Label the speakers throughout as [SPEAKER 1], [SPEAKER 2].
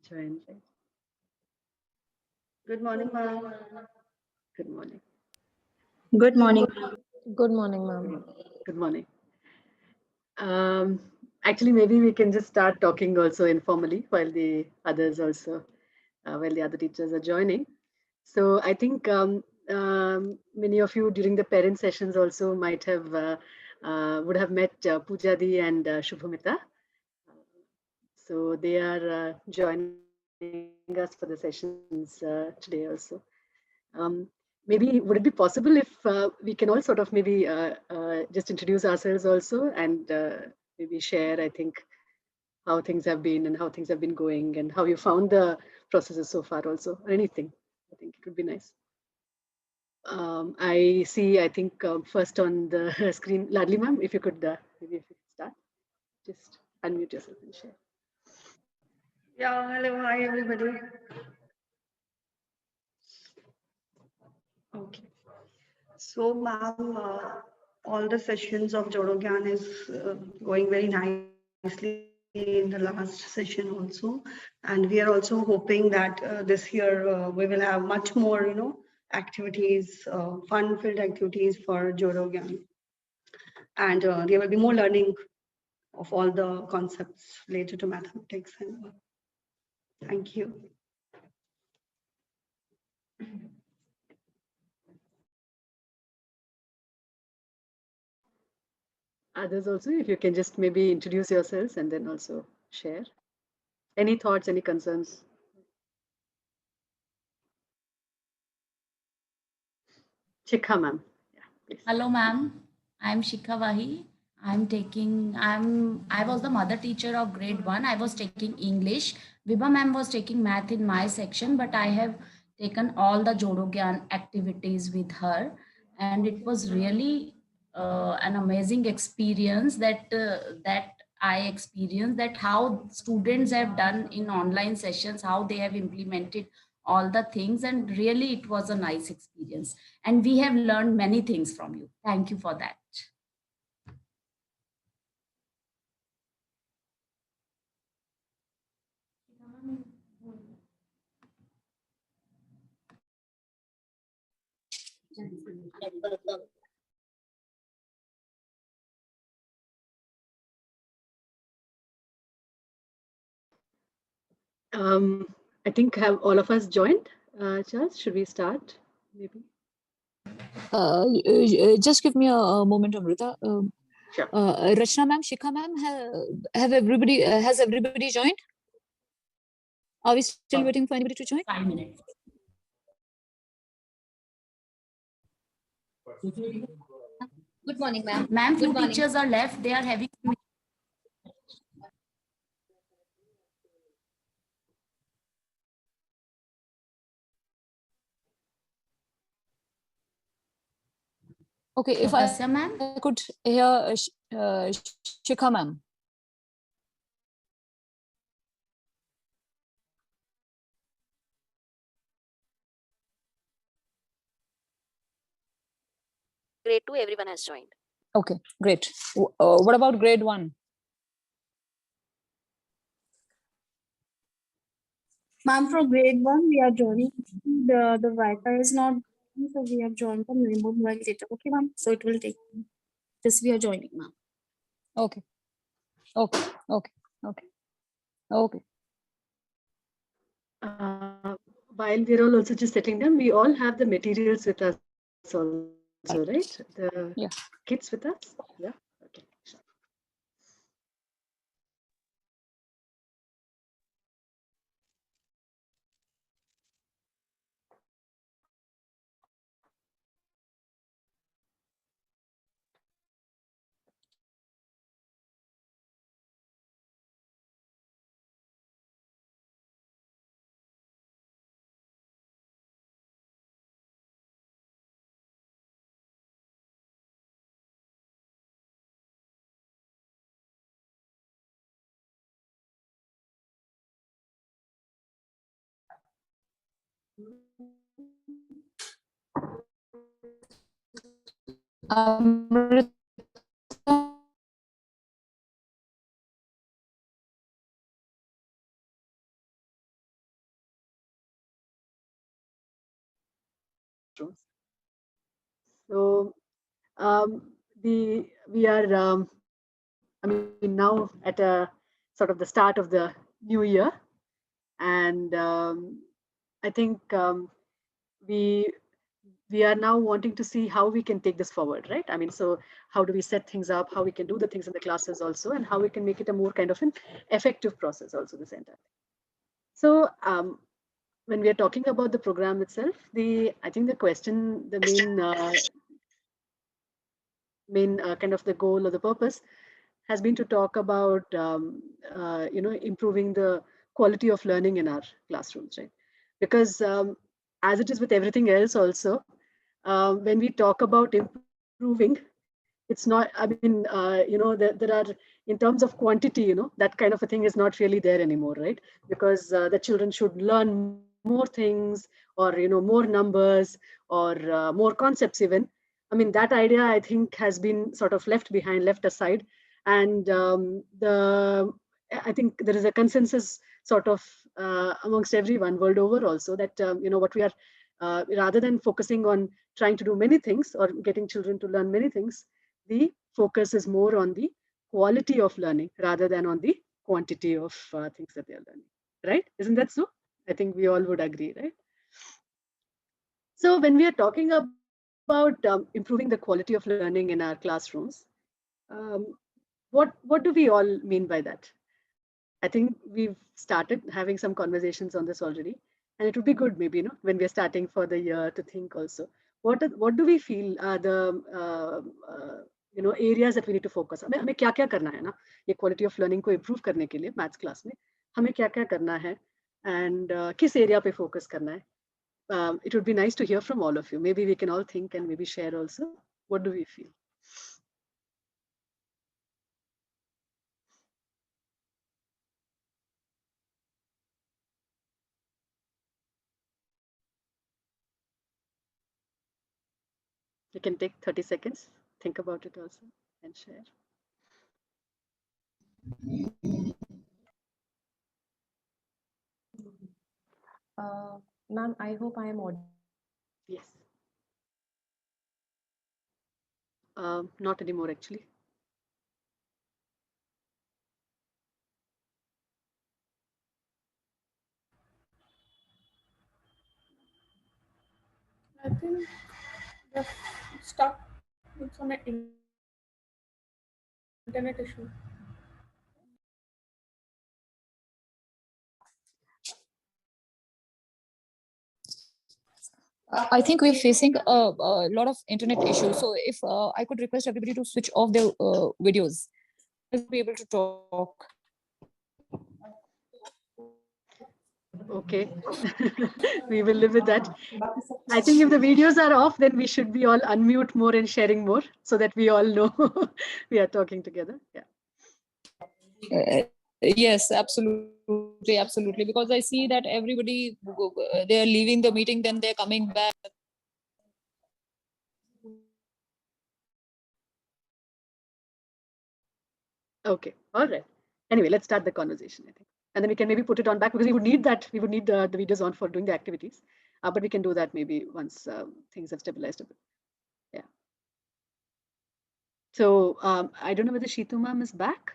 [SPEAKER 1] join, right? Good morning, ma'am. Good morning.
[SPEAKER 2] Good morning.
[SPEAKER 3] Good morning, ma'am.
[SPEAKER 1] Good morning. Actually, maybe we can just start talking also informally while the others also, while the other teachers are joining. So I think many of you during the parent sessions also might have would have met Pujadi and Shubhamita. So they are joining us for the sessions today also. Um, Maybe would it be possible if we can all sort of maybe just introduce ourselves also and maybe share, I think, how things have been and how things have been going and how you found the processes so far also, or anything. I think it would be nice. I see, I think first on the screen, Ladli ma'am, if you could, maybe if you could start, just unmute yourself and share.
[SPEAKER 2] Yeah, hello, hi everybody. Okay. So, ma'am, all the sessions of Jodo Gyan is going very nicely in the last session also. And we are also hoping that this year we will have much more, activities, fun-filled activities for Jodo Gyan. And there will be more learning of all the concepts related to mathematics. And thank you.
[SPEAKER 1] Others also, if you can just maybe introduce yourselves and then also share. Any thoughts, any concerns? Chikha ma'am. Yeah, please.
[SPEAKER 4] Hello, ma'am. I'm Shikha Wahi. I was the mother teacher of grade one. I was taking English. Vibha ma'am was taking math in my section, but I have taken all the Jodo Gyan activities with her. And it was really an amazing experience that I experienced, that how students have done in online sessions, how they have implemented all the things, and really it was a nice experience, and we have learned many things from you. Thank you for that.
[SPEAKER 1] I think have all of us joined. Charles, should we start? Maybe.
[SPEAKER 5] Just give me a moment, Amrita.
[SPEAKER 1] Sure.
[SPEAKER 5] Rachna ma'am, Shikha ma'am, have everybody has everybody joined? Are we still waiting for anybody to join?
[SPEAKER 4] 5 minutes.
[SPEAKER 6] Good morning, ma'am.
[SPEAKER 4] Ma'am, few
[SPEAKER 6] Good morning.
[SPEAKER 4] teachers are left. They are having.
[SPEAKER 5] Okay, if
[SPEAKER 4] Yes,
[SPEAKER 5] I
[SPEAKER 4] ma'am.
[SPEAKER 5] could hear Shikha ma'am.
[SPEAKER 6] Grade 2, everyone has joined.
[SPEAKER 5] Okay, great. What about grade 1?
[SPEAKER 7] Ma'am, for grade 1, we are joining. The Wi-Fi is not, so we have joined from remote mobile data. Okay, ma'am. So it will take. Just we are joining, ma'am.
[SPEAKER 5] Okay. Okay. Okay. Okay. Okay.
[SPEAKER 1] While we're all also just setting them, we all have the materials with us also, right? The
[SPEAKER 5] Yeah.
[SPEAKER 1] kids with us? Yeah. Okay. Sure.
[SPEAKER 5] Amrita
[SPEAKER 1] classrooms. So we are, I mean, now at a sort of the start of the new year, and I think we are now wanting to see how we can take this forward, right? I mean, so how do we set things up, how we can do the things in the classes also, and how we can make it a more kind of an effective process also, this entire thing. So when we are talking about the program itself, I think the question, the main kind of the goal or the purpose has been to talk about improving the quality of learning in our classrooms, right? Because as it is with everything else also, when we talk about improving, it's not, I mean, there are, in terms of quantity, that kind of a thing is not really there anymore, right? Because the children should learn more things, or more numbers, or more concepts even. I mean, that idea, I think, has been sort of left behind, left aside. And I think there is a consensus sort of amongst everyone world over also, that what we are, rather than focusing on trying to do many things or getting children to learn many things, the focus is more on the quality of learning rather than on the quantity of things that they are learning, right? Isn't that so? I think we all would agree, right? So when we are talking about improving the quality of learning in our classrooms, what do we all mean by that? I think we've started having some conversations on this already, and it would be good maybe, when we're starting for the year, to think also, what do we feel are the areas that we need to focus on? हमें क्या क्या करना है ना, ये quality of learning को improve करने के लिए maths class में हमें क्या क्या करना है, and किस area पे focus करना है? It would be nice to hear from all of you. Maybe we can all think and maybe share also. What do we feel? You can take 30 seconds, think about it also, and share.
[SPEAKER 3] Ma'am, I hope I am audible.
[SPEAKER 1] Yes. Not anymore, actually.
[SPEAKER 8] I think they're stuck with some internet issue.
[SPEAKER 5] I think we're facing a lot of internet issues. So if I could request everybody to switch off their videos, I'll be able to talk.
[SPEAKER 1] Okay, we will live with that. I think if the videos are off, then we should be all unmute more and sharing more, so that we all know we are talking together. Yeah.
[SPEAKER 5] Yes, absolutely. Because I see that everybody, they are leaving the meeting, then they're coming back.
[SPEAKER 1] Okay, all right. Anyway, let's start the conversation, I think. And then we can maybe put it on back, because we would need that. We would need the videos on for doing the activities. But we can do that maybe once things have stabilized a bit. Yeah. So I don't know whether Sheetu ma'am is back.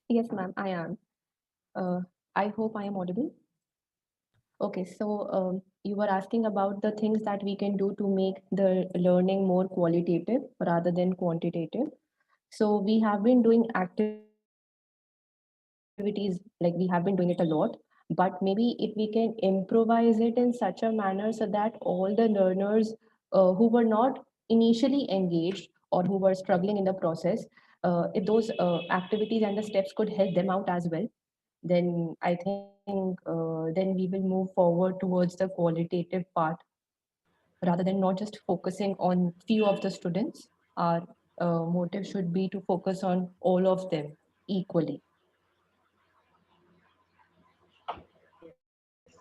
[SPEAKER 3] Yes, ma'am, I am. I hope I am audible. Okay, so you were asking about the things that we can do to make the learning more qualitative rather than quantitative. So we have been doing activities, like we have been doing it a lot, but maybe if we can improvise it in such a manner so that all the learners who were not initially engaged or who were struggling in the process, if those activities and the steps could help them out as well, then I think then we will move forward towards the qualitative part rather than not just focusing on few of the students. Our motive should be to focus on all of them equally.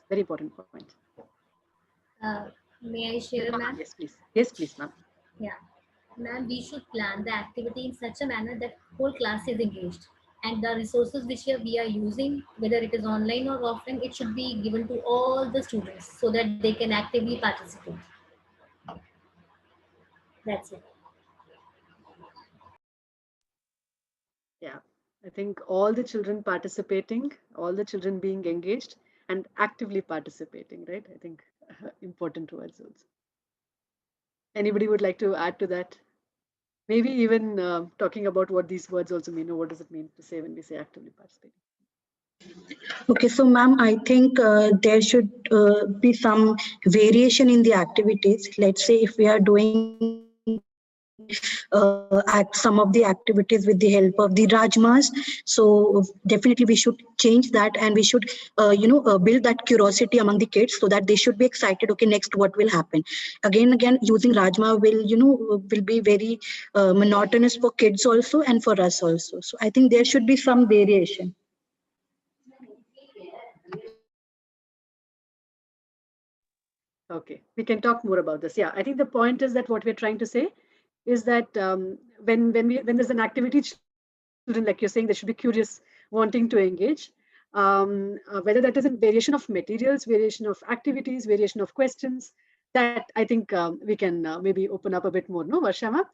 [SPEAKER 1] Very important point.
[SPEAKER 6] May I share, ma'am?
[SPEAKER 1] Yes, please. Yes, please, ma'am.
[SPEAKER 6] Yeah. Ma'am, we should plan the activity in such a manner that whole class is engaged
[SPEAKER 9] And the resources which we are using, whether it is online or offline, it should be given to all the students so that they can actively participate. That's it.
[SPEAKER 1] Yeah, I think all the children participating, all the children being engaged and actively participating, right? I think important words also. Anybody would like to add to that? Maybe even talking about what these words also mean, or what does it mean to say when we say actively participating?
[SPEAKER 10] Okay, so ma'am, I think there should be some variation in the activities. Let's say if we are doing some of the activities with the help of the Rajmas, so definitely we should change that, and we should build that curiosity among the kids so that they should be excited. Okay, next what will happen? Again, using Rajma will be very monotonous for kids also and for us also. So I think there should be some variation.
[SPEAKER 1] Okay, we can talk more about this. Yeah, I think the point is that what we're trying to say is that when there's an activity, children, like you're saying, they should be curious, wanting to engage. Whether that is in variation of materials, variation of activities, variation of questions, that I think we can maybe open up a bit more. No, Varshama?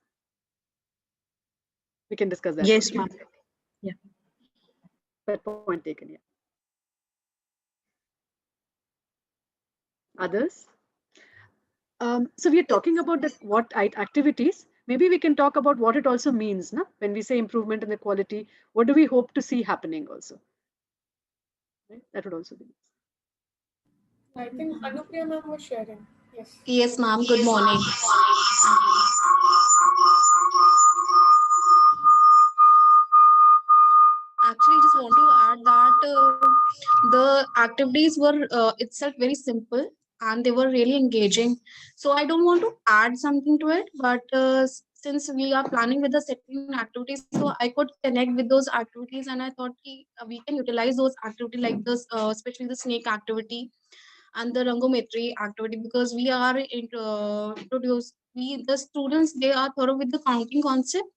[SPEAKER 1] We can discuss that.
[SPEAKER 10] Yes, ma'am. Yeah.
[SPEAKER 1] That point taken. Yeah. Others? So we are talking about what activities. Maybe we can talk about what it also means. Na? When we say improvement in the quality, what do we hope to see happening also? Right? That would also be nice.
[SPEAKER 8] I think Anupriya ma'am was sharing. Yes.
[SPEAKER 7] Yes, ma'am. Good morning. Actually, I just want to add that the activities were itself very simple and they were really engaging. So I don't want to add something to it, but since we are planning with the second activities, so I could connect with those activities, and I thought we can utilize those activities like this, especially the snake activity and the rangometry activity, because we are the students, they are thorough with the counting concept.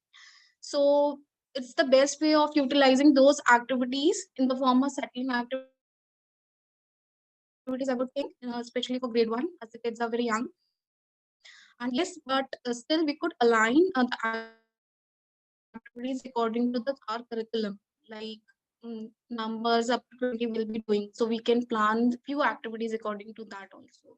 [SPEAKER 7] So it's the best way of utilizing those activities in the form of settling activities, I would think, especially for grade 1, as the kids are very young. And yes, but still we could align the activities according to our curriculum, like numbers up to 20 will be doing. So we can plan few activities according to that also.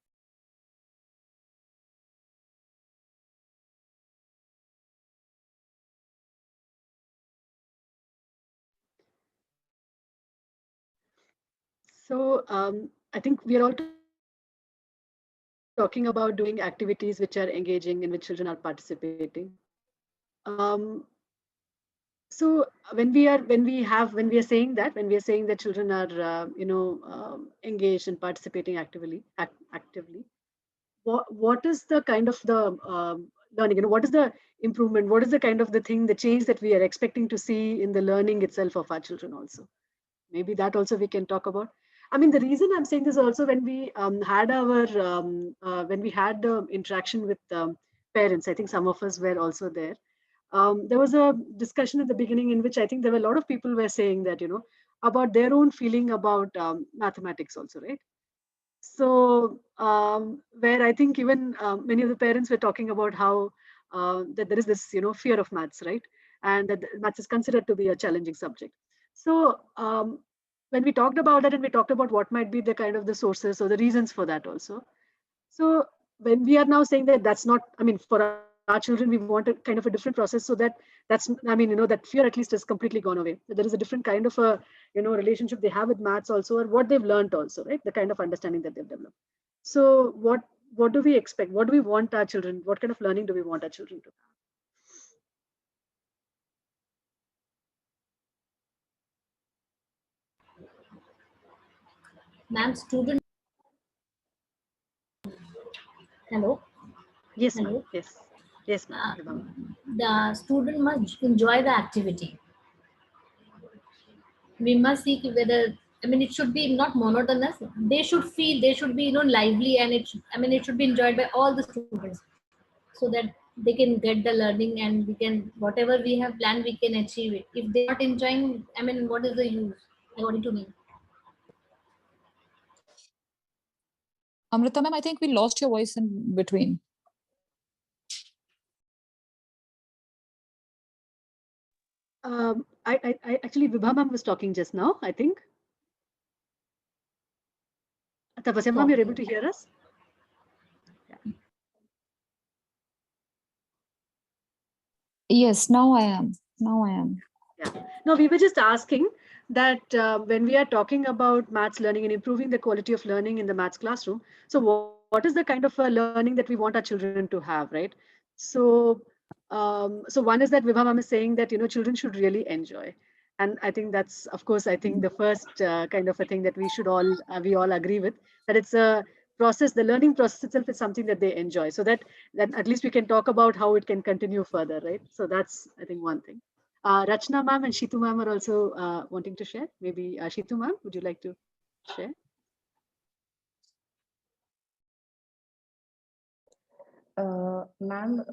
[SPEAKER 1] So I think we are all talking about doing activities which are engaging, in which children are participating. So when we are saying that children are engaged and participating actively, what is the kind of the learning? What is the improvement? What is the kind of the thing, the change that we are expecting to see in the learning itself of our children also? Maybe that also we can talk about. I mean, the reason I'm saying this also, when we had the interaction with parents, I think some of us were also there. There was a discussion at the beginning in which I think there were a lot of people were saying that, about their own feeling about mathematics also, right? So where I think even many of the parents were talking about how that there is this, fear of maths, right? And that maths is considered to be a challenging subject. So when we talked about that, and we talked about what might be the kind of the sources or the reasons for that also. So when we are now saying that that's not, I mean, for our children, we want a kind of a different process, so that's, I mean, that fear at least has completely gone away. There is a different kind of a, relationship they have with maths also, or what they've learned also, right? The kind of understanding that they've developed. So what do we expect? What do we want our children? What kind of learning do we want our children to have?
[SPEAKER 9] Ma'am, student. Hello.
[SPEAKER 1] Yes,
[SPEAKER 9] Hello.
[SPEAKER 1] yes, yes, ma'am.
[SPEAKER 9] The student must enjoy the activity. We must see whether, I mean, it should be not monotonous. They should feel, they should be lively, and it should be enjoyed by all the students, so that they can get the learning, and we can, whatever we have planned, we can achieve it. If they're not enjoying, I mean, what is the use, according to me?
[SPEAKER 5] Amrita ma'am, I think we lost your voice in between.
[SPEAKER 1] I actually, Vibha ma'am was talking just now, I think. Tapasya ma'am, you're able to hear us? Yeah.
[SPEAKER 5] Yes, now I am. Now I am.
[SPEAKER 1] Yeah. No, we were just asking that when we are talking about maths learning and improving the quality of learning in the maths classroom, so what is the kind of learning that we want our children to have, right? So, so one is that Vibha ma'am is saying that, you know, children should really enjoy. And I think that's, of course, I think the first kind of a thing that we should all, we all agree with, that it's a process, the learning process itself is something that they enjoy. So that at least we can talk about how it can continue further, right? So that's, I think, one thing. Rachna ma'am and Shitu ma'am are also wanting to share. Maybe Shitu ma'am, would you like to share?
[SPEAKER 3] Ma'am,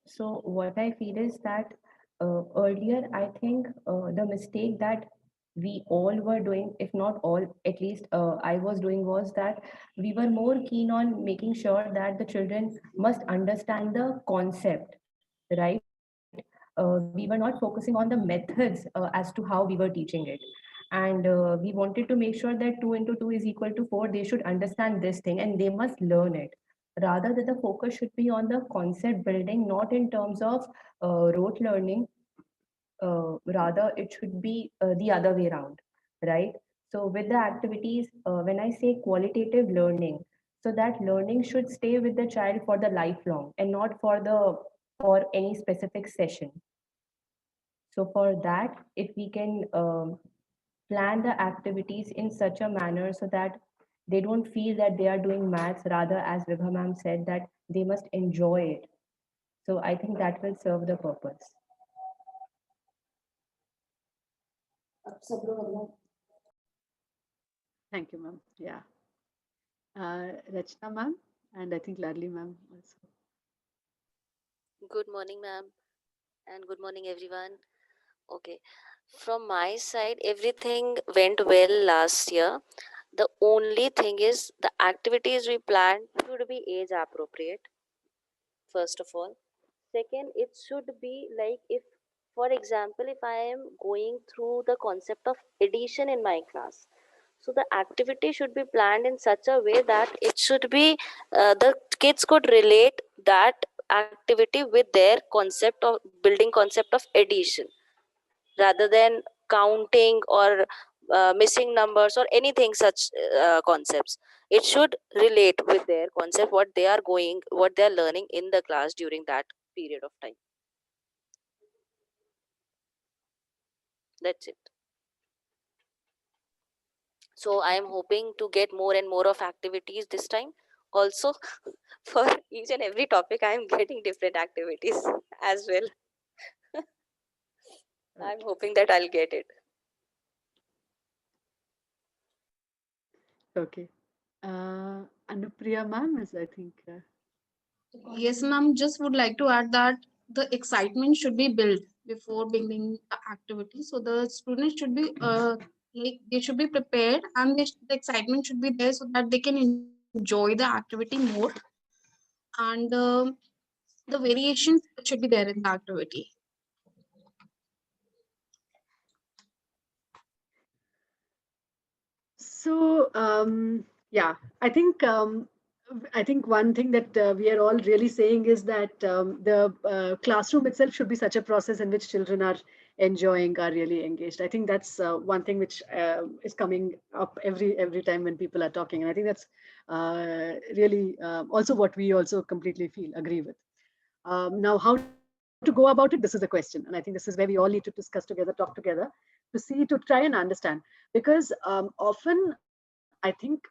[SPEAKER 3] so what I feel is that earlier, I think the mistake that we all were doing, if not all, at least I was doing, was that we were more keen on making sure that the children must understand the concept, right? We were not focusing on the methods as to how we were teaching it. And we wanted to make sure that 2 into 2 is equal to 4. They should understand this thing and they must learn it. Rather that the focus should be on the concept building, not in terms of rote learning. Rather, it should be the other way around, right? So with the activities, when I say qualitative learning, so that learning should stay with the child for the lifelong and not for any specific session. So for that, if we can plan the activities in such a manner so that they don't feel that they are doing maths, rather, as Vibha ma'am said, that they must enjoy it. So I think that will serve the purpose.
[SPEAKER 1] Thank you, ma'am. Yeah. Rachna ma'am, and I think Ladli ma'am also.
[SPEAKER 6] Good morning, ma'am, and good morning, everyone. Okay, from my side, everything went well last year. The only thing is the activities we planned should be age appropriate, first of all. Second, it should be like, if, for example, if I am going through the concept of addition in my class, so the activity should be planned in such a way that it should be the kids could relate that activity with their concept of building concept of addition, rather than counting or missing numbers or anything such concepts. It should relate with their concept, what they are going, what they are learning in the class during that period of time. That's it. So I am hoping to get more and more of activities this time. Also, for each and every topic, I am getting different activities as well. I'm hoping that I'll get it.
[SPEAKER 1] Okay. Anupriya ma'am is, I think.
[SPEAKER 7] Yes, ma'am. Just would like to add that the excitement should be built before beginning the activity. So the students should be like they should be prepared, and the excitement should be there so that they can enjoy the activity more, and the variations should be there in the activity.
[SPEAKER 1] So yeah, I think one thing that we are all really saying is that the classroom itself should be such a process in which children are enjoying, are really engaged. I think that's one thing which is coming up every time when people are talking, and I think that's really also what we also completely agree with. Now, how to go about it? This is the question, and I think this is where we all need to discuss together, talk together, to try and understand, because often I think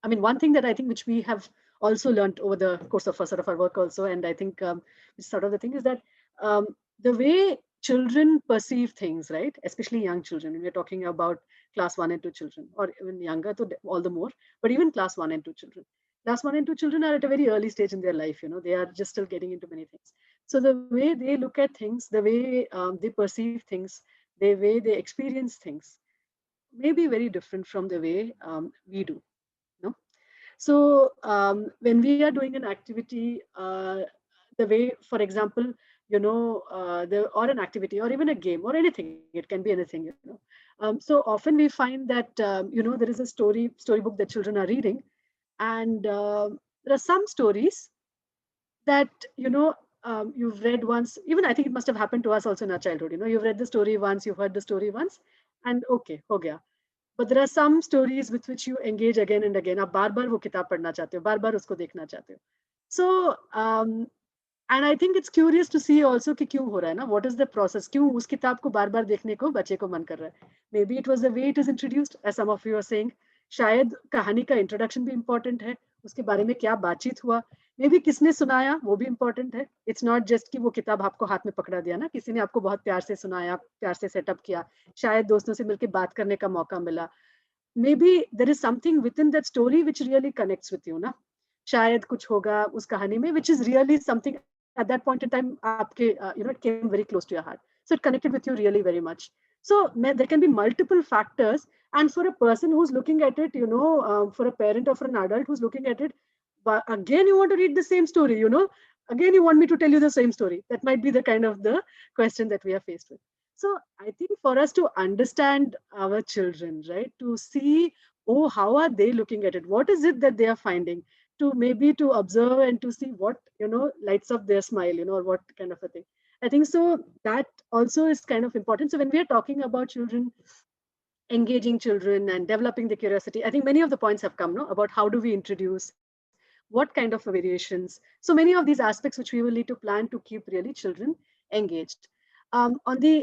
[SPEAKER 1] I mean, one thing that I think which we have also learned over the course of our work also, and I think sort of the thing is that the way children perceive things, right, especially young children, when we're talking about class 1 and 2 children, or even younger, to all the more, but even class 1 and 2 children, Class 1 and 2 children are at a very early stage in their life, they are just still getting into many things. So the way they look at things, the way they perceive things, the way they experience things may be very different from the way we do. No? So when we are doing an activity, the way, for example, or an activity or even a game or anything, it can be anything, so often we find that, there is a storybook that children are reading, and there are some stories that, you've read once. Even I think it must have happened to us also in our childhood. You've read the story once, you've heard the story once, and okay, ho gaya. But there are some stories with which you engage again and again. आप बार बार वो किताब पढ़ना चाहते हो, बार बार उसको देखना चाहते हो. So and I think it's curious to see also कि क्यों हो रहा है ना. What is the process? क्यों उस किताब को बार बार देखने को बच्चे को मन कर रहा है? Maybe it was the way it is introduced, as some of you are saying. शायद कहानी का इंट्रोडक्शन भी इम्पोर्टेंट है, उसके बारे में क्या बातचीत हुआ, मे बी किसने सुनाया वो भी इम्पोर्टेंट है. इट्स नॉट जस्ट कि वो किताब आपको हाथ में पकड़ा दिया ना, किसी ने आपको बहुत प्यार से सुनाया, प्यार से सेटअप किया, शायद दोस्तों से मिलकर बात करने का मौका मिला. Maybe there is something within that story which really connects with you ना. शायद कुछ होगा उस कहानी में which is really something at that point in time आपके it came very close to your heart, so it connected with you really very much. So there can be multiple factors, and for a person who's looking at it, for a parent or for an adult who's looking at it, but again you want to read the same story, again you want me to tell you the same story. That might be the kind of the question that we are faced with. So I think for us to understand our children, right, to see, oh, how are they looking at it, what is it that they are finding, to maybe to observe and to see what lights up their smile, or what kind of a thing. I think so that also is kind of important. So when we are talking about children, engaging children and developing the curiosity, I think many of the points have come, about how do we introduce, what kind of variations. So many of these aspects which we will need to plan to keep really children engaged. On the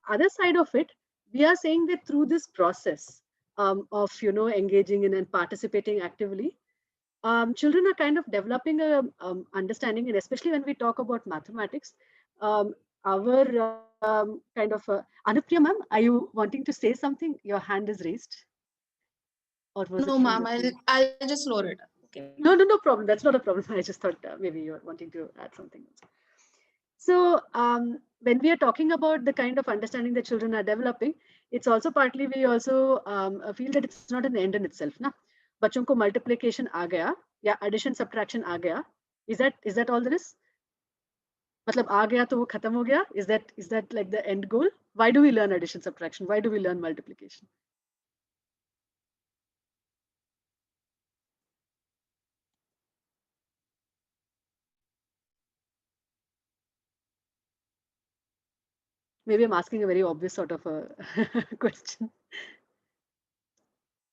[SPEAKER 1] other side of it, we are saying that through this process of engaging in and participating actively, children are kind of developing a understanding, and especially when we talk about mathematics, our kind of Anupriya ma'am, are you wanting to say something? Your hand is raised, or was
[SPEAKER 7] No,
[SPEAKER 1] it?
[SPEAKER 7] ma'am. I'll just lower it up. Okay.
[SPEAKER 1] No, no problem. That's not a problem. I just thought maybe you're wanting to add something. So when we are talking about the kind of understanding that children are developing, it's also partly we also feel that it's not an end in itself, na. बच्चों को multiplication आ गया या addition subtraction आ गया, is that all there is? मतलब आ गया तो वो खत्म हो गया? Is that like the end goal? Why do we learn addition subtraction? Why do we learn multiplication? Maybe I'm asking a very obvious sort of a question.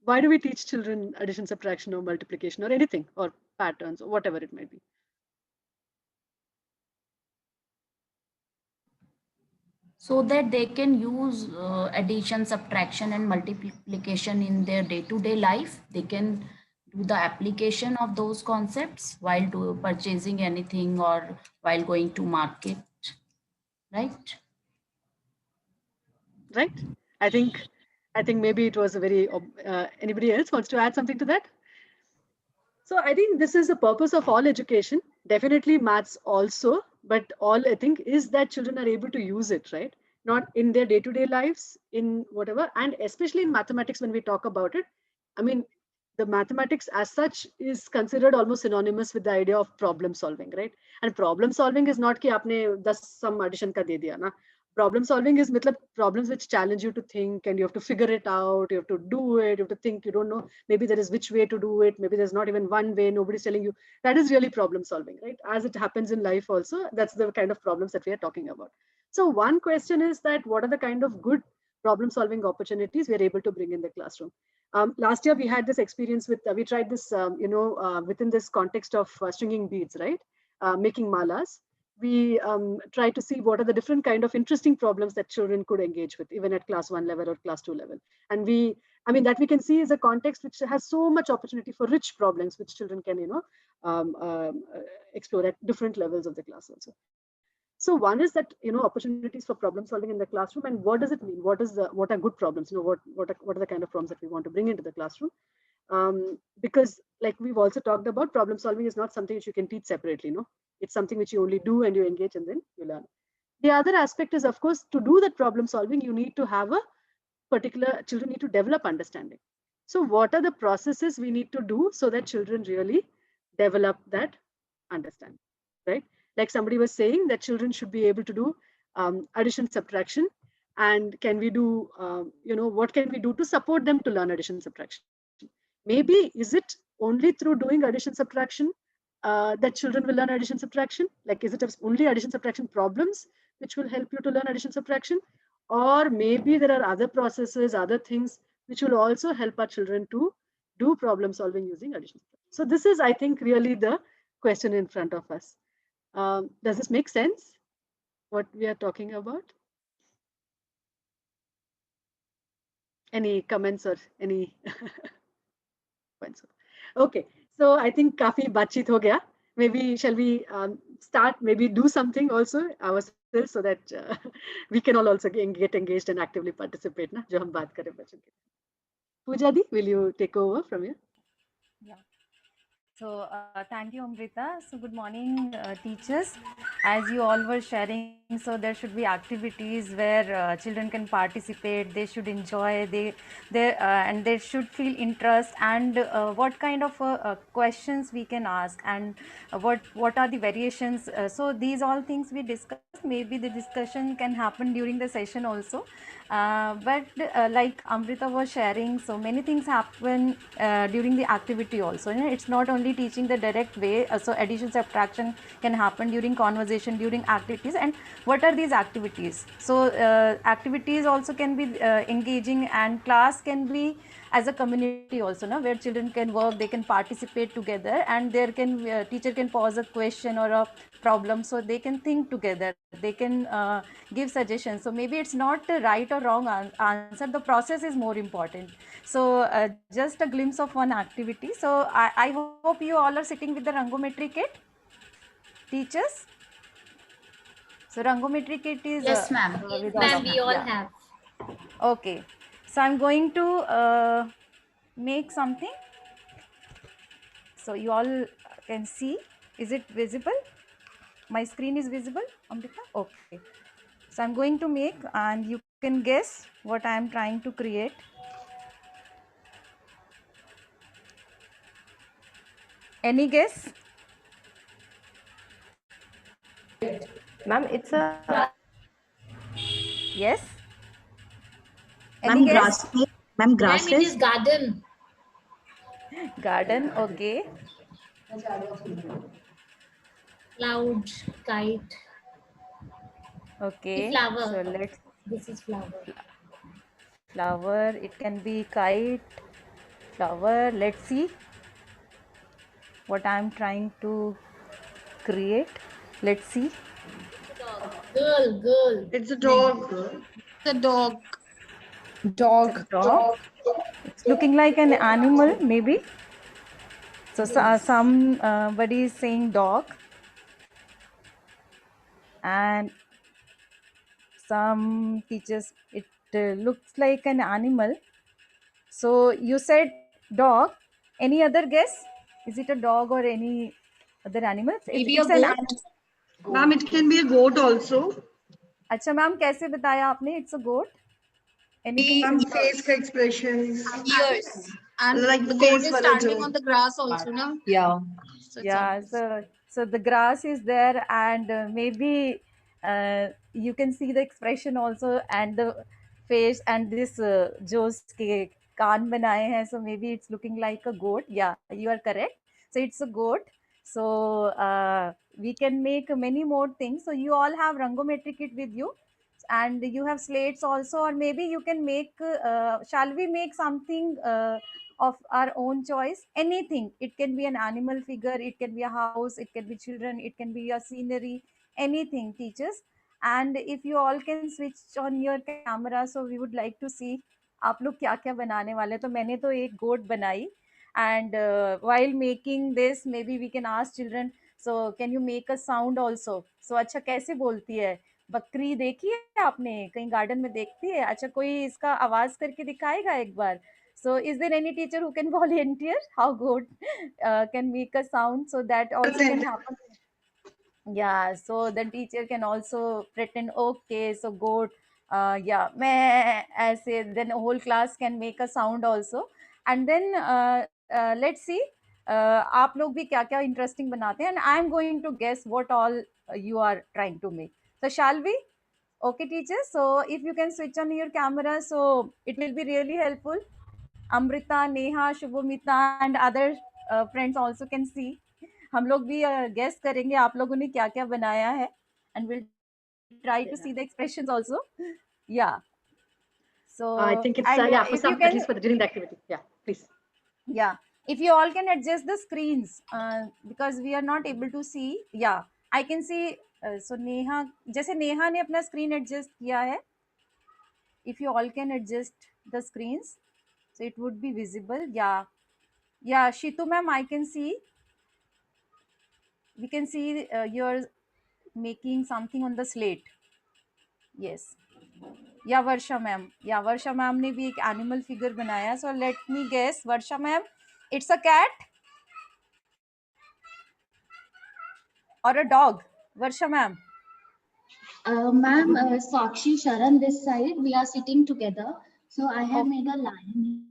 [SPEAKER 1] Why do we teach children addition, subtraction, or multiplication, or anything, or patterns, or whatever it might be?
[SPEAKER 4] So that they can use addition, subtraction, and multiplication in their day-to-day life. They can do the application of those concepts while purchasing anything or while going to market, right?
[SPEAKER 1] Right. I think maybe it was a very. Anybody else wants to add something to that? So I think this is the purpose of all education. Definitely maths also, but all I think is that children are able to use it, right? Not in their day-to-day lives, in whatever, and especially in mathematics when we talk about it. I mean, the mathematics as such is considered almost synonymous with the idea of problem solving, right? And problem solving is not कि आपने 10 some addition का दे दिया ना. Problem solving is मतलब problems which challenge you to think, and you have to figure it out, you have to do it, you have to think, you don't know, maybe there is which way to do it, maybe there's not even one way, nobody's telling you. That is really problem solving, right? As it happens in life also, that's the kind of problems that we are talking about. So one question is that what are the kind of good problem solving opportunities we are able to bring in the classroom? Last year we had this experience with, we tried this, within this context of stringing beads, right? Making malas. We try to see what are the different kind of interesting problems that children could engage with, even at class 1 level or class 2 level. And that we can see is a context which has so much opportunity for rich problems, which children can, explore at different levels of the class also. So one is that, opportunities for problem solving in the classroom, and what does it mean? What are good problems? What are the kind of problems that we want to bring into the classroom? Because like we've also talked about, problem solving is not something which you can teach separately, no? It's something which you only do and you engage and then you learn. The other aspect is, of course, to do that problem solving, you need to have a particular, children need to develop understanding. So what are the processes we need to do so that children really develop that understanding, right? Like somebody was saying that children should be able to do addition, subtraction, and can we do, what can we do to support them to learn addition, subtraction? Maybe is it only through doing addition, subtraction that children will learn addition, subtraction? Like, is it only addition, subtraction problems which will help you to learn addition, subtraction? Or maybe there are other processes, other things which will also help our children to do problem solving using addition. So this is, I think, really the question in front of us. Does this make sense, what we are talking about? Any comments or any points? Okay, so I think kafi batchit ho gaya. Maybe shall we start, maybe do something also ourselves so that we can all also get engaged and actively participate, na, jo hum baat kare bachon ke. Pooja di, will you take over from here?
[SPEAKER 11] Yeah. So thank you, Amrita. So good morning, teachers. As you all were sharing, so there should be activities where children can participate. They should enjoy. And they should feel interest. And what kind of questions we can ask, and what are the variations. So these all things we discussed. Maybe the discussion can happen during the session also. But like Amrita was sharing, so many things happen during the activity also. It's not only teaching the direct way, so addition, subtraction can happen during conversation, during activities. And what are these activities? So activities also can be engaging, and class can be as a community also, no? Where children can work, they can participate together, and there can teacher can pose a question or a problem, so they can think together, they can give suggestions. So maybe it's not a right or wrong answer, the process is more important. So just a glimpse of one activity. So I hope you all are sitting with the Rangometry kit, teachers. So Rangometry kit is
[SPEAKER 4] Yes, ma'am.
[SPEAKER 9] Yes, ma'am, we all have.
[SPEAKER 11] Okay, so I'm going to make something, so you all can see. Is it visible? My screen is visible, Amrita? Okay. So I'm going to make, and you can guess what I am trying to create. Any guess?
[SPEAKER 3] Ma'am, it's a...
[SPEAKER 11] Yes?
[SPEAKER 10] Ma'am,
[SPEAKER 11] Any guess?
[SPEAKER 10] Ma'am,
[SPEAKER 9] Ma'am, it is garden.
[SPEAKER 11] Garden, okay.
[SPEAKER 9] Cloud, kite.
[SPEAKER 11] Okay.
[SPEAKER 9] Flower.
[SPEAKER 11] So let's...
[SPEAKER 9] This is flower.
[SPEAKER 11] Flower, it can be kite, flower. Let's see what I'm trying to create. Let's see.
[SPEAKER 9] Girl.
[SPEAKER 2] It's a dog.
[SPEAKER 7] The dog.
[SPEAKER 11] Dog. It's looking like an animal, maybe. So somebody is saying dog, and some teachers, it looks like an animal. So you said dog. Any other guess? Is it a dog or any other animal?
[SPEAKER 7] Maybe
[SPEAKER 11] It's
[SPEAKER 7] a
[SPEAKER 11] an
[SPEAKER 7] goat.
[SPEAKER 11] animal.
[SPEAKER 2] Ma'am, it can be a goat also.
[SPEAKER 11] अच्छा ma'am कैसे बताया आपने? It's a goat. Anything?
[SPEAKER 2] Ma'am, face expressions.
[SPEAKER 7] Ears. And
[SPEAKER 2] Like
[SPEAKER 7] the
[SPEAKER 2] face
[SPEAKER 7] goat is
[SPEAKER 2] wala
[SPEAKER 7] standing
[SPEAKER 2] jo.
[SPEAKER 7] on the grass also, no?
[SPEAKER 3] Yeah.
[SPEAKER 7] So it's
[SPEAKER 11] Yeah, so the grass is there, and maybe you can see the expression also, and the face, and this जो उसके कान बनाए हैं, so maybe it's looking like a goat. Yeah, you are correct. So it's a goat. So we can make many more things. So you all have Rangometry kit with you, and you have slates also, or maybe you can make, shall we make something of our own choice? Anything. It can be an animal figure, it can be a house, it can be children, it can be a scenery, anything, teachers. And if you all can switch on your camera, so we would like to see आप लोग क्या क्या बनाने वाले. तो मैंने तो एक गोट बनाई, and while making this, maybe we can ask children, so can you make a sound also? So अच्छा कैसे बोलती है बकरी? देखी है आपने कहीं गार्डन में देखती है? अच्छा कोई इसका आवाज करके दिखाएगा एक बार. So is there any teacher who can volunteer how goat can make a sound, so that also can happen? Yeah, so the teacher can also pretend, okay, so goat, yeah, meh, ऐसे, then whole class can make a sound also. And then let's see आप लोग भी क्या क्या interesting बनाते हैं, and I'm going to guess what all you are trying to make. So shall we? Okay, teacher, so if you can switch on your camera, so it will be really helpful. Amrita, Neha, Shubhamita and other friends also can see. हम लोग भी guess करेंगे आप लोगों ने क्या क्या बनाया है, and we'll try to see the expressions also. Yeah. So
[SPEAKER 1] I think it's
[SPEAKER 11] and
[SPEAKER 1] yeah, for
[SPEAKER 11] if
[SPEAKER 1] some,
[SPEAKER 11] you
[SPEAKER 1] at
[SPEAKER 11] can,
[SPEAKER 1] least for during the activity. Yeah, please.
[SPEAKER 11] yeah, if you all can adjust the screens because we are not able to see. Yeah, I can see. So Neha, जैसे नेहा ने अपना screen adjust किया है, if you all can adjust the screens, so it would be visible. Yeah, yeah, Shitu ma'am, I can see. We can see you're making something on the slate. Yes. Yeah, Varsha ma'am. Yeah, Varsha ma'am ने भी एक animal figure बनाया. So let me guess, Varsha ma'am, it's a cat or a dog? Varsha ma'am.
[SPEAKER 12] Ma'am, Sakshi, Sharan, this side, we are sitting together. So I have made a lion.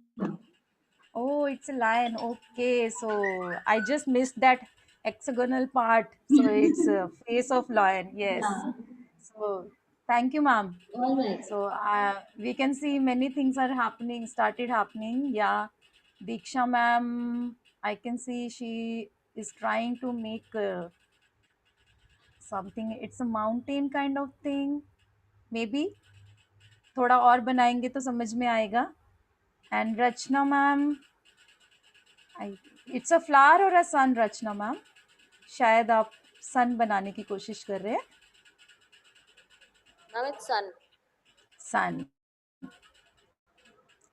[SPEAKER 11] Oh, it's a lion. Okay, so I just missed that hexagonal part. So it's a face of lion. Yes.
[SPEAKER 12] Yeah.
[SPEAKER 11] So thank you, ma'am.
[SPEAKER 12] All right.
[SPEAKER 11] So we can see many things are happening, started happening. Yeah. Diksha ma'am, I can see she is trying to make something. It's a mountain kind of thing. Maybe. थोड़ा और बनाएंगे तो समझ में आएगा. And Rachna ma'am, it's a flower or a sun, Rachna ma'am? शायद आप sun बनाने की कोशिश कर रहे हैं.
[SPEAKER 6] Now it's sun.
[SPEAKER 11] Sun.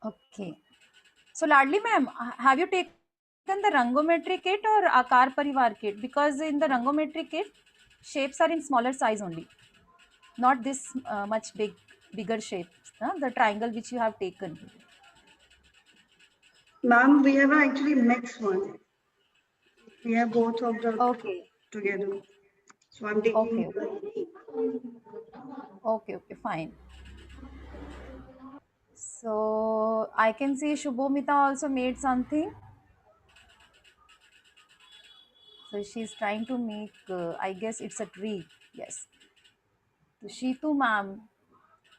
[SPEAKER 11] Okay. So Ladli ma'am, have you taken the Rangometry kit or Akar Parivar kit? Because in the Rangometry kit, shapes are in smaller size only. Not this much bigger shapes. The triangle which you have taken.
[SPEAKER 2] Ma'am, we have actually mixed one. We have both of the together. So I'm taking.
[SPEAKER 11] Okay, fine. So I can see Shubhamita also made something. So she's trying to make, I guess it's a tree. Yes. So Shitu ma'am.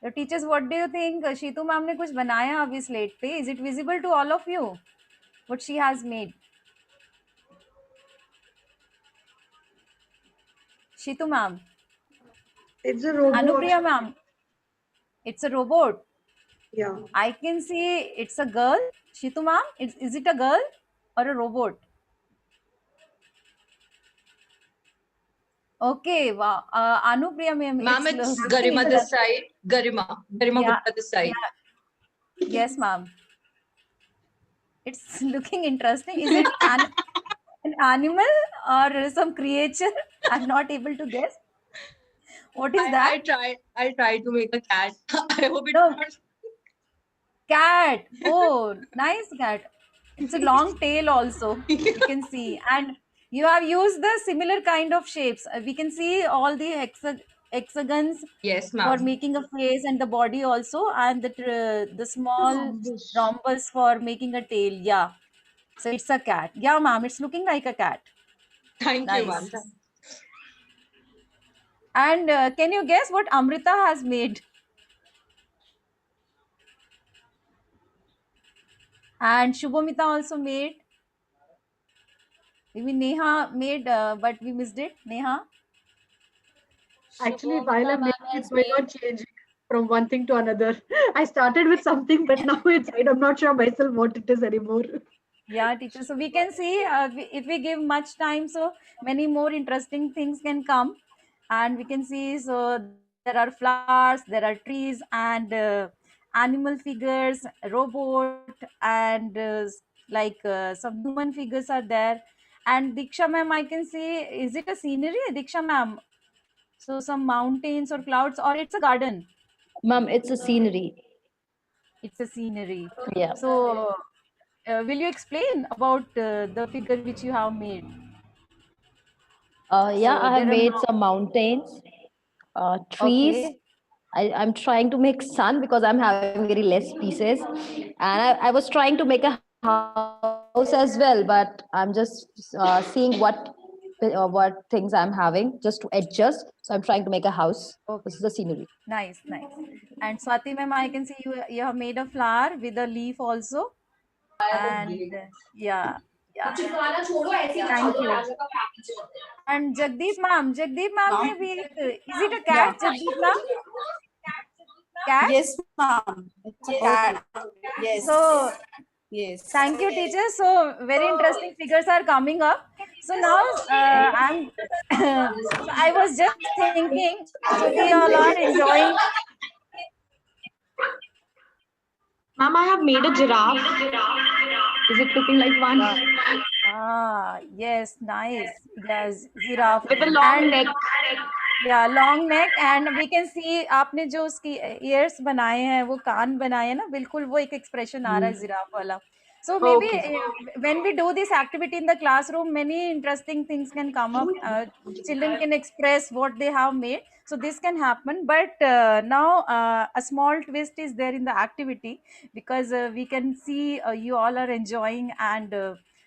[SPEAKER 11] The teachers, what do you think? Shitu ma'am ने कुछ बनाया अभी slate पे. Is it visible to all of you? What she has made? Shitu ma'am.
[SPEAKER 2] It's a robot.
[SPEAKER 11] Anupriya ma'am. It's a robot.
[SPEAKER 2] Yeah.
[SPEAKER 11] I can see it's a girl. Shitu ma'am, is it a girl or a robot? Okay, wow. Anupriya ma'am.
[SPEAKER 13] Ma'am, it's Garima this side. Garima Gupta this side.
[SPEAKER 11] Yeah. Yes, ma'am. It's looking interesting. Is it an animal or some creature? I'm not able to guess. What is that?
[SPEAKER 13] I try to make a cat. I hope it's
[SPEAKER 11] not.
[SPEAKER 13] Cat.
[SPEAKER 11] Oh, nice cat. It's a long tail also. You can see. And you have used the similar kind of shapes. We can see all the hexagons.
[SPEAKER 13] Yes, ma'am.
[SPEAKER 11] For making a face and the body also, and the small rhombus for making a tail. Yeah. So it's a cat. Yeah, ma'am. It's looking like a cat.
[SPEAKER 13] Thank you, ma'am.
[SPEAKER 11] And can you guess what Amrita has made? And Shubhamita also made. Maybe Neha made, but we missed it. Neha?
[SPEAKER 1] Actually, while I'm making, it's going on changing from one thing to another. I started with something, but now I'm not sure myself what it is anymore.
[SPEAKER 11] Yeah, teacher. So we can see if we give much time, so many more interesting things can come. And we can see, so there are flowers, there are trees, and animal figures, robot, and some human figures are there. And Diksha ma'am, I can see, is it a scenery, Diksha ma'am? So some mountains or clouds, or it's a garden?
[SPEAKER 3] Ma'am, it's a scenery.
[SPEAKER 11] It's a scenery.
[SPEAKER 3] Yeah.
[SPEAKER 11] So will you explain about the figure which you have made?
[SPEAKER 14] Yeah,
[SPEAKER 11] So
[SPEAKER 14] I have
[SPEAKER 11] there are
[SPEAKER 14] made some mountains, trees.
[SPEAKER 11] okay.
[SPEAKER 14] I'm trying to make sun because I'm having very less pieces. And I was trying to make a house as well, but I'm just seeing what things I'm having just to adjust. So I'm trying to make a house. This is the
[SPEAKER 11] Okay.
[SPEAKER 14] scenery.
[SPEAKER 11] Nice, nice. And Swati ma'am, I can see you have made a flower with a leaf also. And yeah, yeah. Thank you. And Jagdeep ma'am ने भी एक, is it a
[SPEAKER 13] Yeah.
[SPEAKER 11] cat, Jagdeep ma'am? Cat?
[SPEAKER 13] Yes, ma'am. It's a
[SPEAKER 11] Okay.
[SPEAKER 13] cat. Yes.
[SPEAKER 11] So
[SPEAKER 13] Yes.
[SPEAKER 11] thank you, teacher. So very interesting figures are coming up. So now I'm. So I was just thinking. So we all are enjoying.
[SPEAKER 15] Ma'am, I have made a giraffe. Is it looking like one?
[SPEAKER 11] Ah, yes, nice. Yes, giraffe.
[SPEAKER 15] With a long neck.
[SPEAKER 11] Yeah, long neck, and we can see आपने जो उसकी ears बनाए हैं, वो कान बनाए हैं ना, बिल्कुल वो एक expression आ रहा है giraffe वाला. So maybe
[SPEAKER 15] Okay.
[SPEAKER 11] when we do this activity in the classroom, many interesting things can come up. Children can express what they have made. So this can happen. But now a small twist is there in the activity, because we can see you all are enjoying, and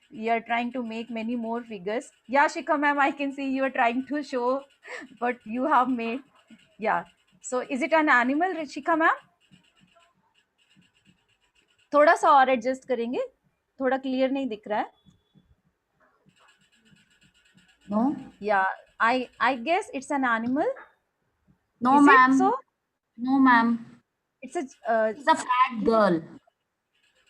[SPEAKER 11] you are trying to make many more figures. Yeah, Shikha ma'am, I can see you are trying to show what you have made. Yeah. So is it an animal, Shikha ma'am? थोड़ा सा और adjust करेंगे, थोड़ा clear नहीं दिख रहा है.
[SPEAKER 4] No,
[SPEAKER 11] Yeah, I guess it's an animal.
[SPEAKER 4] no,
[SPEAKER 11] Is it
[SPEAKER 4] ma'am.
[SPEAKER 11] so?
[SPEAKER 4] No, ma'am.
[SPEAKER 11] It's a
[SPEAKER 4] It's a fat girl.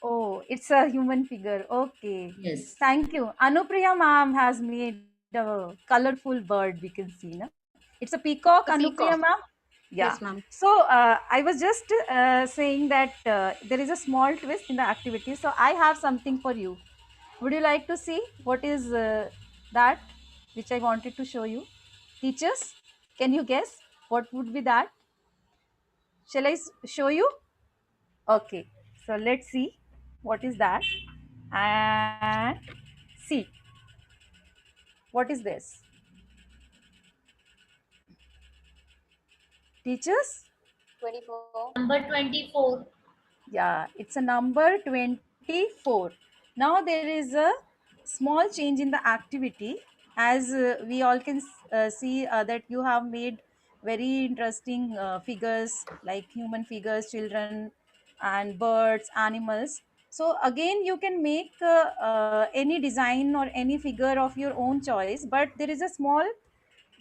[SPEAKER 11] oh, it's a human figure. Okay.
[SPEAKER 4] Yes.
[SPEAKER 11] Thank you. Anupriya ma'am has made a colorful bird. We can see, na? It's a peacock, Anupriya ma'am. Yeah.
[SPEAKER 15] Yes, ma'am.
[SPEAKER 11] So I was just saying that there is a small twist in the activity. So I have something for you. Would you like to see what is that which I wanted to show you? Teachers, can you guess what would be that? Shall I show you? Okay. So let's see what is that. And see, what is this? Teachers?
[SPEAKER 6] 24.
[SPEAKER 9] Number 24.
[SPEAKER 11] Yeah, it's a number 24. Now there is a small change in the activity, as we all can see that you have made very interesting figures, like human figures, children, and birds, animals. So again, you can make any design or any figure of your own choice, but there is a small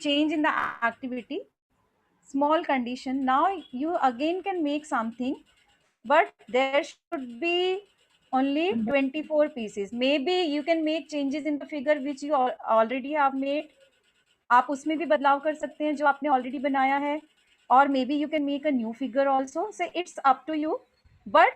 [SPEAKER 11] change in the activity, small condition. Now you again can make something, but there should be only 24 pieces. Maybe you can make changes in the figure which you already have made. आप उसमें भी बदलाव कर सकते हैं जो आपने already बनाया है, or maybe you can make a new figure also. So it's up to you, but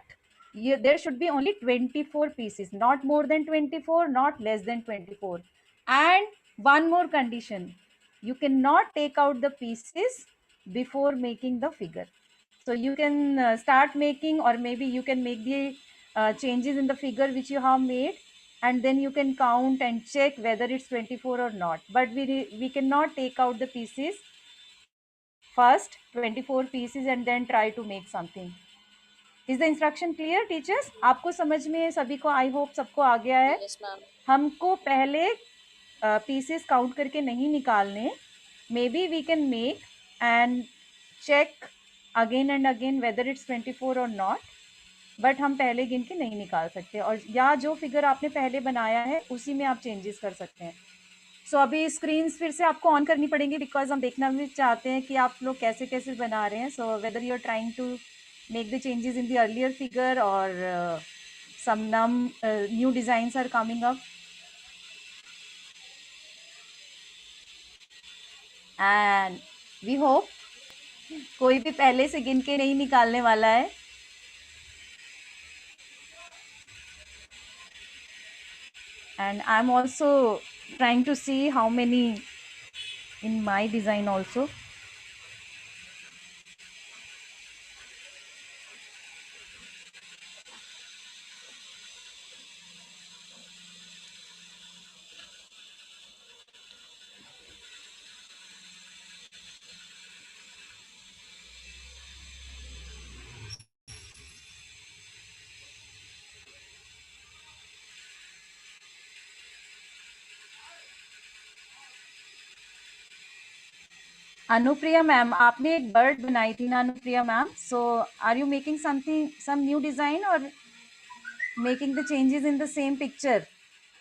[SPEAKER 11] there should be only 24 pieces, not more than 24, not less than 24. And one more condition, you cannot take out the pieces before making the figure. So you can start making, or maybe you can make the changes in the figure which you have made, and then you can count and check whether it's 24 or not. But we cannot take out the pieces first, 24 pieces, and then try to make something. Is the instruction clear, teachers? आपको समझ में सभी को, I hope सबको आ गया है.
[SPEAKER 6] Yes, ma'am.
[SPEAKER 11] हमको पहले pieces count करके नहीं निकालने. Maybe we can make and check again and again whether it's 24 or not. But हम पहले गिन के नहीं निकाल सकते, और या जो फिगर आपने पहले बनाया है उसी में आप चेंजेस कर सकते हैं. सो अभी स्क्रीन फिर से आपको ऑन करनी पड़ेंगी, बिकॉज हम देखना भी चाहते हैं कि आप लोग कैसे कैसे बना रहे हैं. So whether you are trying to make the changes in the earlier figure, or some new designs are coming up. And we hope कोई भी पहले से गिन के नहीं निकालने वाला है. And I'm also trying to see how many in my design also. Anupriya ma'am, आपने एक bird बनाई थी ना Anupriya ma'am. So are you making some new design or making the changes in the same picture?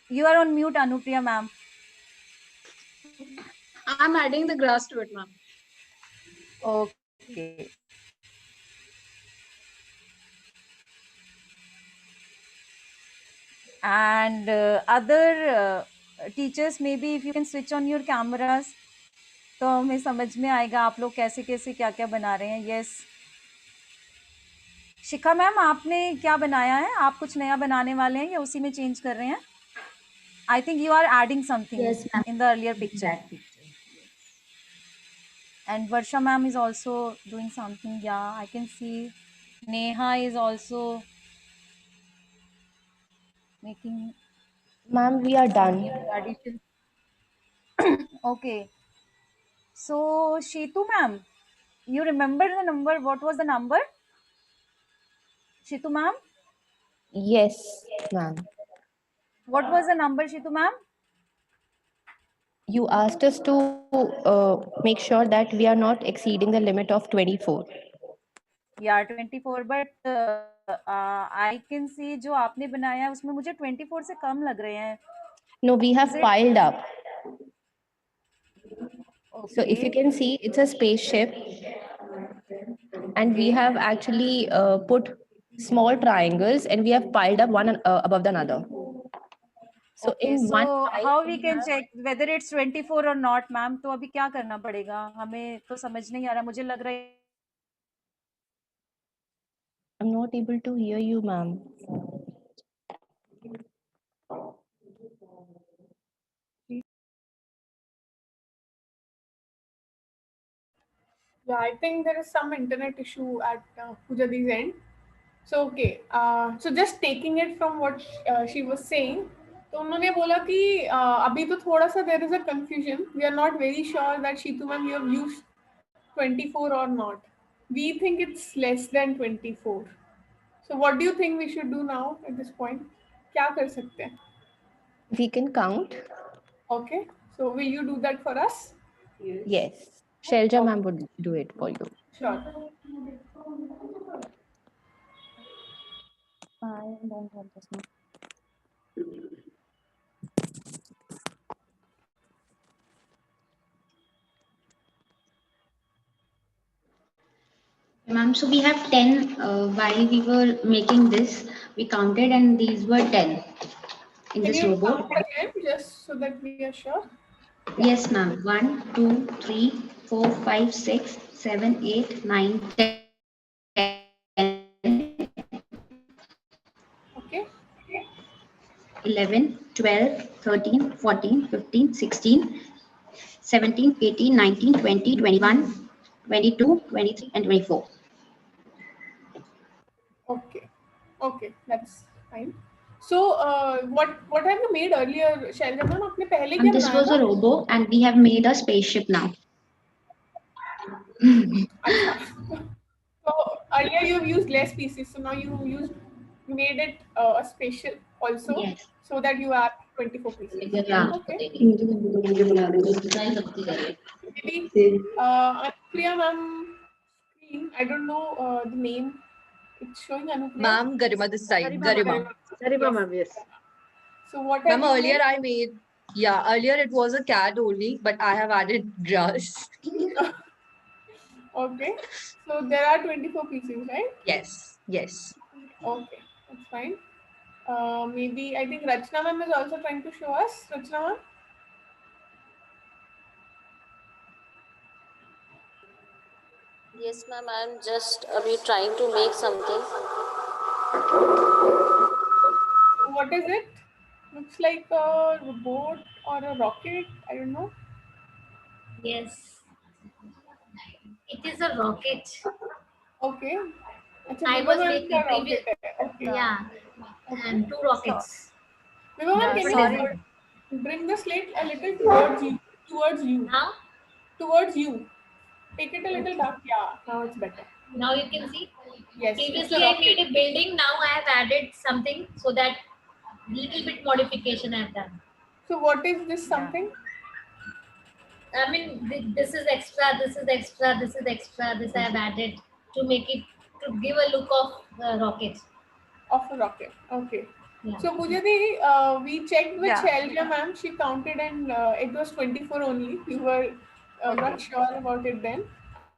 [SPEAKER 11] You are on mute, Anupriya ma'am.
[SPEAKER 8] I'm adding the grass to it, ma'am.
[SPEAKER 11] Okay. And other teachers, maybe if you can switch on your cameras, तो हमें समझ में आएगा आप लोग कैसे कैसे क्या क्या बना रहे हैं. Yes. शिखा मैम, आपने क्या बनाया है? आप कुछ नया बनाने वाले हैं या उसी में चेंज कर रहे हैं? I think you are adding something in the earlier picture. And Varsha ma'am is also doing something. Yeah, I can see. Neha is also making.
[SPEAKER 3] Ma'am, we are done.
[SPEAKER 11] Addition. Okay. So, Shitu ma'am, you remember the number? What was the number? Shitu ma'am?
[SPEAKER 3] Yes, ma'am.
[SPEAKER 11] What was the number, Shitu ma'am?
[SPEAKER 3] You asked us to make sure that we are not exceeding the limit of 24.
[SPEAKER 11] Yeah, 24. But I can see जो आपने बनाया है उसमें मुझे 24 से कम लग रहे हैं.
[SPEAKER 3] No, we have piled up.
[SPEAKER 11] Okay.
[SPEAKER 3] So if you can see, it's a spaceship. And we have actually put small triangles and we have piled up one above the other. So
[SPEAKER 11] Okay,
[SPEAKER 3] in
[SPEAKER 11] so
[SPEAKER 3] one
[SPEAKER 11] how we can check whether it's 24 or not, ma'am? तो अभी क्या करना पड़ेगा? हमें तो समझ नहीं आ रहा. मुझे लग रहा है.
[SPEAKER 3] I'm not able to hear you, ma'am.
[SPEAKER 16] Yeah, I think there is some internet issue at Pujadi's end. So okay, so just taking it from what she was saying, तो उन्होंने बोला कि अभी तो थोड़ा सा there is a confusion. We are not very sure that Shitu ma'am you have used 24 or not. We think it's less than 24. So what do you think we should do now at this point? क्या कर सकते हैं?
[SPEAKER 3] We can count.
[SPEAKER 16] Okay, so will you do that for us?
[SPEAKER 3] Yes. Shelja ma'am would do it for you.
[SPEAKER 16] Sure.
[SPEAKER 12] Ma'am, so we have 10 while we were making this, we counted and these were 10 in
[SPEAKER 16] Can
[SPEAKER 12] this
[SPEAKER 16] you
[SPEAKER 12] robot.
[SPEAKER 16] count again just so that we are sure?
[SPEAKER 12] Yes, ma'am. 1, 2, 3, 4, 5, 6, 7, 8, 9, 10.
[SPEAKER 16] Okay.
[SPEAKER 12] 11, 12, 13, 14, 15, 16, 17, 18, 19, 20, 21, 22, 23, and 24.
[SPEAKER 16] Okay. Okay, that's fine. So, what have you made earlier, Shailja ma'am? आपने पहले क्या
[SPEAKER 12] And this
[SPEAKER 16] बनाया
[SPEAKER 12] was
[SPEAKER 16] था?
[SPEAKER 12] a robo, and we have made a spaceship now.
[SPEAKER 16] So earlier you've used less pieces, so now you made it a spaceship also,
[SPEAKER 12] Yes.
[SPEAKER 16] so that you have 24 pieces.
[SPEAKER 12] Yeah.
[SPEAKER 16] Okay. Maybe Anupriya ma'am screen. I don't know the name. It's showing Anupriya.
[SPEAKER 13] Ma'am, Garima this side. Garima.
[SPEAKER 1] Garima ma'am, yes.
[SPEAKER 16] So what have
[SPEAKER 13] Ma'am,
[SPEAKER 16] you
[SPEAKER 13] earlier
[SPEAKER 16] made?
[SPEAKER 13] I made, yeah, earlier it was a cat only, but I have added grass.
[SPEAKER 16] Okay. So there are 24 pieces, right?
[SPEAKER 13] Yes, yes.
[SPEAKER 16] Okay, that's fine. Maybe I think Rachna ma'am is also trying to show us. Rachna ma'am.
[SPEAKER 6] Yes, ma'am. I'm just trying to make something.
[SPEAKER 16] What is it? Looks like a robot or a rocket. I don't know.
[SPEAKER 9] Yes. It is a rocket.
[SPEAKER 16] Okay. Achha,
[SPEAKER 9] I
[SPEAKER 16] Vibha
[SPEAKER 9] was
[SPEAKER 16] ma'am
[SPEAKER 9] making
[SPEAKER 16] ka
[SPEAKER 9] previous.
[SPEAKER 16] rocket hai. Okay.
[SPEAKER 9] Yeah. And 2 rockets.
[SPEAKER 16] Vibha ma'am, can
[SPEAKER 11] Sorry.
[SPEAKER 16] you bring the slate a little towards you? Towards you.
[SPEAKER 9] Now?
[SPEAKER 16] Towards you. Take it a little back. Yeah, now it's better.
[SPEAKER 9] Now you can see.
[SPEAKER 16] Yes.
[SPEAKER 9] Previously I made a building. Now I have added something so that little bit modification I have done.
[SPEAKER 16] So what is this something?
[SPEAKER 9] I mean, this is extra, this is extra, this is extra, this I have added to make it, to give a look of rocket.
[SPEAKER 16] Of a rocket. Okay.
[SPEAKER 9] Yeah.
[SPEAKER 16] So Pooja Di, we checked with
[SPEAKER 11] Yeah.
[SPEAKER 16] Shailja ma'am. She counted and it was 24 only. We were not sure about it then.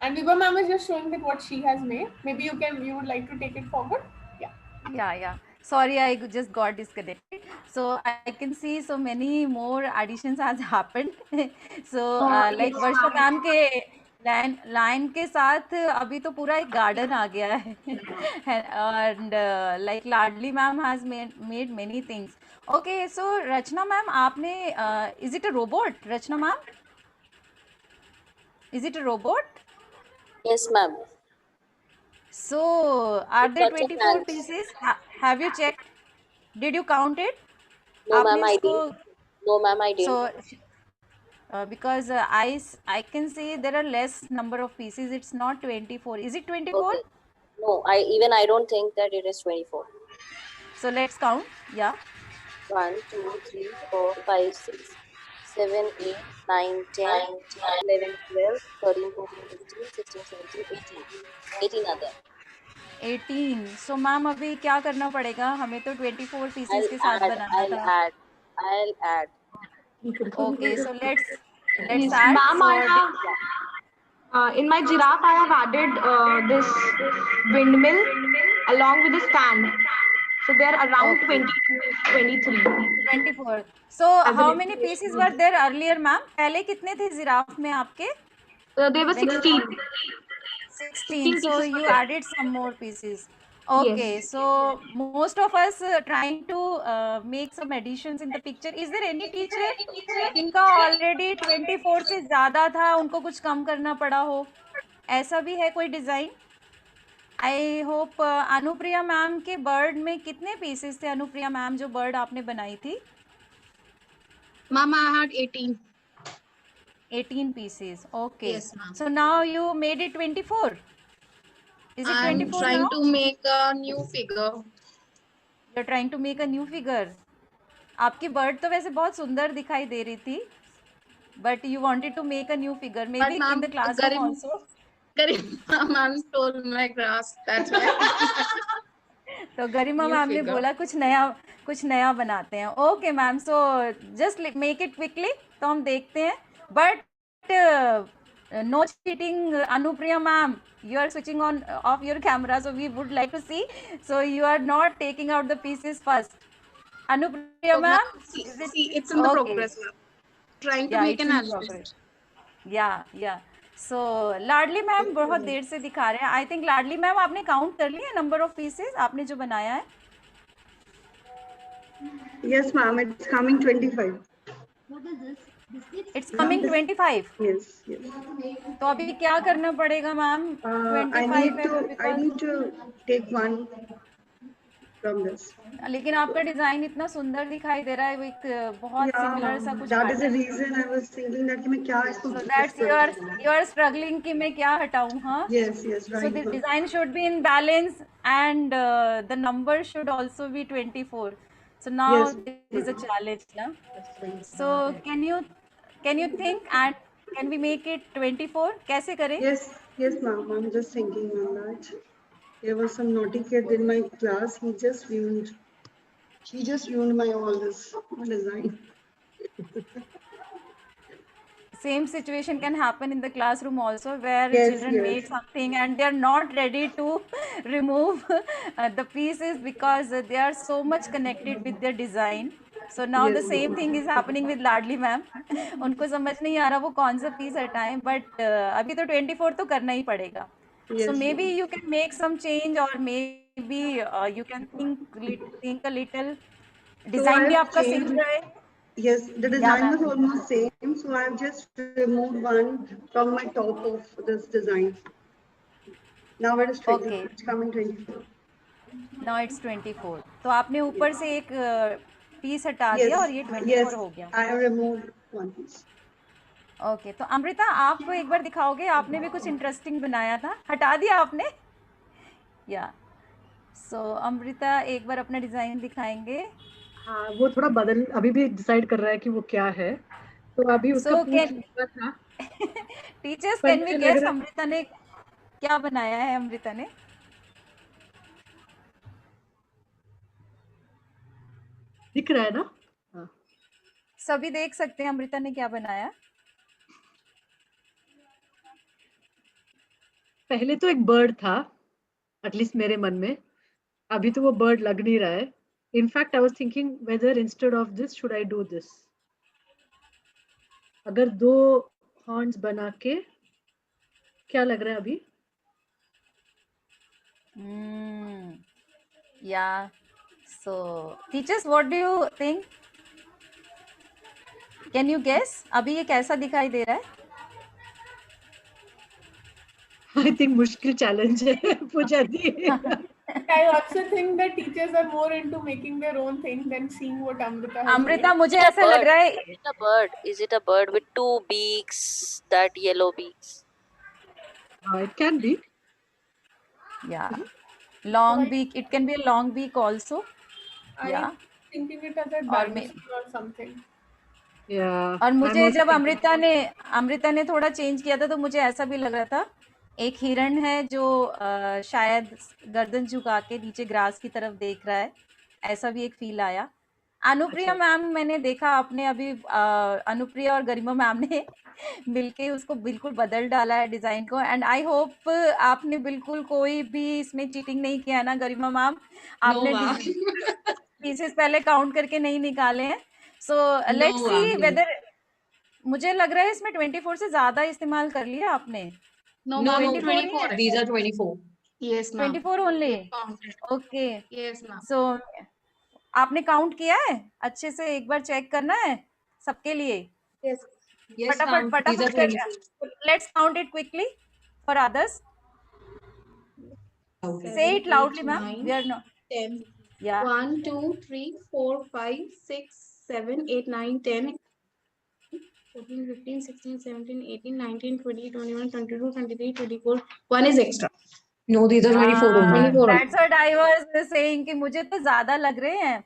[SPEAKER 16] And Vibha ma'am is just showing that what she has made. Maybe you would like to take it forward? Yeah.
[SPEAKER 11] Yeah. Sorry, I just got disconnected. So I can see so many more additions has happened. So like
[SPEAKER 15] Yes,
[SPEAKER 11] Varsha
[SPEAKER 15] ma'am.
[SPEAKER 11] Ma'am के line के साथ अभी तो पूरा एक garden आ गया है. And like Ladli ma'am has made many things. Okay, so Rachna ma'am, आपने is it a robot? Rachna ma'am, is it a robot?
[SPEAKER 6] Yes, ma'am.
[SPEAKER 11] So are
[SPEAKER 6] It's
[SPEAKER 11] there
[SPEAKER 6] such a
[SPEAKER 11] 24
[SPEAKER 6] plant.
[SPEAKER 11] pieces? Have you checked? Did you count it?
[SPEAKER 6] No, ma'am,
[SPEAKER 11] आपने
[SPEAKER 6] I
[SPEAKER 11] इसको
[SPEAKER 6] didn't. No, ma'am, I didn't.
[SPEAKER 11] so because I can see there are less number of pieces. It's not 24. Is it 24?
[SPEAKER 6] Okay. No, I don't think that it is 24.
[SPEAKER 11] So let's count. Yeah.
[SPEAKER 6] 1, 2, 3, 4, 5, 6, 7, 8, 9, 10, 11, 12, 13, 14, 15, 16, 17, 18. 18 are there.
[SPEAKER 11] 18. So ma'am अभी क्या करना पड़ेगा? हमें तो 24 pieces के साथ बनाना था.
[SPEAKER 6] I'll add.
[SPEAKER 11] Okay, so let's
[SPEAKER 15] Yes,
[SPEAKER 11] add.
[SPEAKER 15] ma'am, I have in my giraffe I have added this windmill along with the stand. So they're around 22, 23.
[SPEAKER 11] 24. So how many pieces were there earlier, ma'am? पहले कितने थे giraffe में आपके?
[SPEAKER 15] There were 16.
[SPEAKER 11] 16. So you added some more pieces. Okay,
[SPEAKER 15] Yes.
[SPEAKER 11] so most of us trying to make some additions in the picture. Is there any teacher जिनका already 24 से ज़्यादा था, उनको कुछ कम करना पड़ा हो? ऐसा भी है कोई design? I hope Anupriya ma'am के बर्ड में कितने पीसेस थे? अनुप्रिया मैम जो बर्ड आपने बनाई थी?
[SPEAKER 7] Ma'am, I had 18.
[SPEAKER 11] 18 pieces. Okay.
[SPEAKER 7] Yes, ma'am.
[SPEAKER 11] So now you made it 24. Is it
[SPEAKER 7] I'm
[SPEAKER 11] 24
[SPEAKER 7] trying
[SPEAKER 11] now?
[SPEAKER 7] to make a new figure.
[SPEAKER 11] You're trying to make a new figure. आपकी bird तो वैसे बहुत सुंदर दिखाई दे रही थी. But you wanted to make a new figure. Maybe in the classroom also.
[SPEAKER 7] Garima ma'am stole my grass. That's why.
[SPEAKER 11] तो गरिमा
[SPEAKER 7] New
[SPEAKER 11] ma'am ने
[SPEAKER 7] figure.
[SPEAKER 11] बोला कुछ नया बनाते हैं. Okay ma'am, so just make it quickly. तो हम देखते हैं. But no cheating, Anupriya ma'am. You are switching on off your camera, so we would like to see. So you are not taking out the pieces first. Anupriya ma'am,
[SPEAKER 7] See, it's in the progress, ma'am. Trying to make an album.
[SPEAKER 11] Yeah. So Ladli ma'am बहुत देर से दिखा रहे हैं. I think Ladli ma'am आपने count कर लिया number of pieces आपने जो बनाया है?
[SPEAKER 2] Yes, ma'am. It's coming 25.
[SPEAKER 9] What is this?
[SPEAKER 11] It's coming 25.
[SPEAKER 2] Yes.
[SPEAKER 11] तो अभी क्या करना पड़ेगा ma'am? 25
[SPEAKER 2] I need to take one from this.
[SPEAKER 11] लेकिन आपका डिजाइन इतना सुंदर दिखाई दे रहा है, वो एक बहुत सिमिलर सा कुछ.
[SPEAKER 2] That is the reason I was thinking that कि मैं क्या इसको.
[SPEAKER 11] So that's you are struggling कि मैं क्या हटाऊं, हाँ?
[SPEAKER 2] Yes, right.
[SPEAKER 11] So the design should be in balance and the number should also be 24. So now there is a challenge, na? So can you think and can we make it 24? कैसे करें?
[SPEAKER 2] Yes, ma'am. I'm just thinking on that. There was some naughty kid in my class. He just ruined my all this design.
[SPEAKER 11] Same situation can happen in the classroom also, where children make something and they are not ready to remove the pieces because they are so much connected with their design. So now the same thing is happening with Ladli ma'am. उनको समझ नहीं आ रहा वो कौन सा piece हटाएं, but अभी तो 24 तो करना ही पड़ेगा. So maybe you can make some change, or maybe you can think a little. Design भी आपका same रहे.
[SPEAKER 2] Yes, the design was almost same, so I've just removed one from my top of this design. Now it is 24.
[SPEAKER 11] Okay.
[SPEAKER 2] It's coming 24.
[SPEAKER 11] Now it's 24. तो आपने ऊपर से एक piece हटा दिया और ये 24 हो गया.
[SPEAKER 2] I have removed one piece.
[SPEAKER 11] Okay, तो अमृता आप एक बार दिखाओगे, आपने भी कुछ इंटरेस्टिंग बनाया था, हटा दिया आपने? So अमृता एक बार अपना डिजाइन दिखाएंगे.
[SPEAKER 1] हाँ, वो थोड़ा अभी भी डिसाइड कर रहा है कि वो क्या है. तो अभी उसका
[SPEAKER 11] So
[SPEAKER 1] पूछ
[SPEAKER 11] can
[SPEAKER 1] लिया था,
[SPEAKER 11] teachers,
[SPEAKER 1] पर
[SPEAKER 11] can we
[SPEAKER 1] मुझे लग
[SPEAKER 11] guess
[SPEAKER 1] रहा
[SPEAKER 11] अमृता ने क्या बनाया है? अमृता ने
[SPEAKER 1] दिख रहा है ना? हाँ।
[SPEAKER 11] सभी देख सकते हैं अमृता ने क्या बनाया।
[SPEAKER 1] पहले तो एक बर्ड था, एटलीस्ट मेरे मन में। अभी तो वो बर्ड लग नहीं रहा है। In fact I was thinking weather instead of this should I do this. अगर 2 हॉर्न्स बना के क्या लग रहा है अभी?
[SPEAKER 11] Yeah. So teachers, what do you think? Can you guess? अभी ये कैसा दिखाई दे रहा है?
[SPEAKER 1] I think मुश्किल चैलेंज है पूजा दी।
[SPEAKER 16] I also think that teachers are more into making their own thing than seeing what Amrita has
[SPEAKER 11] Amrita,
[SPEAKER 16] made.
[SPEAKER 11] मुझे ऐसा लग रहा है
[SPEAKER 6] Is it a bird? Is it a bird with 2 beaks? That yellow beaks.
[SPEAKER 1] It can be.
[SPEAKER 11] Yeah. Long beak. It can be a long beak also. Yeah.
[SPEAKER 16] I'm thinking it as a
[SPEAKER 11] और मैं
[SPEAKER 16] dinosaur or something.
[SPEAKER 1] Yeah.
[SPEAKER 11] और
[SPEAKER 1] I'm
[SPEAKER 11] मुझे
[SPEAKER 1] also
[SPEAKER 11] जब
[SPEAKER 1] thinking.
[SPEAKER 11] Amrita ने थोड़ा change किया था तो मुझे ऐसा भी लग रहा था एक हिरण है जो शायद गर्दन झुका के नीचे ग्रास की तरफ देख रहा है, ऐसा भी एक फील आया। अनुप्रिया मैम मैंने देखा आपने अभी अनुप्रिया और गरिमा मैम ने मिलके उसको बिल्कुल बदल डाला है डिजाइन को, एंड आई होप आपने बिल्कुल कोई भी इसमें चीटिंग नहीं किया ना गरिमा मैम? आपने पीसेस पहले काउंट करके नहीं निकाले हैं। सो लेट्स सी वेदर, मुझे लग रहा है इसमें 24 से ज्यादा इस्तेमाल कर लिया आपने।
[SPEAKER 15] No,
[SPEAKER 13] No,
[SPEAKER 15] ma'am,
[SPEAKER 11] 24
[SPEAKER 13] these are 24.
[SPEAKER 15] Yes, ma'am.
[SPEAKER 11] 24 only?
[SPEAKER 15] Counted.
[SPEAKER 11] Okay.
[SPEAKER 15] Yes, ma'am.
[SPEAKER 11] सो आपने काउंट किया है अच्छे से? एक बार चेक करना है सबके लिए।
[SPEAKER 15] Yes.
[SPEAKER 13] Yes, ma'am. These are 24.
[SPEAKER 11] Let's count it quickly for others. Say it loudly, ma'am. We are not.
[SPEAKER 15] 10.
[SPEAKER 11] Yeah.
[SPEAKER 15] 1, 2, 3, 4, 5, 6, 7, 8, 9, 10, 14, 15, 16, 17, 18, 19, 20, 21, 22, 23, 24. One is extra.
[SPEAKER 13] No, these are 24 only.
[SPEAKER 15] 24 only.
[SPEAKER 11] That's what I was saying कि मुझे तो ज्यादा लग रहे हैं।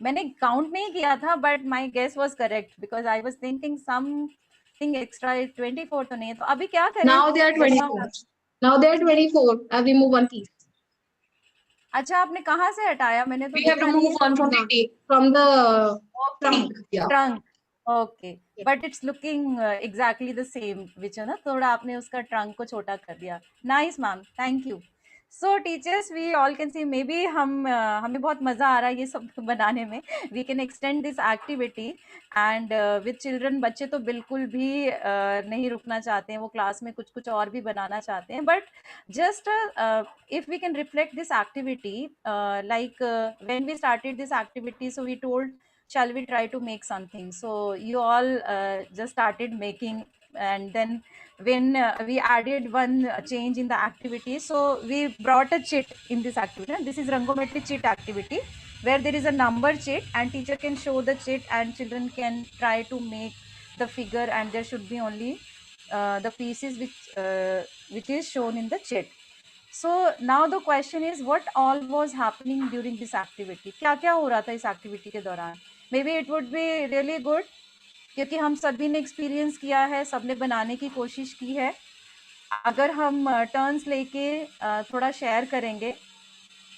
[SPEAKER 11] मैंने count नहीं किया था, but my guess was correct because I was thinking something extra. 24 तो नहीं है, तो अभी क्या करें?
[SPEAKER 15] Now they are 24. Now they are 24. I'll remove one piece.
[SPEAKER 11] अच्छा, आपने कहाँ से हटाया? मैंने तो
[SPEAKER 13] We have to remove one from the tape.
[SPEAKER 15] From the
[SPEAKER 13] trunk. Yeah.
[SPEAKER 11] Trunk. Okay, but it's looking exactly the same, which है ना, थोड़ा आपने उसका ट्रंक को छोटा कर दिया। Nice ma'am, thank you. So teachers, we all can see, maybe हमें बहुत मज़ा आ रहा है ये सब बनाने में। We can extend this activity and with children. बच्चे तो बिल्कुल भी नहीं रुकना चाहते हैं, वो क्लास में कुछ कुछ और भी बनाना चाहते हैं, but just if we can reflect this activity, like when we started this activity, so we told shall we try to make something, so you all just started making, and then when we added one change in the activity, so we brought a chit in this activity. This is Rangometry chit activity, where there is a number chit and teacher can show the chit and children can try to make the figure, and there should be only the pieces which is shown in the chit. So now the question is, what all was happening during this activity? क्या क्या हो रहा था इस activity के दौरान? Maybe it would be really good, क्योंकि हम सभी ने एक्सपीरियंस किया है, सबने बनाने की कोशिश की है। अगर हम टर्न्स लेके थोड़ा शेयर करेंगे,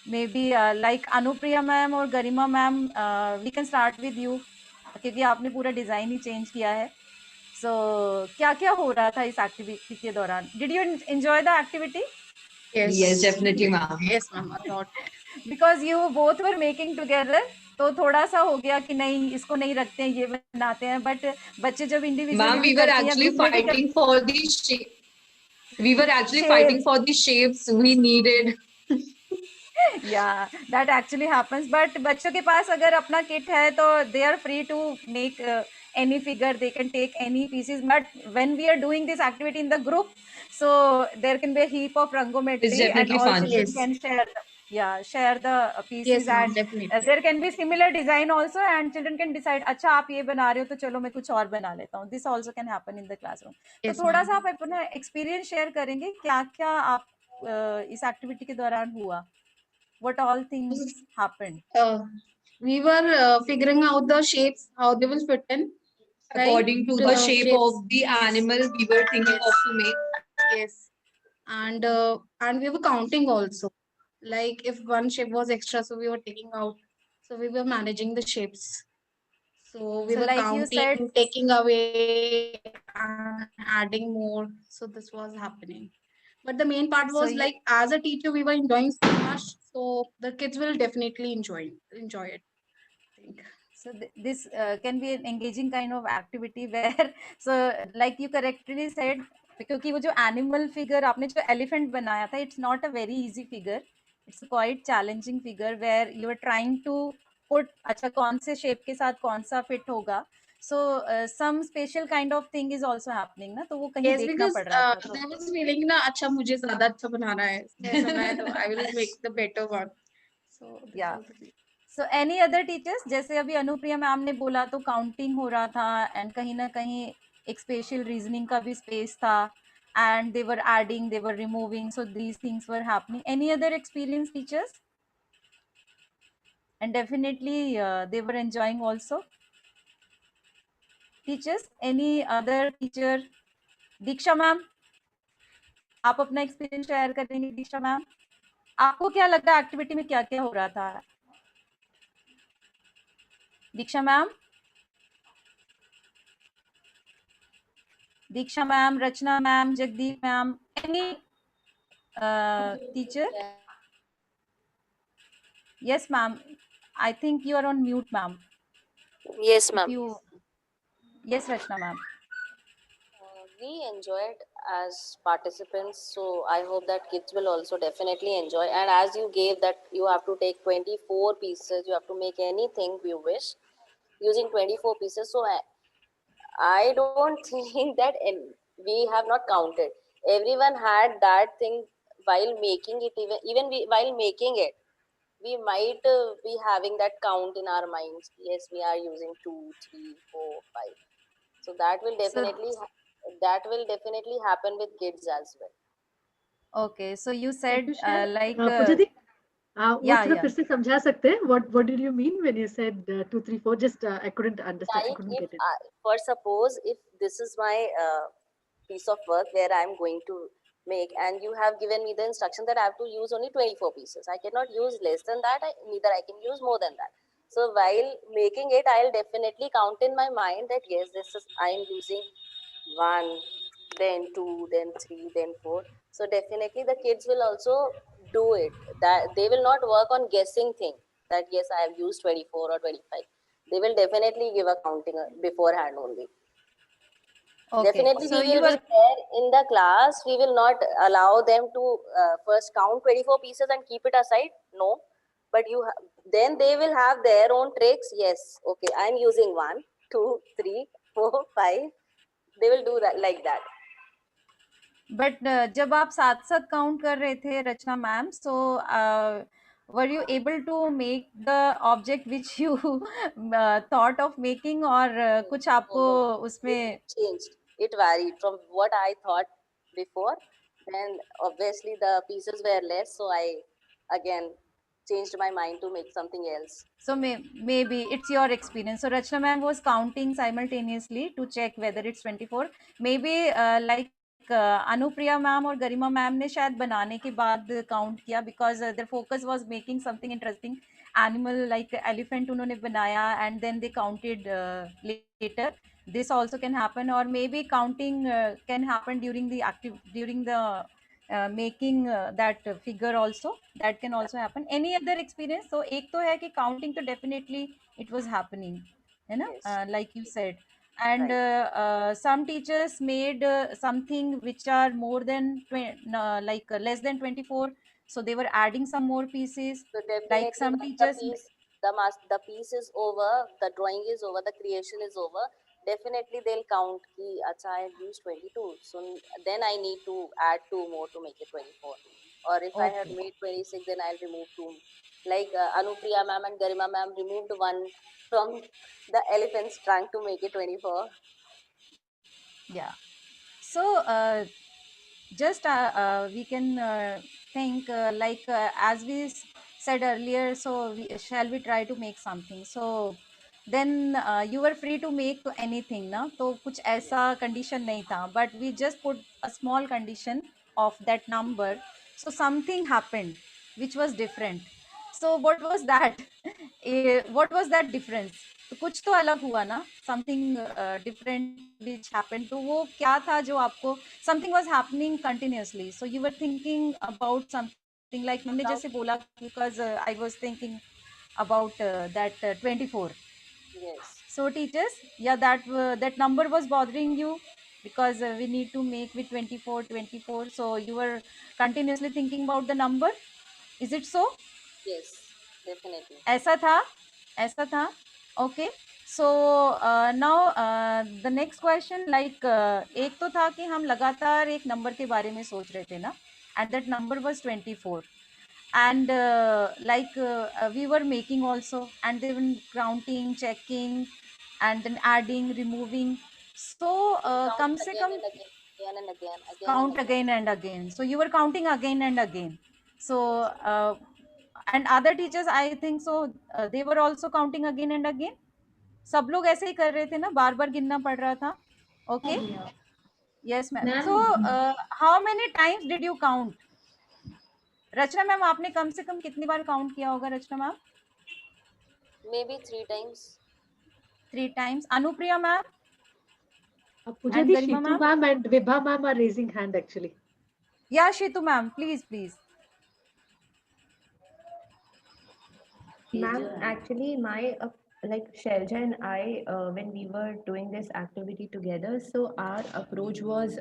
[SPEAKER 11] maybe like Anupriya ma'am और Garima ma'am, we can start with you, क्योंकि आपने पूरा डिज़ाइन ही चेंज किया है। सो क्या क्या हो रहा था इस एक्टिविटी के दौरान? Did you enjoy the activity?
[SPEAKER 13] Yes, definitely, ma'am.
[SPEAKER 15] Yes, ma'am. A lot.
[SPEAKER 11] Because you both were making together, तो थोड़ा सा हो गया कि नहीं इसको नहीं रखते हैं, ये बनाते हैं, बट बच्चे जब individually
[SPEAKER 13] Ma'am, we were actually fighting for the shape. We were actually fighting for the shapes we needed.
[SPEAKER 11] Yeah, that actually happens. But बच्चों के पास अगर अपना kit है तो they are free to make any figure. They can take any pieces. But when we are doing this activity in the group, so there can be a heap of rangometry,
[SPEAKER 13] It's definitely
[SPEAKER 11] and all
[SPEAKER 13] fun.
[SPEAKER 11] children
[SPEAKER 15] Yes.
[SPEAKER 11] can share. Share the pieces.
[SPEAKER 15] Yes, ma'am,
[SPEAKER 11] and
[SPEAKER 15] definitely.
[SPEAKER 11] there can be similar design also, and children can decide, अच्छा आप ये बना रहे हो तो चलो मैं कुछ और बना लेता हूँ. This also can happen in the classroom.
[SPEAKER 15] Yes,
[SPEAKER 11] तो थोड़ा
[SPEAKER 15] ma'am.
[SPEAKER 11] सा आप अपना experience share करेंगे, क्या क्या आप इस activity के दौरान हुआ? What all things happened?
[SPEAKER 15] We were figuring out the shapes, how they will fit in.
[SPEAKER 13] according to the shape
[SPEAKER 7] shapes.
[SPEAKER 13] of the animal we were thinking of to make.
[SPEAKER 7] Yes, and we were counting also. Like if one shape was extra, so we were taking out. So we were managing the shapes. So we
[SPEAKER 11] So
[SPEAKER 7] were
[SPEAKER 11] like you said,
[SPEAKER 7] counting, taking away, and adding more. So this was happening. But the main part
[SPEAKER 11] So
[SPEAKER 7] was
[SPEAKER 11] you,
[SPEAKER 7] like as a teacher, we were enjoying so much. So the kids will definitely enjoy it. I think.
[SPEAKER 11] so this can be an engaging kind of activity where so like you correctly said, क्योंकि वो जो animal figure आपने जो elephant बनाया था, it's not a very easy figure. It's a quite challenging figure where you are trying to put अच्छा कौन से shape के साथ कौन सा fit होगा. So some special kind of thing is also happening ना, तो वो कहीं
[SPEAKER 7] Yes,
[SPEAKER 11] देखना
[SPEAKER 7] because
[SPEAKER 11] पड़ रहा था. तो
[SPEAKER 7] I was feeling ना अच्छा मुझे ज़्यादा अच्छा बनाना है. ऐसा मैं तो I will make the better one. So this
[SPEAKER 11] yeah.
[SPEAKER 7] was the thing.
[SPEAKER 11] So any other teachers, जैसे अभी अनुप्रिया मैम ने बोला तो काउंटिंग हो रहा था एंड कहीं ना कहीं एक स्पेशल रीजनिंग का भी स्पेस था and they were adding, they were removing, so these things were happening. Any other experience teachers? And definitely they were enjoying also. Teachers, any other teacher? Diksha ma'am, आप अपना experience share करेंगे दीक्षा ma'am? आपको क्या लगता है activity में क्या क्या हो रहा था? दीक्षा ma'am, Diksha ma'am, Rachna ma'am, Jagdeep ma'am, any teacher? Yes, ma'am. I think you are on mute, ma'am.
[SPEAKER 6] Yes, ma'am.
[SPEAKER 11] Yes, Rachna ma'am.
[SPEAKER 6] We enjoyed as participants, so I hope that kids will also definitely enjoy. And as you gave that you have to take 24 pieces, you have to make anything you wish using 24 pieces. So I don't think that we have not counted. Everyone had that thing while making it, while making it. We might be having that count in our minds. Yes, we are using 2, 3, 4, 5. So that will definitely happen with kids as well.
[SPEAKER 11] Okay, so you said like
[SPEAKER 1] पूजा दी, वो
[SPEAKER 11] yeah,
[SPEAKER 1] थोड़ा
[SPEAKER 11] yeah.
[SPEAKER 1] फिर से समझा सकते हैं? What did you mean when you said 2, 3, 4? Just I couldn't understand. I
[SPEAKER 6] Like
[SPEAKER 1] couldn't
[SPEAKER 6] if
[SPEAKER 1] get it.
[SPEAKER 6] for suppose if this is my piece of work where I'm going to make, and you have given me the instruction that I have to use only 24 pieces. I cannot use less than that. Neither I can use more than that. So while making it, I'll definitely count in my mind that yes, this is I'm using 1, then 2, then 3, then 4. So definitely the kids will also do it. That they will not work on guessing thing that yes, I have used 24 or 25. They will definitely give a counting beforehand only.
[SPEAKER 11] Okay,
[SPEAKER 6] Definitely
[SPEAKER 11] so
[SPEAKER 6] we
[SPEAKER 11] you
[SPEAKER 6] will
[SPEAKER 11] were
[SPEAKER 6] be there in the class. We will not allow them to first count 24 pieces and keep it aside. No, but then they will have their own tricks. Yes, okay, I'm using 1, 2, 3, 4, 5. They will do that like that.
[SPEAKER 11] But जब आप साथ साथ count कर रहे थे रचना ma'am, so were you able to make the object which you thought of making, or कुछ आपको उसमें
[SPEAKER 6] It changed. It varied from what I thought before. Then obviously the pieces were less, so I again changed my mind to make something else.
[SPEAKER 11] So maybe it's your experience. So Rachna ma'am was counting simultaneously to check whether it's 24. Maybe like Anupriya ma'am or Garima ma'am ने शायद बनाने के बाद count किया, because their focus was making something interesting animal like elephant उन्होंने बनाया and then they counted later. This also can happen, or maybe counting can happen during the making that figure also. That can also happen. Any other experience? So एक तो है कि counting तो definitely it was happening, है ना? Like you said. And some teachers made something which are more than less than 24, so they were adding some more pieces.
[SPEAKER 6] So definitely
[SPEAKER 11] Like some teachers
[SPEAKER 6] the piece is over, the drawing is over, the creation is over. Definitely they'll count ki acha I have used 22, so then I need to add 2 more to make it 24. Or if I had made 26, then I'll remove 2. Like Anupriya ma'am and Garima ma'am removed 1 from the elephant's trunk to make it 24.
[SPEAKER 11] Yeah. So just we can think like as we said earlier, so shall we try to make something? So then you were free to make anything ना, तो कुछ ऐसा condition नहीं था, but we just put a small condition of that number, so something happened which was different. So what was that? What was that difference? तो कुछ तो अलग हुआ ना, something different which happened. तो वो क्या था जो आपको, something was happening continuously, so you were thinking about something, like मैंने जैसे बोला, because I was thinking about that 24.
[SPEAKER 6] Yes.
[SPEAKER 11] So teachers, yeah, that number was bothering you, because we need to make with 24. So you were continuously thinking about the number. Is it so?
[SPEAKER 6] Yes, definitely.
[SPEAKER 11] ऐसा था. Okay. So now the next question, like एक तो था कि हम लगातार एक number के बारे में सोच रहे थे ना, and that number was 24. And we were making also, and then counting, checking, and then adding, removing. So
[SPEAKER 6] Count
[SPEAKER 11] कम से
[SPEAKER 6] again
[SPEAKER 11] come
[SPEAKER 6] and again and again,
[SPEAKER 11] count again and again. So you were counting again and again. So and other teachers, I think so, they were also counting again and again. सब लोग ऐसे ही कर रहे थे ना, बार बार गिनना पड़ रहा था. Okay. Yes ma'am. So how many times did you count? Rachna ma'am, आपने कम से कम कितनी बार काउंट किया होगा Rachna ma'am?
[SPEAKER 6] Maybe 3 times.
[SPEAKER 11] 3 times. Anupriya ma'am?
[SPEAKER 1] Pooja di, Shitu ma'am and Vibha ma'am are raising hand actually.
[SPEAKER 11] Yeah, Shitu ma'am, please.
[SPEAKER 3] Ma'am, actually, my like Shelja and I, when we were doing this activity together, so our approach was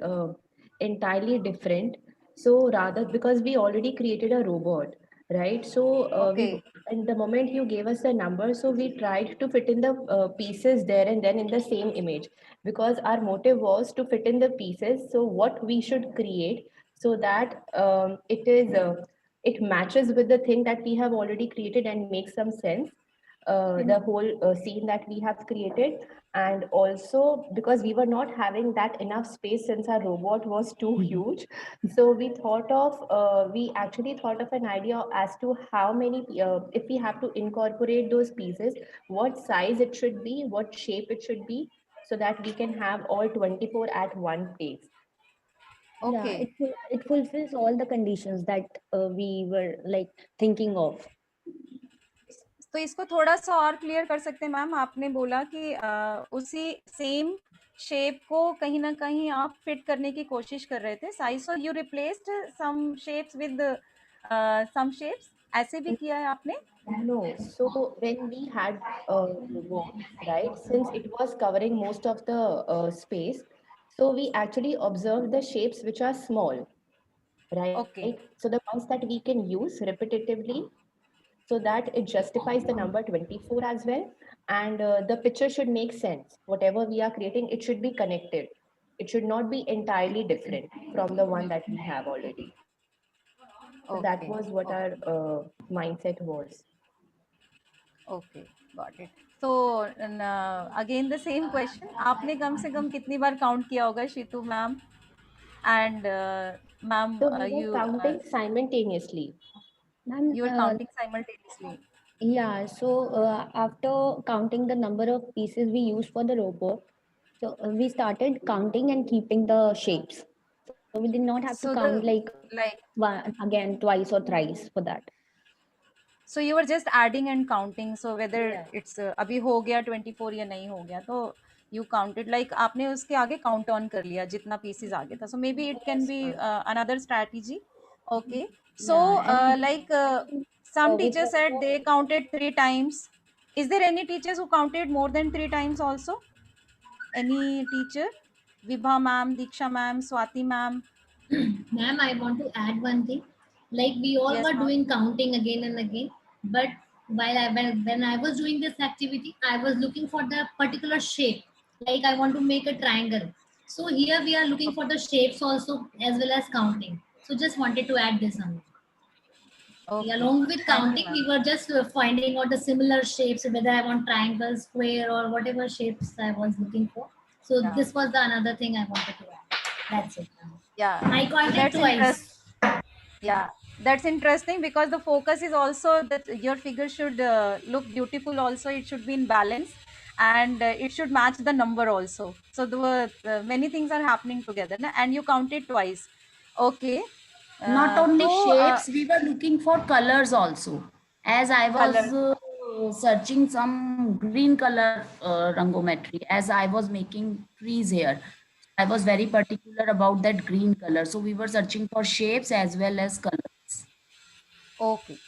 [SPEAKER 3] entirely different. So rather, because we already created a robot, right? So
[SPEAKER 11] Okay.
[SPEAKER 3] in the moment you gave us the number, so we tried to fit in the pieces there and then in the same image, because our motive was to fit in the pieces. So what we should create so that it matches with the thing that we have already created and makes some sense, the whole scene that we have created. And also because we were not having that enough space since our robot was too huge, so we actually thought of an idea as to how many if we have to incorporate those pieces, what size it should be, what shape it should be, so that we can have all 24 at one place.
[SPEAKER 11] Okay.
[SPEAKER 14] Yeah, it fulfills all the conditions that we were like thinking of.
[SPEAKER 11] तो इसको थोड़ा सा और clear कर सकते हैं ma'am? आपने बोला कि उसी सेम शेप को कहीं ना कहीं आप फिट करने की कोशिश कर रहे थे, size, so you replaced some shapes with some shapes, ऐसे भी किया है आपने?
[SPEAKER 3] No, so when we had robot, right, since it was covering most of the space, so we actually observed the shapes which are small, right?
[SPEAKER 11] Okay.
[SPEAKER 3] So the ones that we can use repetitively, so that it justifies the number 24 as well. And the picture should make sense. Whatever we are creating, it should be connected. It should not be entirely different from the one that we have already. So that was what our mindset was.
[SPEAKER 11] Okay, got it. So again the same question, आपने कम से कम कितनी बार count किया होगा Shitu ma'am? And ma'am,
[SPEAKER 3] so we were counting simultaneously.
[SPEAKER 11] You were counting simultaneously.
[SPEAKER 14] Yeah, so after counting the number of pieces we used for the robot, so we started counting and keeping the shapes. So we did not have to count like one again, twice or thrice for that.
[SPEAKER 11] So you were just adding and counting. So whether it's अभी हो गया 24 या नहीं हो गया, तो you counted, like आपने उसके आगे count on कर लिया जितना pieces आगे था. So maybe it can be another strategy. Okay. So some teachers said they counted 3 times. Is there any teachers who counted more than 3 times also? Any teacher? Vibha ma'am, Diksha ma'am, Swati ma'am.
[SPEAKER 9] Ma'am, I want to add one thing. Like we all
[SPEAKER 11] Yes,
[SPEAKER 9] were
[SPEAKER 11] ma'am.
[SPEAKER 9] doing counting again and again, but when I was doing this activity, I was looking for the particular shape. Like I want to make a triangle. So here we are looking for the shapes also as well as counting. So just wanted to add this on.
[SPEAKER 11] Okay.
[SPEAKER 9] Along with
[SPEAKER 11] Thank you,
[SPEAKER 9] counting,
[SPEAKER 11] ma'am.
[SPEAKER 9] we were just finding out the similar shapes, whether I want triangle, square, or whatever shapes I was looking for. So
[SPEAKER 11] Yeah.
[SPEAKER 9] this was the another thing I wanted to add. That's it.
[SPEAKER 11] Yeah.
[SPEAKER 9] I counted
[SPEAKER 11] That's
[SPEAKER 9] twice.
[SPEAKER 11] Yeah, that's interesting, because the focus is also that your figure should look beautiful also, it should be in balance. and it should match the number also. So many things are happening together, na? And you counted twice. Okay.
[SPEAKER 4] Not only
[SPEAKER 11] So,
[SPEAKER 4] shapes, we were looking for colors also. As I was searching some green color rangometry, as I was making trees here. I was very particular about that green color. So we were searching for shapes as well as colors.
[SPEAKER 11] okay.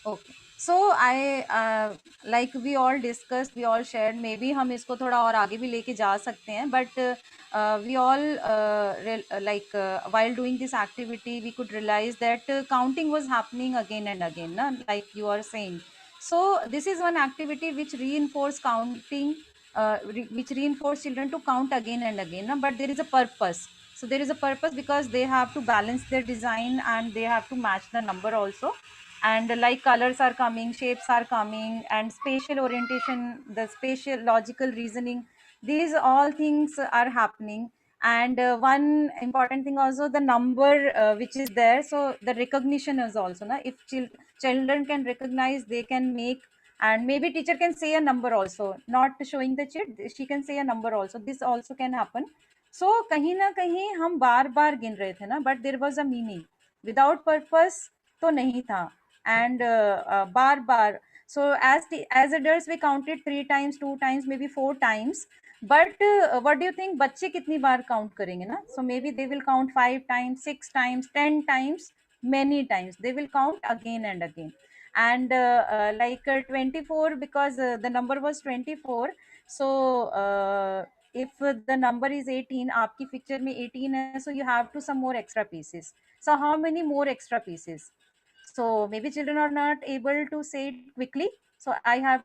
[SPEAKER 11] So I like we all discussed, we all shared. Maybe हम इसको थोड़ा और आगे भी लेके जा सकते हैं, but we all while doing this activity, we could realize that counting was happening again and again, na? Like you are saying. So this is one activity which reinforce counting, which reinforce children to count again and again, na? But there is a purpose. So there is a purpose because they have to balance their design and they have to match the number also. And like colors are coming, shapes are coming, and spatial orientation, the spatial logical reasoning, these all things are happening. And one important thing also, the number which is there, so the recognition is also, na? If children can recognize, they can make. And maybe teacher can say a number also, not showing the chit, she can say a number also, this also can happen. So kahin na kahin hum बार बार गिन रहे थे ना, but there was a meaning. Without purpose तो नहीं था. And bar bar, so as adults we counted 3 times, 2 times, maybe 4 times. But what do you think, बच्चे कितनी बार count करेंगे ना? So maybe they will count 5 times, 6 times, 10 times, many times they will count again and again. And 24, because the number was 24. So if the number is 18, आपकी picture में 18 है, so you have to some more extra pieces. So how many more extra pieces? So maybe children are not able to say it quickly. So I have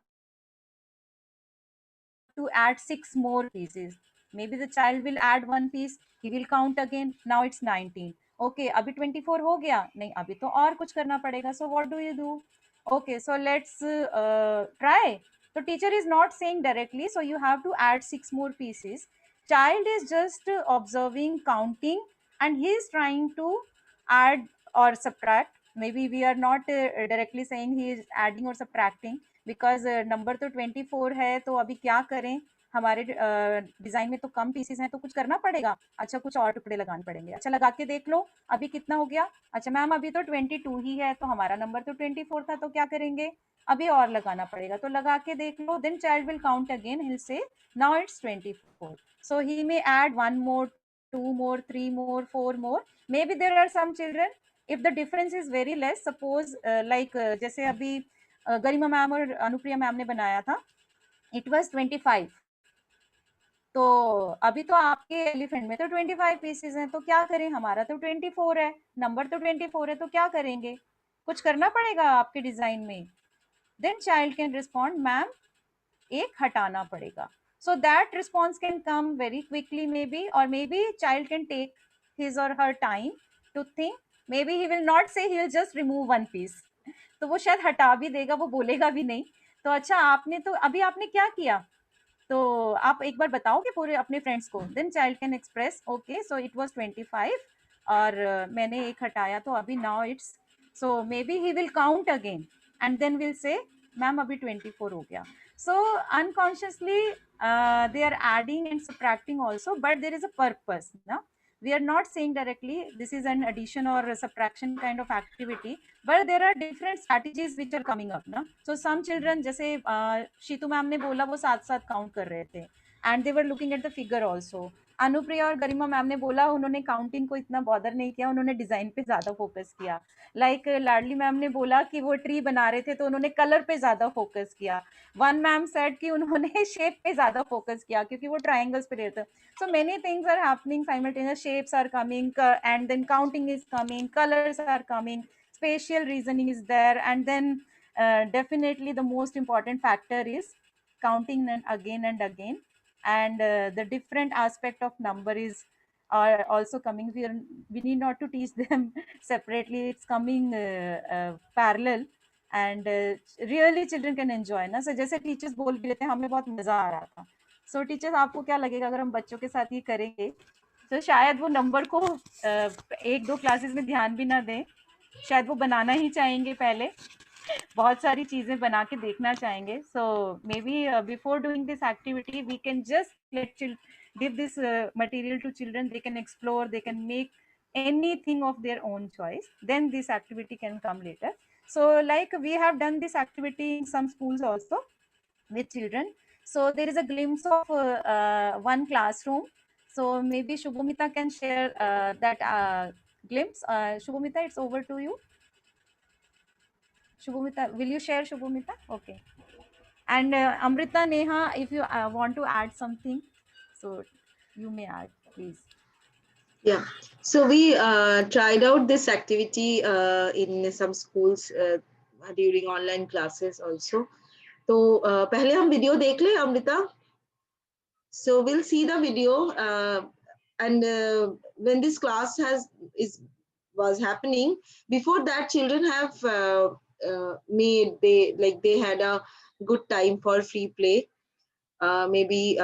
[SPEAKER 11] to add 6 more pieces. Maybe the child will add 1 piece. He will count again. Now it's 19. Okay, अभी 24 हो गया? नहीं, अभी तो और कुछ करना पड़ेगा. So what do you do? Okay, so let's try. So teacher is not saying directly. So you have to add 6 more pieces. Child is just observing, counting, and he is trying to add or subtract. Maybe we are not directly saying he is adding or subtracting, because number तो 24 है, तो अभी क्या करें, हमारे design में तो कम pieces हैं, तो कुछ करना पड़ेगा. अच्छा, कुछ और टुकड़े लगाने पड़ेंगे. अच्छा, लगा के देख लो अभी कितना हो गया. अच्छा मैम, अभी तो 22 ही है, तो हमारा नंबर तो 24 था, तो क्या करेंगे, अभी और लगाना पड़ेगा. तो लगा के देख लो. Then child will count again, he'll say now it's 24. So he may add 1 more, 2 more, 3 more, 4 more. Maybe there are some children, if the difference is very less, suppose जैसे अभी गरिमा मैम और अनुप्रिया मैम ने बनाया था, it was 25. तो अभी तो आपके एलिफेंट में तो 25 पीसेस हैं, तो क्या करें, हमारा तो 24 है, नंबर तो 24 है, तो क्या करेंगे, कुछ करना पड़ेगा आपके डिजाइन में. Then child can respond, ma'am एक हटाना पड़ेगा. So that response can come very quickly maybe, or maybe child can take his or her time to think. Maybe he will not say, he will just remove 1 piece. तो वो शायद हटा भी देगा, वो बोलेगा भी नहीं. तो अच्छा, आपने तो अभी आपने क्या किया, तो आप एक बार बताओगे पूरे अपने फ्रेंड्स को. Then child can express, okay so it was 25 और मैंने एक हटाया, तो अभी now it's, so maybe he will count again and then will say, ma'am अभी 24 हो गया. So unconsciously they are adding and subtracting also, but there is a purpose. No? We are not saying directly this is an addition or a subtraction kind of activity, but there are different strategies which are coming up. No? So some children, जैसे Shitu ma'am ने बोला, वो साथ साथ count कर रहे थे, and they were looking at the figure also. Anupriya और गरिमा मैम ने बोला, उन्होंने काउंटिंग को इतना बॉदर नहीं किया, उन्होंने डिजाइन पे ज्यादा फोकस किया. लाइक लाडली मैम ने बोला कि वो ट्री बना रहे थे, तो उन्होंने कलर पे ज्यादा फोकस किया. वन मैम सेड कि उन्होंने शेप पे ज्यादा फोकस किया, क्योंकि वो ट्रायंगल्स पे रहते. So many things are happening simultaneous. Shapes are coming and then counting is coming, colours are coming, spatial reasoning is there, and then definitely the most important factor is counting again and again. And the different aspect of number is are also coming. We need not to teach them separately, it's coming parallel, and really children can enjoy ना. So जैसे teachers बोल भी लेते हैं, हमें बहुत मजा आ रहा था. सो टीचर्स, आपको क्या लगेगा अगर हम बच्चों के साथ ये करेंगे, तो शायद वो नंबर को 1-2 क्लासेस में ध्यान भी ना दें, शायद वो बनाना ही चाहेंगे पहले, बहुत सारी चीजें बना के देखना चाहेंगे. So maybe before doing this activity, we can just give this material to children. They can explore, they can make anything of their own choice. Then this activity can come later. So like we have done this activity in some schools also with children. So there is a glimpse of one classroom. So maybe Shubhamita can share that glimpse. Shubhamita, it's over to you. Shubhamita, will you share, Shubhamita? Okay. And Amrita, Neha, if you want to add something, so you may add, please.
[SPEAKER 17] Yeah, so we tried out this activity in some schools during online classes also. तो पहले हम video देख ले Amrita. So we'll see the video and when this class was happening, before that children have they had a good time for free play. Maybe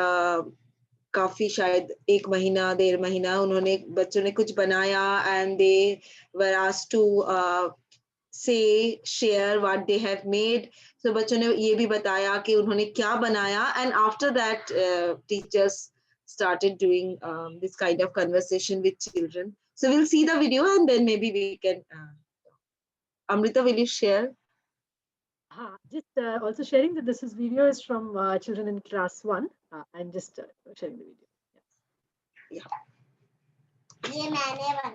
[SPEAKER 17] काफी शायद 1 महीना 1.5 महीना उन्होंने बच्चों ने कुछ बनाया and they were asked to say share what they have made. So बच्चों ने ये भी बताया कि उन्होंने क्या बनाया, and after that teachers started doing this kind of conversation with children. So we'll see the video and then maybe we can Amrita, will you share?
[SPEAKER 1] Just also sharing that this video is from children in class 1. I'm just sharing the video.
[SPEAKER 17] Yes.
[SPEAKER 1] Yeah.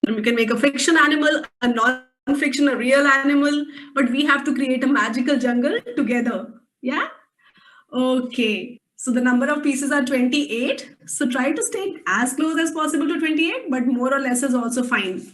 [SPEAKER 18] We can make a fiction animal, a non-fiction, a real animal, but we have to create a magical jungle together. Yeah? Okay. So the number of pieces are 28. So try to stay as close as possible to 28, but more or less is also fine.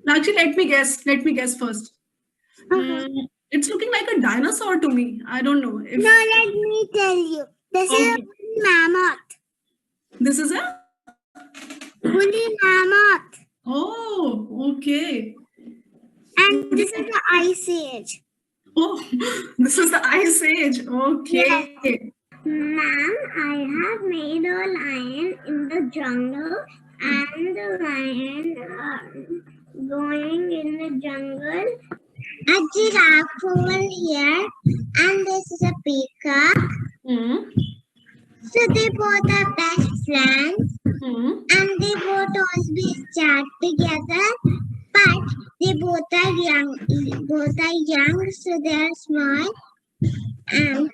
[SPEAKER 18] Actually, let me guess first. It's looking like a dinosaur to me. I don't know. If...
[SPEAKER 19] No, let me tell you. This is a mammoth.
[SPEAKER 18] This is a?
[SPEAKER 19] Woolly mammoth.
[SPEAKER 18] Oh, okay.
[SPEAKER 19] And this is the Ice Age.
[SPEAKER 18] Oh, this is the Ice Age. Okay.
[SPEAKER 19] Yes. Ma'am, I have made a lion in the jungle and the lion going in the jungle. A giraffe over here, and this is a peacock. So they both are best friends, and they both always chat together. But they both are young. Both are young, so they are small. And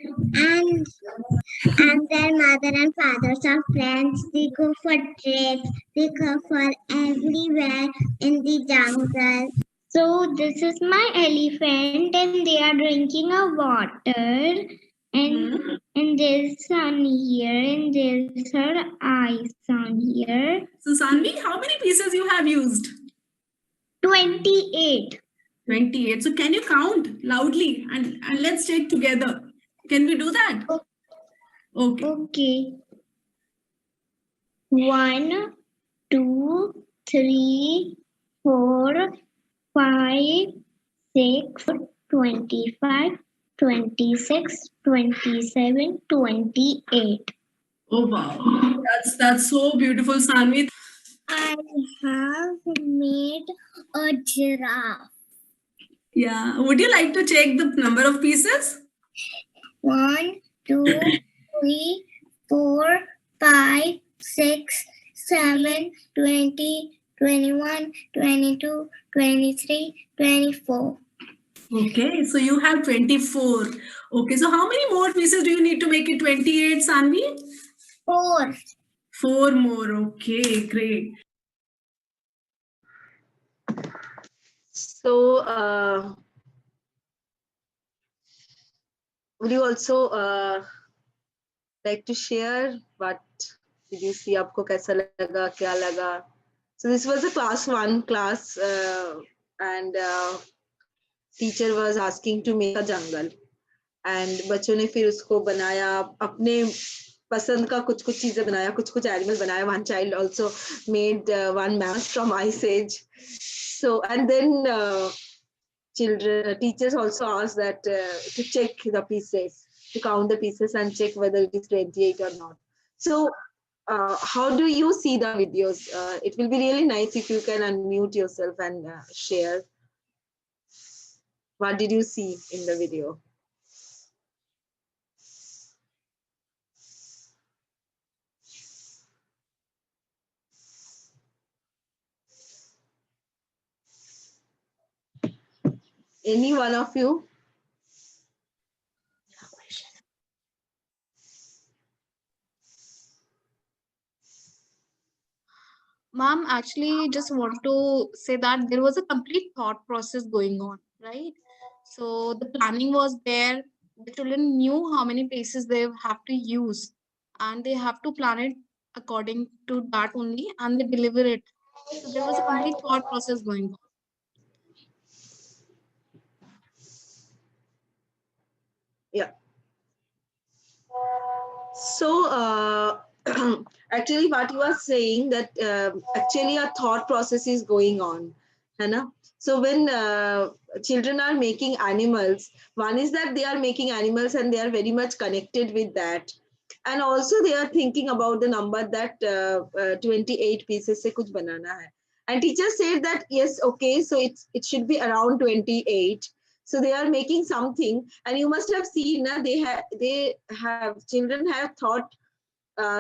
[SPEAKER 19] their mother and father are friends. They go for trips. They go for everywhere in the jungle. So this is my elephant, and they are drinking a water. And there's sun here, and there's her eyes on here.
[SPEAKER 18] So Sanvi, how many pieces you have used?
[SPEAKER 19] 28.
[SPEAKER 18] 28. So can you count loudly and let's check together. Can we do that? Okay.
[SPEAKER 19] Okay. 1, 2, 3, 4, 5, 6, 25, 26, 27, 28.
[SPEAKER 18] Oh wow. That's so beautiful, Sanvi.
[SPEAKER 19] I have made a giraffe.
[SPEAKER 18] Yeah. Would you like to check the number of pieces?
[SPEAKER 19] 1, 2, 3, 4, 5, 6, 7, 20, 21, 22, 23, 24.
[SPEAKER 18] Okay, so you have 24. Okay, so how many more pieces do you need to make it 28, Sanvi?
[SPEAKER 19] 4.
[SPEAKER 18] 4 more. Okay, great.
[SPEAKER 17] So, would you also like to share what did you see? आपको कैसा लगा, क्या लगा? So this was a class 1 class, and teacher was asking to make a jungle, and बच्चों ने फिर उसको बनाया अपने पसंद का कुछ चीजें बनाया, कुछ एनिमल बनाया. One child also made one mouse from ice age. So and then teachers also asked that to check the pieces, to count the pieces and check whether it is 28 or not. So how do you see the videos? It will be really nice if you can unmute yourself and share. What did you see in the video? Any one of you?
[SPEAKER 7] Ma'am, actually just want to say that there was a complete thought process going on, right? So the planning was there. The children knew how many pieces they have to use, and they have to plan it according to that only, and they deliver it. So there was a complete thought process going on.
[SPEAKER 17] Yeah. So actually what you are saying that actually a thought process is going on, है ना? So when children are making animals, one is that they are making animals and they are very much connected with that, and also they are thinking about the number that 28 pieces से कुछ बनाना है, and teacher said that yes, okay, so it should be around 28. So they are making something, and you must have seen children have thought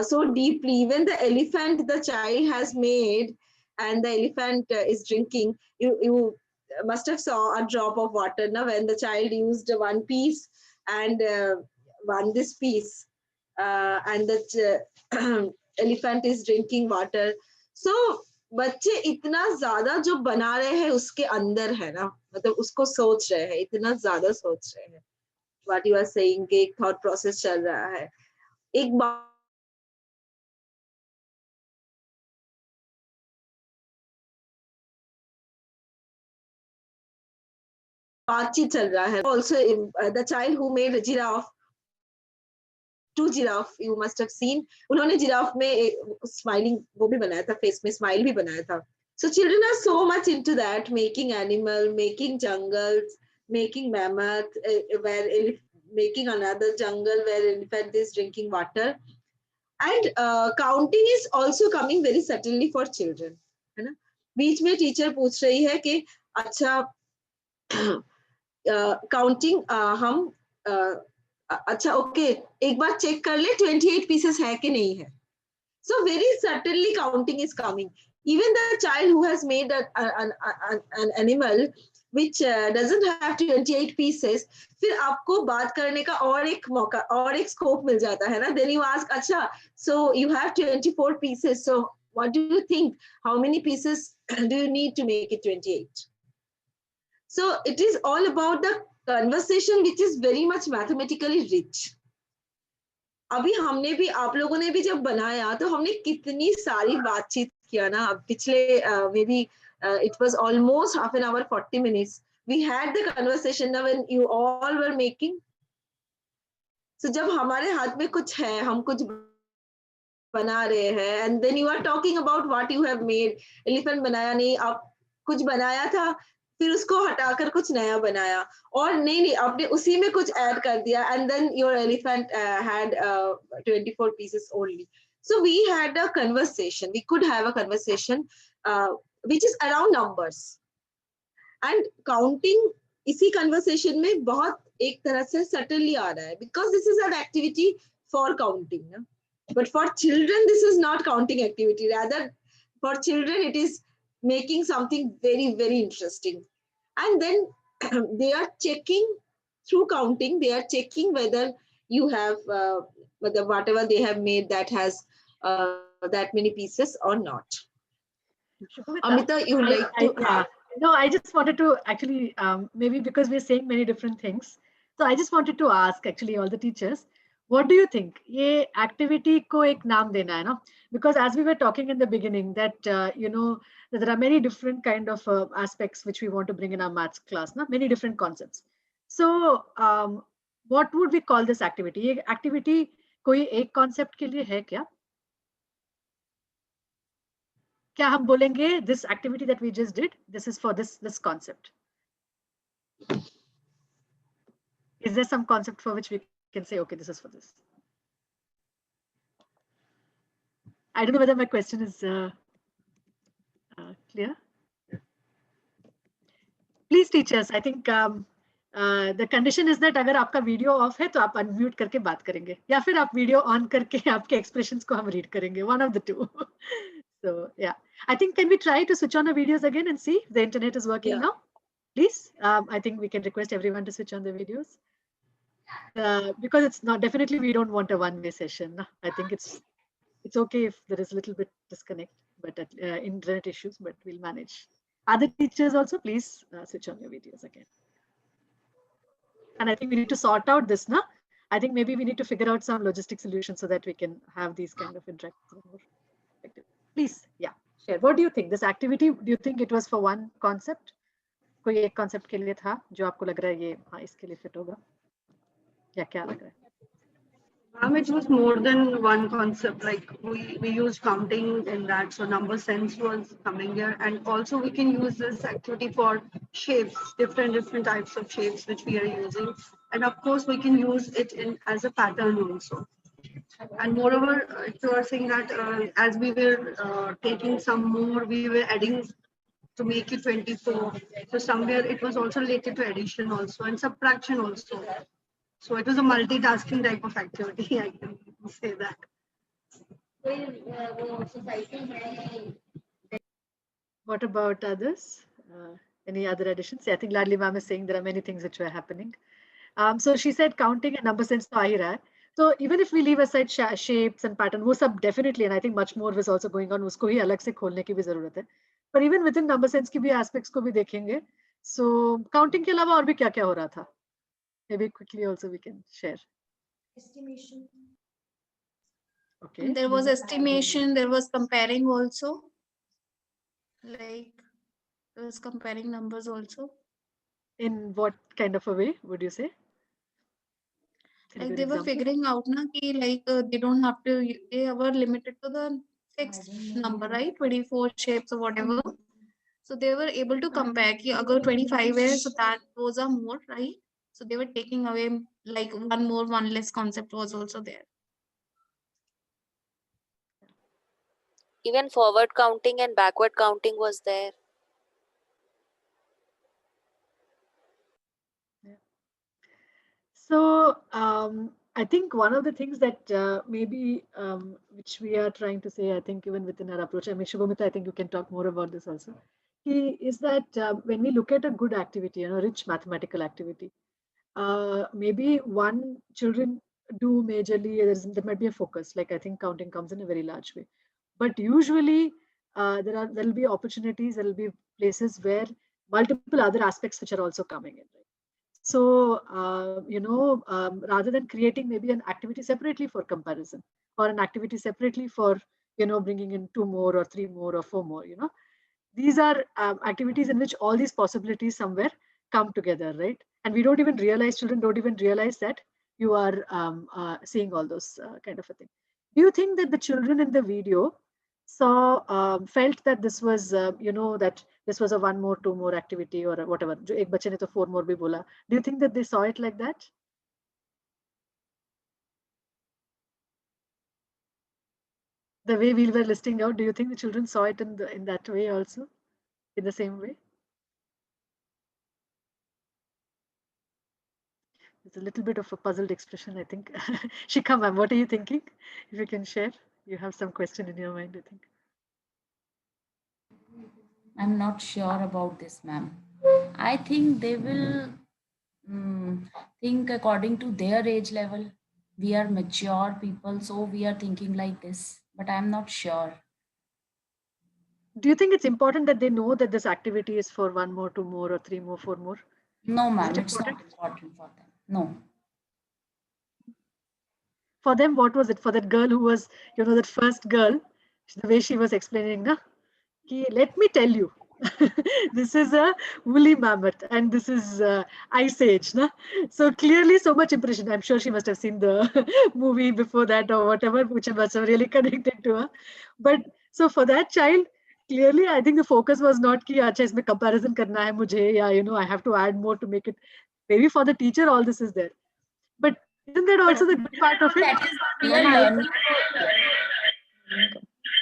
[SPEAKER 17] so deeply. Even the elephant the child has made, and the elephant is drinking. You must have saw a drop of water now when the child used one piece and one this piece, and the elephant is drinking water. So बच्चे इतना ज्यादा जो बना रहे हैं उसके अंदर है ना, मतलब उसको सोच रहे हैं, इतना ज्यादा सोच रहे हैं. What you are saying कि एक thought process चल रहा है. एक बातचीत चल रहा है. Also the child who made a giraffe, two giraffe you must have seen. उन्होंने giraffe में smiling वो भी बनाया था, face में smile भी बनाया था. So children are so much into that, making animal, making jungles, making mammoth, making another jungle where elephant is drinking water. And counting is also coming very subtly for children, है ना? बीच में teacher पूछ रही है कि अच्छा counting हम अच्छा ओके एक बार चेक कर ले 28 pieces है कि नहीं है. So very subtly counting is coming. Even the child who has made an animal which doesn't have 28 pieces, फिर आपको बात करने का और एक मौका और एक स्कोप मिल जाता है ना. Then you ask, अच्छा, so you have 24 pieces. So what do you think? How many pieces do you need to make it 28? So it is all about the conversation which is very much mathematically rich. अभी हमने भी आप लोगों ने भी जब बनाया तो हमने कितनी सारी बातचीत किया ना. पिछले maybe it was almost half an hour, 40 minutes. We had the conversation now when you all were making. So जब हमारे हाथ में कुछ है, हम कुछ बना रहे हैं, and then you are talking about what you have made. Elephant बनाया नहीं, आप कुछ बनाया था, फिर उसको हटाकर कुछ नया बनाया, और नहीं आपने उसी में कुछ ऐड कर दिया, and then your elephant had 24 pieces only. So we had a conversation. We could have a conversation which is around numbers. And counting इसी conversation में बहुत एक तरह से subtly आ रहा है, because this is an activity for counting. ना? But for children, this is not counting activity. Rather, for children, it is making something very, very interesting. And then they are checking through counting, they are checking whether you have, whatever they have made that has that many pieces or not. Amita, you like to...
[SPEAKER 1] No, I just wanted to actually, maybe because we're saying many different things. So I just wanted to ask actually all the teachers, what do you think? ये activity को एक नाम देना है ना? Because as we were talking in the beginning that, you know, there are many different kind of aspects which we want to bring in our maths class, na? Many different concepts. So what would we call this activity? ये activity कोई एक concept के लिए है क्या? क्या हम बोलेंगे this activity that we just did, this is for this concept? Is there some concept for which we can say, okay, this is for this? I don't know whether my question is clear. Please teach us. I think the condition is that अगर आपका video of है तो आप unmute करके बात करेंगे, या फिर आप वीडियो ऑन करके आपके एक्सप्रेशंस को हम रीड करेंगे. One of the two. So yeah, I think can we try to switch on the videos again and see if the internet is working now? Please. I think we can request everyone to switch on the videos. Because it's not, definitely we don't want a one-way session. No? I think it's okay if there is a little bit disconnect, but internet issues, but we'll manage. Other teachers also, please switch on your videos again. And I think we need to sort out this, no? I think maybe we need to figure out some logistic solutions so that we can have these kind of interactions more effective. Please, yeah, share. What do you think? This activity, do you think it was for one concept? कोई एक concept के लिए था जो आपको लग रहा है ये हाँ इसके लिए fit होगा? या क्या लग रहा है?
[SPEAKER 2] It was more than one concept. Like we used counting in that, so number sense was coming here, and also we can use this activity for shapes, different types of shapes which we are using, and of course we can use it in as a pattern also. And moreover, if you are saying that as we were taking some more, we were adding to make it 24. So somewhere it was also related to addition also and subtraction also. So it was a multitasking type of activity, I can say that.
[SPEAKER 1] What about others? Any other additions? Yeah, I think Ladli ma'am is saying there are many things which were happening. So she said counting and number sense to aa hi raha hai. So even if we leave aside shapes and pattern, वो सब definitely, and I think much more was also going on. उसको ही अलग से खोलने की भी जरूरत है. But even within number sense की भी aspects को भी देखेंगे. So counting के अलावा और भी क्या क्या हो रहा था? Maybe quickly also we can share.
[SPEAKER 7] Estimation.
[SPEAKER 1] Okay.
[SPEAKER 7] There was estimation, there was comparing also. Like there was comparing numbers also.
[SPEAKER 1] In what kind of a way would you say?
[SPEAKER 7] Like they were figuring out na ki like they don't have to, they were limited to the fixed number, right? 24 shapes or whatever. So they were able to compare ki agar 25 hai, so that those are more, right? So they were taking away like one more, one less concept was also there.
[SPEAKER 6] Even forward counting and backward counting was there.
[SPEAKER 1] So I think one of the things that maybe which we are trying to say, I think even within our approach, I mean, Shubhamita, I think you can talk more about this also, is that when we look at a good activity, rich mathematical activity, maybe one children do majorly, there might be a focus, like I think counting comes in a very large way. But usually there will be opportunities, there will be places where multiple other aspects which are also coming in. Right? So, rather than creating maybe an activity separately for comparison or an activity separately for, bringing in 2 more or 3 more or 4 more, these are activities in which all these possibilities somewhere come together, right? And we don't even realize, children don't even realize that you are seeing all those kind of a thing. Do you think that the children in the video felt that this was, that this was a 1 more, 2 more activity or whatever? जो एक बच्चे ने तो 4 more भी बोला. Do you think that they saw it like that? The way we were listing out, do you think the children saw it in that way also, in the same way? It's a little bit of a puzzled expression, I think. Shikha ma'am, what are you thinking? If you can share, you have some question in your mind, I think.
[SPEAKER 4] I'm not sure about this, ma'am. I think they will think according to their age level. We are mature people, so we are thinking like this, but I'm not sure.
[SPEAKER 1] Do you think it's important that they know that this activity is for 1 more, 2 more, or 3 more, 4 more?
[SPEAKER 4] No, ma'am, it's not important for them. No.
[SPEAKER 1] For them, what was it? For that girl who was, that first girl, the way she was explaining, na? Let me tell you, This is a woolly mammoth, and this is Ice Age. Na? So clearly, so much impression. I'm sure she must have seen the movie before that or whatever, which must have really connected to her. But so for that child, clearly, I think the focus was not कि अच्छा इसमें comparison करना है मुझे या I have to add more to make it. Maybe for the teacher, all this is there. But isn't that also the good part of it?
[SPEAKER 4] That is real learning.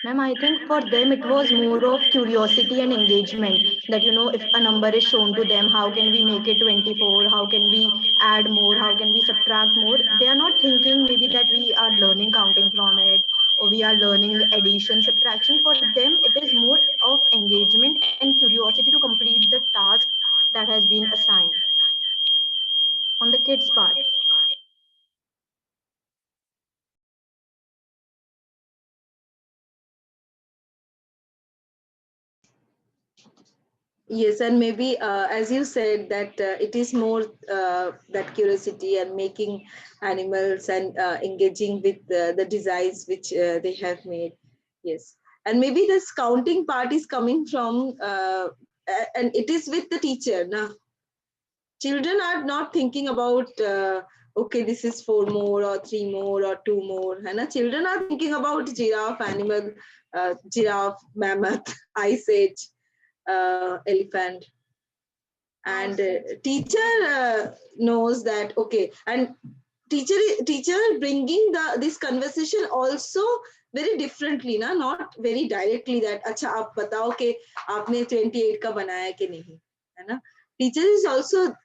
[SPEAKER 15] Ma'am, I think for them it was more of curiosity and engagement that, if a number is shown to them, how can we make it 24? How can we add more? How can we subtract more? They are not thinking maybe that we are learning counting from it or we are learning addition, subtraction. For them, it is more of engagement and curiosity to complete the task that has been assigned on the kids' part.
[SPEAKER 17] Yes, and maybe as you said that it is more that curiosity and making animals and engaging with the designs which they have made. Yes, and maybe this counting part is coming from and it is with the teacher. Now, children are not thinking about okay, this is 4 more or 3 more or 2 more. And children are thinking about giraffe, animal, giraffe, mammoth, ice age. Elephant, and teacher knows that okay, and teacher bringing this conversation also very differently, na, not very directly that अच्छा आप बताओ कि आपने 28 का बनाया कि नहीं, है ना. Teacher is also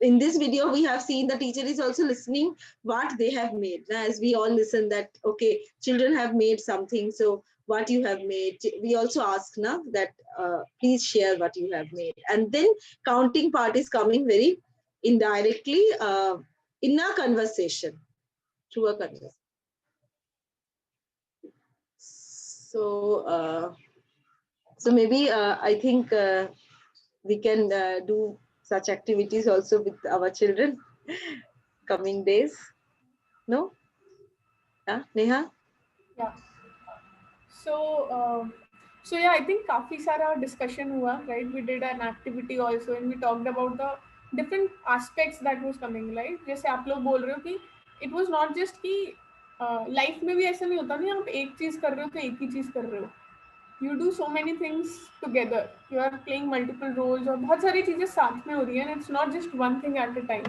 [SPEAKER 17] in this video we have seen the teacher is also listening what they have made, as we all listen that okay, children have made something, so what you have made. We also ask now that please share what you have made. And then counting part is coming very indirectly in a conversation, through a conversation. So, so maybe I think we can do such activities also with our children coming days. No? Yeah, Neha?
[SPEAKER 16] Yeah. So yeah, I think काफी सारा discussion हुआ, right? We did an activity also and we talked about the different aspects that was coming, right? जैसे आप लोग बोल रहे हो कि it was not just कि life में भी ऐसा नहीं होता नहीं, आप एक चीज कर रहे हो तो एक ही चीज कर रहे हो. You do so many things together. You are playing multiple roles और बहुत सारी चीजें साथ में हो रही हैं. It's not just one thing at a time.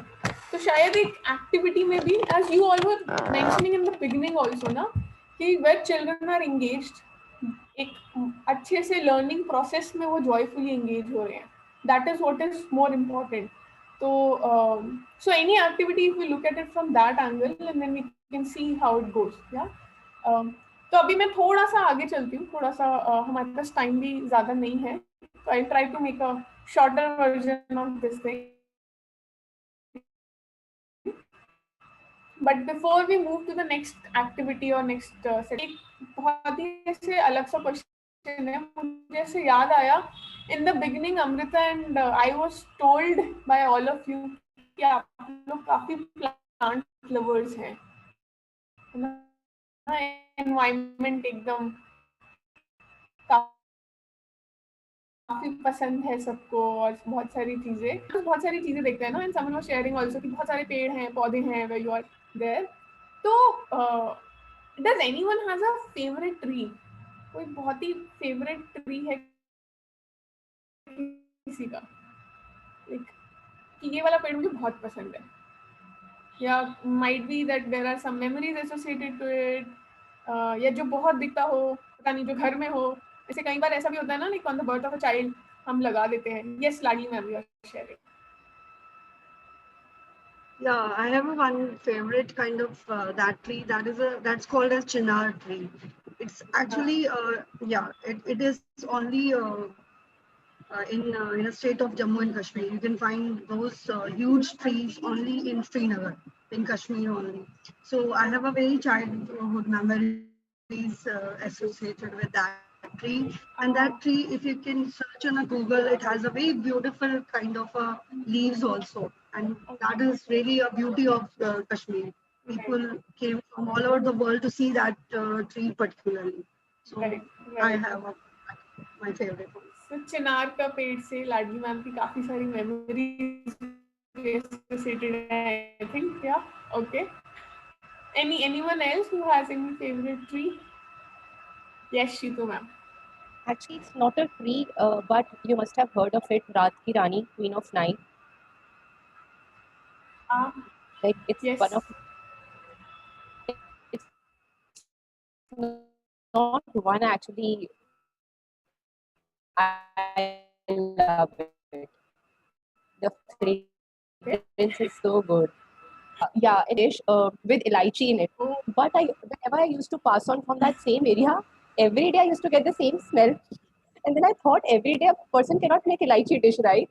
[SPEAKER 16] तो शायद एक activity में भी, as you all were mentioning in the beginning also ना, कि where children are engaged, एक अच्छे से learning process में वो joyfully engage हो रहे हैं. That is what is more important. So any activity, if we look at it from that angle, and then we can see how it goes. Yeah. तो अभी मैं थोड़ा सा आगे चलती हूँ, थोड़ा सा हमारे पास टाइम भी ज़्यादा नहीं है, तो I try to make a shorter version of this thing. But before we move to the next activity और नेक्स्ट सेट, बहुत ही ऐसे अलग सा क्वेश्चन है, मुझे ऐसे याद आया in the beginning Amrita and I was told by all of you कि आप लोग काफी प्लांट लवर्स हैं, एनवायरनमेंट एकदम काफी पसंद है सबको और बहुत सारी चीजें देखते हैं ना. And someone was sharing also कि बहुत सारे पेड़ हैं, पौधे हैं वेयर यू आर देयर. तो does anyone has a favourite tree? कोई बहुत ही फेवरेट ट्री है किसी का, लाइक कि ये वाला पेड़ मुझे बहुत पसंद है, या might be that there are some memories associated to it, या जो बहुत दिखता हो, पता नहीं, जो घर में हो. ऐसे कई बार ऐसा भी होता है ना, like on the birth of a child हम लगा देते हैं. Yes Ladli ma'am, you are sharing.
[SPEAKER 2] Yeah, I have one favorite kind of that tree. That's called as chinar tree. It's actually it is only in a state of Jammu and Kashmir. You can find those huge trees only in Srinagar, in Kashmir only. So I have a very childhood memories associated with that tree. And that tree, if you can search on a Google, it has a very beautiful kind of leaves also. And that is really a beauty of Kashmir. People came from all over the world to see that tree particularly. So I have my favorite one.
[SPEAKER 16] So चिनार का पेड़ से लाडली ma'am की काफी सारी memories associated है, I think. Yeah. Okay. Anyone else who has any favorite tree? Yes, Shitu ma'am.
[SPEAKER 3] Actually, it's not a tree, but you must have heard of it, Raat Ki Rani, Queen of Night. Like it's
[SPEAKER 16] Yes.
[SPEAKER 3] one of it's not one actually. I love it. The fragrance is so good. Yeah, it is with elaichi in it. But whenever I used to pass on from that same area, every day I used to get the same smell. And then I thought every day a person cannot make elaichi dish, right?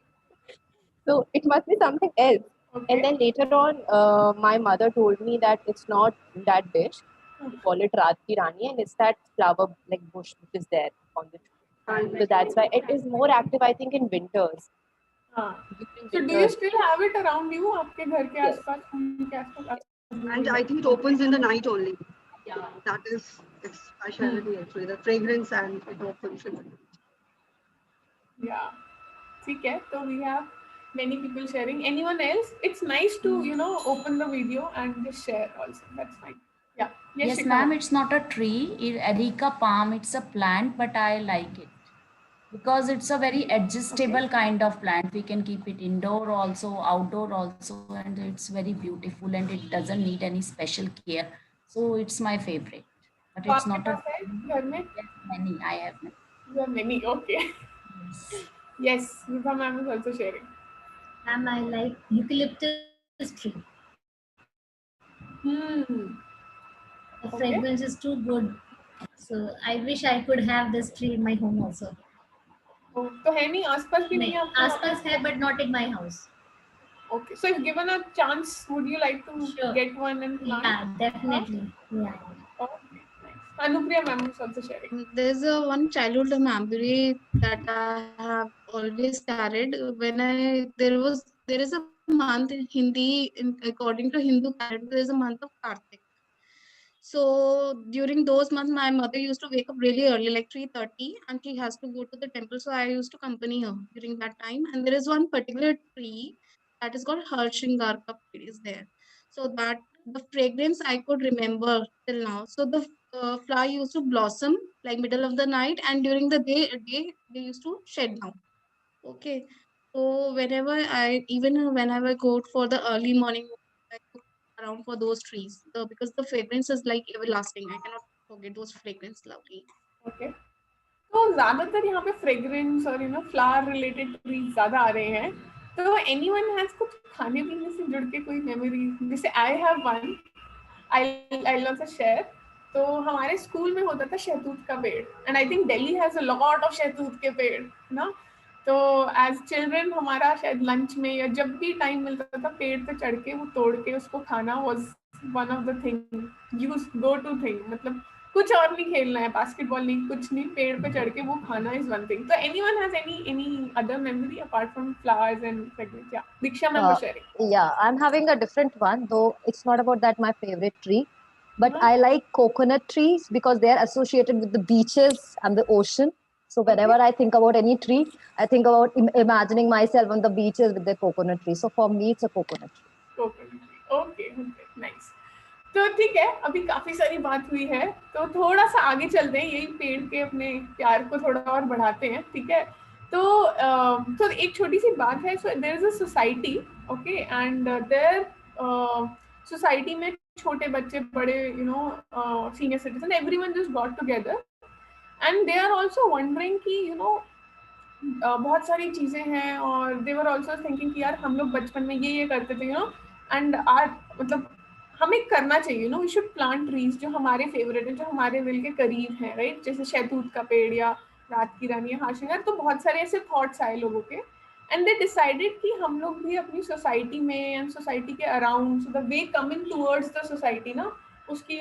[SPEAKER 3] So it must be something else. And then later on, my mother told me that it's not that dish. We call it Raat Ki Rani, and it's that flower like bush which is there on the tree. So that's why it is more active, I think, in winters.
[SPEAKER 16] So do you still have it around you? आपके घर के आसपास, उनके आसपास?
[SPEAKER 2] And I think it opens in the night only. Yeah. That is its specialty actually, the fragrance, and it opens in the night.
[SPEAKER 16] Yeah. ठीक है. So we have many people sharing. Anyone else? It's nice to open the video and just share also. That's fine. Yeah.
[SPEAKER 4] Yes, ma'am. It's not a tree. Erica palm. It's a plant, but I like it because it's a very adjustable kind of plant. We can keep it indoor also, outdoor also, and it's very beautiful and it doesn't need any special care. So it's my favorite. But it's not a
[SPEAKER 16] tree.
[SPEAKER 4] Many. I have many.
[SPEAKER 16] You have many. Okay. Yes. Vibha ma'am is also sharing.
[SPEAKER 9] Ma'am, I like eucalyptus tree. The fragrance is too good. So I wish I could have this tree in my home also.
[SPEAKER 16] तो है नहीं, आसपास भी नहीं है आपके?
[SPEAKER 9] आसपास है, but not in my house.
[SPEAKER 16] Okay, so if given a chance, would you like to get one and plant?
[SPEAKER 9] Yeah, definitely. Yeah.
[SPEAKER 16] Okay, nice. Anupriya ma'am is also sharing.
[SPEAKER 7] There's one childhood memory that I have always carried. There is a month in Hindi, according to Hindu calendar, there is a month of Kartik. So during those months, my mother used to wake up really early, like 3:30, and she has to go to the temple. So I used to accompany her during that time. And there is one particular tree that is called Harshringar tree is there. So that the fragrance I could remember till now. So the flower used to blossom like middle of the night, and during the day they used to shed down. Okay. So whenever I go for the early morning, I go around for those trees because the fragrance is like everlasting. I cannot forget those fragrance lovely.
[SPEAKER 16] Okay. तो ज़्यादातर यहाँ पे fragrance और flower related trees ज़्यादा आ रहे हैं. तो anyone has कुछ खाने पीने से जुड़ के कोई memory? जैसे I have one. I'll also share. तो हमारे स्कूल में होता था शहतूत का पेड़. And I think Delhi has a lot of शहतूत के पेड़, ना? तो एज चिल्ड्रन हमारा शायद लंच में या जब भी टाइम मिलता था पेड़ पे चढ़ के वो तोड़ के उसको खाना was one of the thing use go to thing. मतलब कुछ और नहीं खेलना है, बास्केटबॉल नहीं, कुछ नहीं, पेड़ पे चढ़ के वो खाना इज वन थिंग. तो anyone has any other memory apart from flowers and fragrance? या Diksha ma'am was sharing.
[SPEAKER 14] Yeah, I'm having a different one, though it's not about that my favorite tree, but I like coconut trees because they are associated with the beaches and the ocean. So whenever I think about any tree, I think about imagining myself on the beaches with the coconut tree. So for me, it's a coconut tree.
[SPEAKER 16] Coconut tree. Okay, nice. तो ठीक है, अभी काफी सारी बात हुई है, तो थोड़ा सा आगे चलते हैं, यही पेड़ के अपने प्यार को थोड़ा और बढ़ाते हैं. ठीक है, तो एक छोटी सी बात है. So there is a society, okay, and their society में छोटे बच्चे, बड़े senior citizen, everyone just got together and they are also wondering कि बहुत सारी चीजें हैं, और they were also thinking कि यार हम लोग बचपन में ये करते थे, and मतलब हमें करना चाहिए, we should plant trees जो हमारे फेवरेट है, जो हमारे दिल के करीब हैं, राइट? जैसे शहतूत का पेड़ या रात की रानी या हाशिंगार. तो बहुत सारे ऐसे थॉट्स आए लोगों के, and they decided कि हम लोग भी अपनी सोसाइटी में एंड सोसाइटी के around, so the way coming towards the society ना, उसकी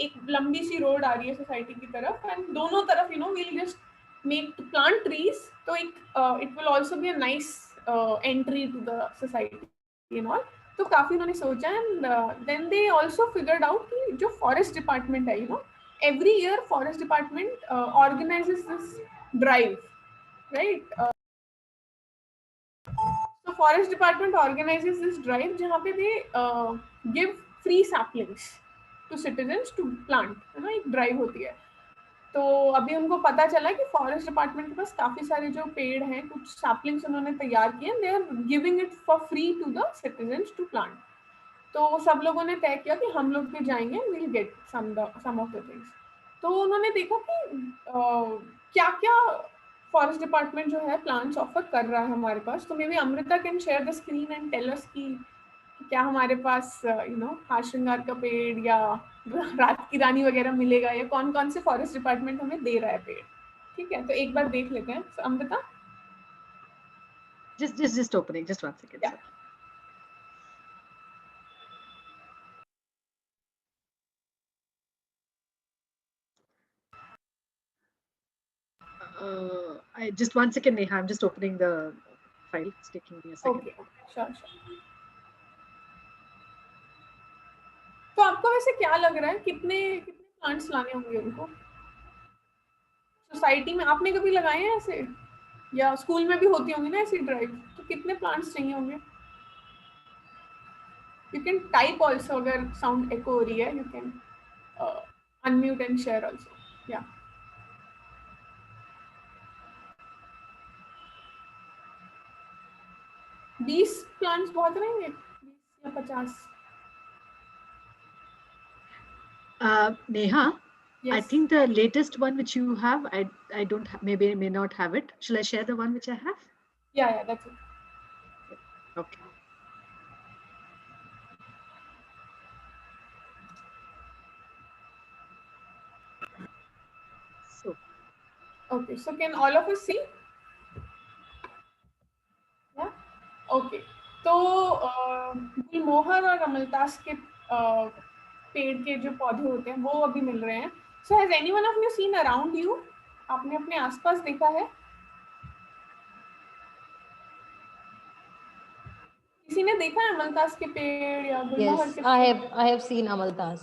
[SPEAKER 16] एक लंबी सी रोड आ रही है सोसाइटी की तरफ, एंड दोनों तरफ we'll just make plant trees. तो एक it will also be a nice entry to the society and all. तो काफी उन्होंने सोचा, and then they also figured out कि जो फॉरेस्ट डिपार्टमेंट है, every year forest department organizes this drive right? So forest department organizes this drive जहाँ पे they give free saplings to citizens to plant, है ना, एक ड्राइव होती है। तो अभी उनको पता चला कि फॉरेस्ट डिपार्टमेंट के पास काफी सारे जो पेड़ हैं, कुछ सैपलिंग्स उन्होंने तैयार किए, they are giving it for free to the citizens to plant. तो सब लोगों ने तय किया कि हम लोग भी जाएंगे, will get some of the things. तो उन्होंने देखा कि क्या क्या फॉरेस्ट डिपार्टमेंट जो है प्लांट्स ऑफर कर रहा है हमारे पास। तो maybe Amrita can share the screen and tell us कि क्या हमारे पास हार श्रृंगार का पेड़ या रात की रानी वगैरह मिलेगा, या कौन कौन से फॉरेस्ट डिपार्टमेंट हमें दे रहा है पेड़। ठीक है, तो एक बार देख लेते हैं। So, Amrita,
[SPEAKER 1] just opening, just 1 second.
[SPEAKER 16] Yeah.
[SPEAKER 1] I just 1 second, Neha. I'm just opening the file. It's taking me a second.
[SPEAKER 16] Okay, sure. तो आपको वैसे क्या लग रहा है, कितने प्लांट्स लाने होंगे उनको सोसाइटी में? आपने कभी लगाए हैं ऐसे, या स्कूल में भी होती होंगी ना ऐसी ड्राइव? तो कितने प्लांट्स चाहिए होंगे? यू कैन टाइप ऑल्सो, अगर साउंड एको हो रही है you can unmute and share also. या 20 प्लांट्स बहुत रहेंगे, 20 या 50?
[SPEAKER 1] Neha,
[SPEAKER 16] Yes.
[SPEAKER 1] I think the latest one which you have, I don't maybe may not have it. Shall I share the one which I have?
[SPEAKER 16] Yeah, that's it.
[SPEAKER 1] Okay. So.
[SPEAKER 16] Okay, so can all of us see? Yeah. Okay. तो गुलमोहर और अमलतास के पेड़ के जो पौधे होते हैं वो अभी मिल रहे हैं। So has anyone of you seen around you? आपने अपने आसपास देखा है? किसी ने देखा है अमलतास के पेड़ या गुलमोहर के पेड़?
[SPEAKER 14] I have seen Amaltas.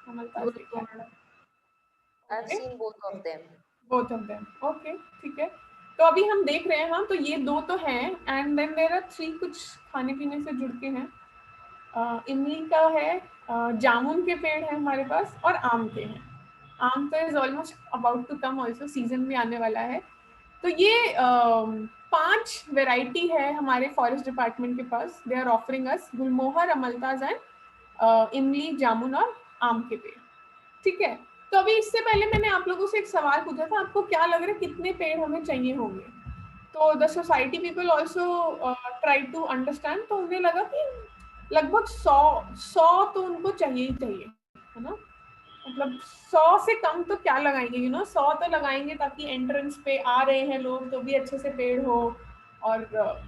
[SPEAKER 16] अमलतास देखा है।
[SPEAKER 6] I've seen both of them.
[SPEAKER 16] Both of them. Okay, ठीक है। तो अभी हम देख रहे हैं, हाँ, तो ये दो तो हैं, एंड देन देयर आर 3 कुछ खाने पीने से जुड़ के हैं। इमली का है, जामुन के पेड़ हैं हमारे पास, और आम के हैं। आम तो is almost about to come also, season भी आने वाला है। तो ये 5 वेराइटी है हमारे फॉरेस्ट डिपार्टमेंट के पास। They are offering us gulmohar, amaltas and imli, jamun और आम के पेड़। ठीक है, तो अभी इससे पहले मैंने आप लोगों से एक सवाल पूछा था, आपको क्या लग रहा है कितने पेड़ हमें चाहिए होंगे? तो the society people also try to understand. तो उन्हें लगा कि लगभग 100 तो उनको चाहिए ही चाहिए, है ना। मतलब 100 से कम तो क्या लगाएंगे, 100 तो लगाएंगे ताकि एंट्रेंस पे आ रहे हैं लोग तो भी अच्छे से पेड़ हो, और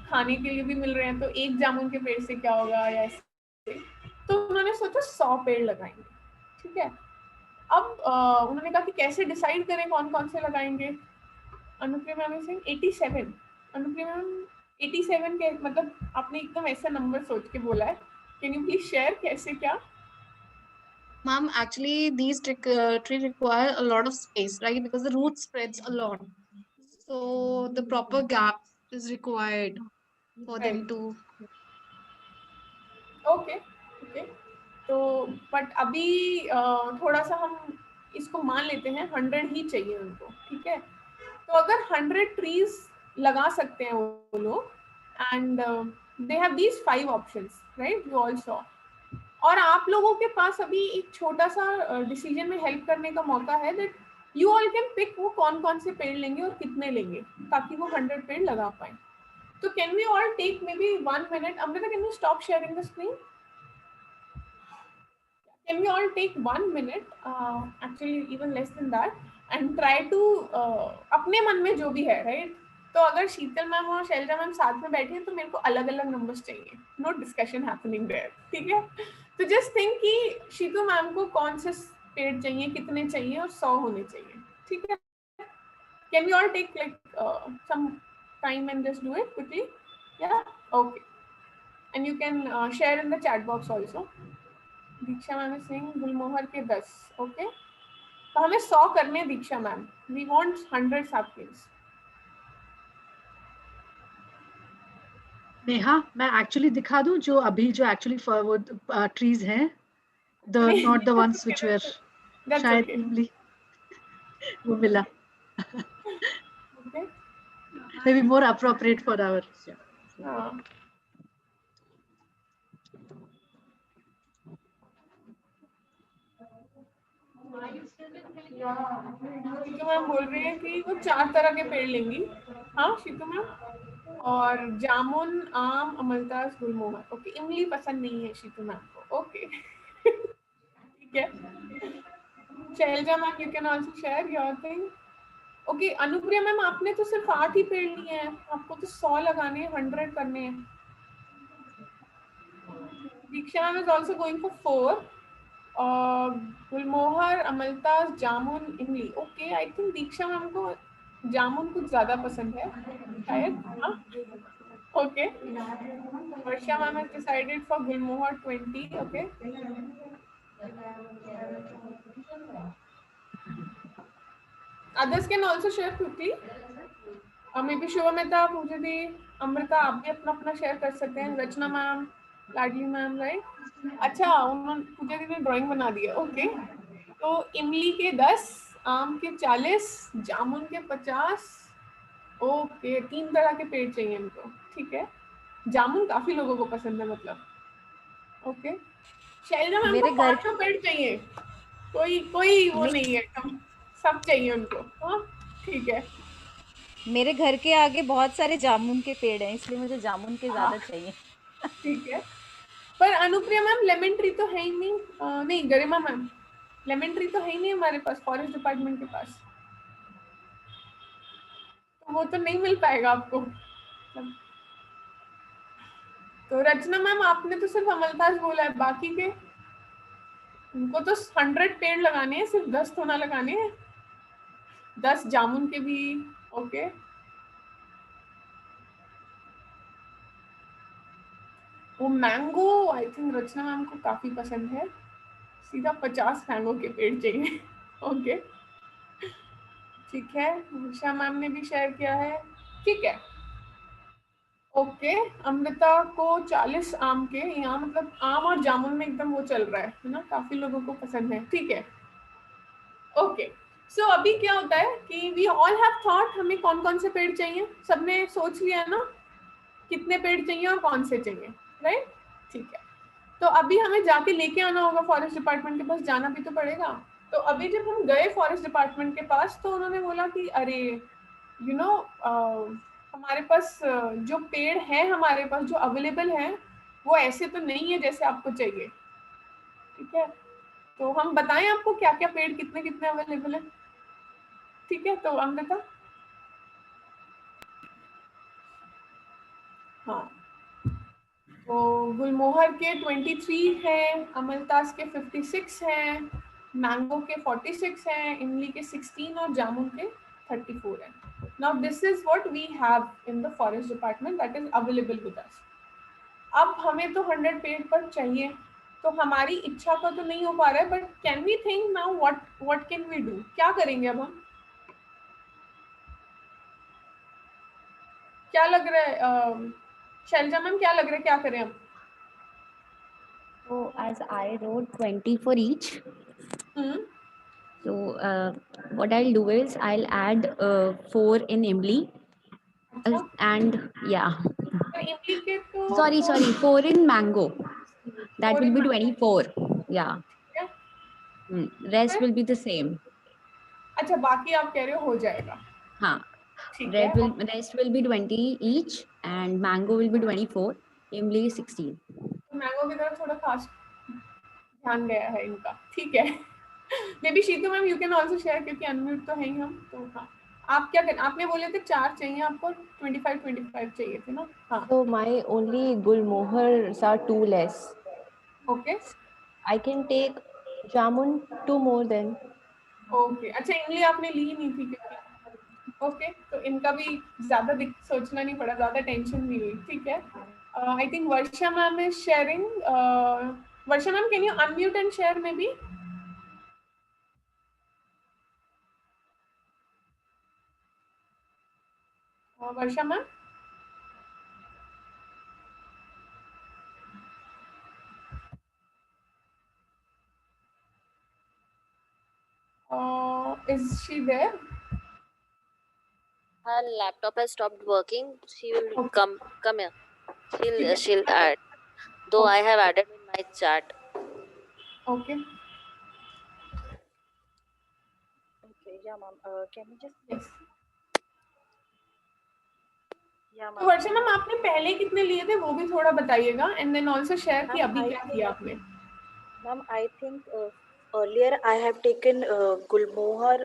[SPEAKER 16] खाने के लिए भी मिल रहे हैं, तो एक जामुन के पेड़ से क्या होगा, या ऐसे। तो उन्होंने सोचा 100 पेड़ लगाएंगे। ठीक है, अब उन्होंने कहा कि कैसे डिसाइड करें कौन कौन से लगाएंगे। Anupriya ma'am is saying 87। Anupriya ma'am 87 के मतलब आपने एकदम ऐसा नंबर सोच के बोला है। कैन यू प्लीज शेयर कैसे क्या?
[SPEAKER 7] Ma'am, actually these tree require a lot of space, right? Because the root spreads a lot. So the proper gap is required for them to.
[SPEAKER 16] Okay, तो but अभी थोड़ा सा हम इसको मान लेते हैं 100 ही चाहिए उनको। ठीक है, तो अगर 100 ट्रीज लगा सकते हैं वो लोग, and they have these 5 options, right, you all saw. और आप लोगों के पास अभी एक छोटा सा डिसीजन में हेल्प करने का मौका है, that you all can pick वो कौन कौन से पेड़ लेंगे और कितने लेंगे, ताकि वो 100 पेड़ लगा पाए। So can we all take maybe 1 minute? Amrita, can you stop sharing the screen? Can we all take 1 minute, actually even less than that, and try to अपने मन में जो भी है, right? तो अगर शीतल मैम और शैलजा मैम साथ में बैठी हैं तो मेरे को अलग अलग नंबर्स चाहिए, नो डिस्कशन हैपनिंग देयर। ठीक है, तो जस्ट थिंक कि शीतू मैम को कौन से पेड़ चाहिए, कितने चाहिए, और 100 होने चाहिए। ठीक है, can we all take like some time and just do it quickly? Yeah, okay. And you can share in the chat box also. Diksha ma'am is saying gulmohar के 10, okay? तो हमें 100 करने Diksha ma'am, we want 100 saplings.
[SPEAKER 1] Neha, मैं actually दिखा दूं जो अभी जो एक्चुअली वो ट्रीज हैं, the not the ones which were शायद इमली वो मिला,
[SPEAKER 16] Okay.
[SPEAKER 1] maybe more appropriate for our
[SPEAKER 16] हाँ. शीतू मैम बोल रही है कि वो 4 तरह के पेड़ लेंगी. हाँ शीतू मैम. और जामुन, आम, अमलतास, गुलमोहर. ओके, इमली पसंद नहीं है शीतू मैम को. ओके. ठीक है. Shailaja ma'am, you can also share your thing. Okay, Anupriya ma'am, आपने तो सिर्फ 8 ही पेड़ लिए हैं, आपको तो 100 लगाने हैं, 100 करने हैं. Diksha ma'am is also going for 4. Gulmohar, amaltas, jamun, imli. Okay, I think Diksha ma'am को जामुन कुछ ज्यादा पसंद है शायद. हाँ. Okay. Varsha ma'am has decided for Gulmohar 20. Okay. Others can also share quickly. Maybe Shiva Mehta, Pujati, Amrita, आप भी अपना अपना शेयर कर सकते हैं. रचना मैम, लाडली मैम, राइट. अच्छा, उन्होंने पूजती ने ड्राइंग बना दिया. ओके. तो इमली के 10, आम के 40, जामुन के 50. ओके, 3 तरह के पेड़ चाहिए इनको. ठीक है. जामुन काफी लोगों को पसंद है मतलब. ओके. शैलजा मैम को 500 पेड़ चाहिए. कोई वो नहीं है, सब चाहिए उनको. हाँ ठीक है.
[SPEAKER 5] मेरे घर के आगे बहुत सारे जामुन के पेड़ हैं, इसलिए मुझे जामुन के ज्यादा चाहिए.
[SPEAKER 16] ठीक है. पर अनुप्रिया मैम, लेमन ट्री तो है ही नहीं. नहीं गरिमा मैम, लेमन ट्री तो है ही नहीं हमारे पास, फॉरेस्ट डिपार्टमेंट के पास, तो वो तो नहीं मिल पाएगा आपको. तो रचना मैम, आपने तो सिर्फ अमलतास बोला है, बाकी के उनको तो 100 पेड़ लगाने हैं, सिर्फ 10 तो ना लगाने हैं. 10 जामुन के भी. ओके. वो mango I think Rachna ma'am को काफी पसंद है, सीधा 50 मैंगो के पेड़ चाहिए. ओके. ठीक है. उषा मैम ने भी शेयर किया है. ठीक है. ओके. अमृता को 40 आम के, यहाँ मतलब आम और जामुन में एकदम वो चल रहा है ना, काफी लोगों को पसंद है. ठीक है. ओके. सो अभी क्या होता है कि वी ऑल हैव थॉट हमें कौन कौन से पेड़ चाहिए, सबने सोच लिया ना कितने पेड़ चाहिए और कौन से चाहिए, राइट. ठीक है. तो अभी हमें जाके लेके आना होगा फॉरेस्ट डिपार्टमेंट के पास, जाना भी तो पड़ेगा. तो अभी जब हम गए फॉरेस्ट डिपार्टमेंट के पास, तो उन्होंने बोला कि अरे यू नो हमारे पास जो पेड़ है हमारे पास जो अवेलेबल है वो ऐसे तो नहीं है जैसे आपको चाहिए. ठीक है. तो हम बताएं आपको क्या क्या पेड़ कितने कितने अवेलेबल है. ठीक है. तो अमृता. हाँ. तो गुलमोहर के 23 हैं, अमलतास के 56 हैं, मैंगो के 46 हैं, इमली के 16 और जामुन के 34 हैं. Now this is what we have in the forest department that is available with us. अब हमें तो 100 पेड़ पर चाहिए, तो हमारी इच्छा का तो नहीं हो पा रहा है, but can we think now what can we do. क्या करेंगे अब हम, क्या लग रहा है शैलजा मैम, क्या लग रहा है क्या करें हम.
[SPEAKER 14] So as I wrote 20 for each. So what I'll do is I'll add 4 in imli. And yeah. Sorry, 4 in mango. That will be 24. Yeah. Rest will be the same.
[SPEAKER 16] अच्छा, बाकी आप कह रहे हो जाएगा.
[SPEAKER 14] हाँ. Rest will be 20 each and mango will be 24. Imli 16.
[SPEAKER 16] Mango की तरफ थोड़ा खास ध्यान गया है इनका. ठीक है. Maybe Shitu ma'am you can also share, क्योंकि अनम्यूट तो है ही हम. तो हाँ, आप क्या करें, आपने बोले थे 4 चाहिए आपको, 25 चाहिए थे ना. हाँ.
[SPEAKER 3] So my only gulmohars are 2 less.
[SPEAKER 16] Okay.
[SPEAKER 3] I can take jamun 2 more then.
[SPEAKER 16] Okay. अच्छा, इमली आपने ली नहीं थी क्योंकि. ओके. तो इनका भी ज्यादा सोचना नहीं पड़ा, ज्यादा टेंशन नहीं हुई. ठीक है. I think Varsha ma'am is sharing. Varsha ma'am, can you unmute and share may be. Varsha ma'am. is she there?
[SPEAKER 6] Her laptop has stopped working. She will
[SPEAKER 16] Okay.
[SPEAKER 6] come here.
[SPEAKER 16] Okay.
[SPEAKER 6] She'll add. Though I have added in my chat.
[SPEAKER 16] Okay.
[SPEAKER 20] Okay, yeah, ma'am. Can you just
[SPEAKER 16] Yes.
[SPEAKER 20] Yeah,
[SPEAKER 16] तो
[SPEAKER 20] ma'am.
[SPEAKER 16] वर्षा ma'am आपने पहले कितने लिए थे वो भी थोड़ा बताइएगा एंड देन आल्सो शेयर कि
[SPEAKER 20] Ma'am,
[SPEAKER 16] अभी
[SPEAKER 20] I
[SPEAKER 16] क्या
[SPEAKER 20] think,
[SPEAKER 16] किया आपने.
[SPEAKER 20] ma'am, I think earlier I have taken Gulmohar,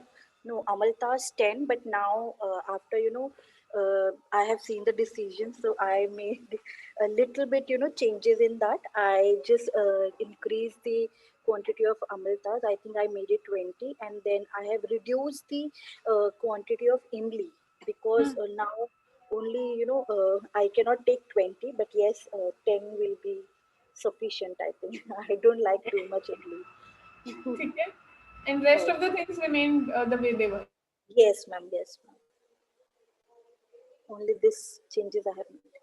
[SPEAKER 20] no, Amaltas 10, but now after, I have seen the decision, so I made a little bit, changes in that. I just increased the quantity of Amaltas. I think I made it 20, and then I have reduced the quantity of Imli because now only, I cannot take 20, but yes, 10 will be sufficient, I think. I don't like too much Imli.
[SPEAKER 16] ठीक है. And rest of the things remained the way they were.
[SPEAKER 20] Yes, ma'am. Yes, ma'am. Only this changes I have made.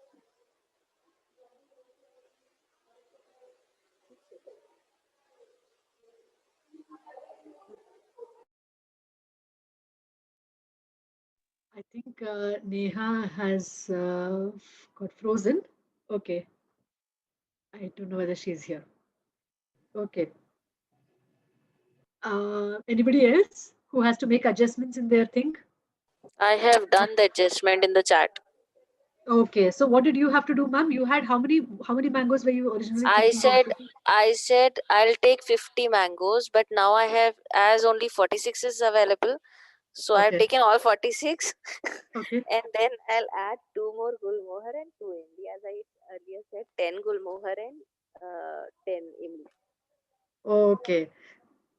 [SPEAKER 1] I think Neha has got frozen. Okay. I don't know whether she's here. Okay. Anybody else who has to make adjustments in their thing?
[SPEAKER 6] I have done the adjustment in the chat.
[SPEAKER 1] Okay. So what did you have to do, ma'am? You had how many mangoes were you originally
[SPEAKER 6] I
[SPEAKER 1] thinking of?
[SPEAKER 6] said I'll take 50 mangoes, but now I have, as only 46 is available, so I've
[SPEAKER 1] Okay.
[SPEAKER 6] taken all 46.
[SPEAKER 1] Okay.
[SPEAKER 6] And then I'll add 2 more Gulmohar and 2 Imli. As I earlier said, 10 Gulmohar and 10 Imli.
[SPEAKER 1] Okay.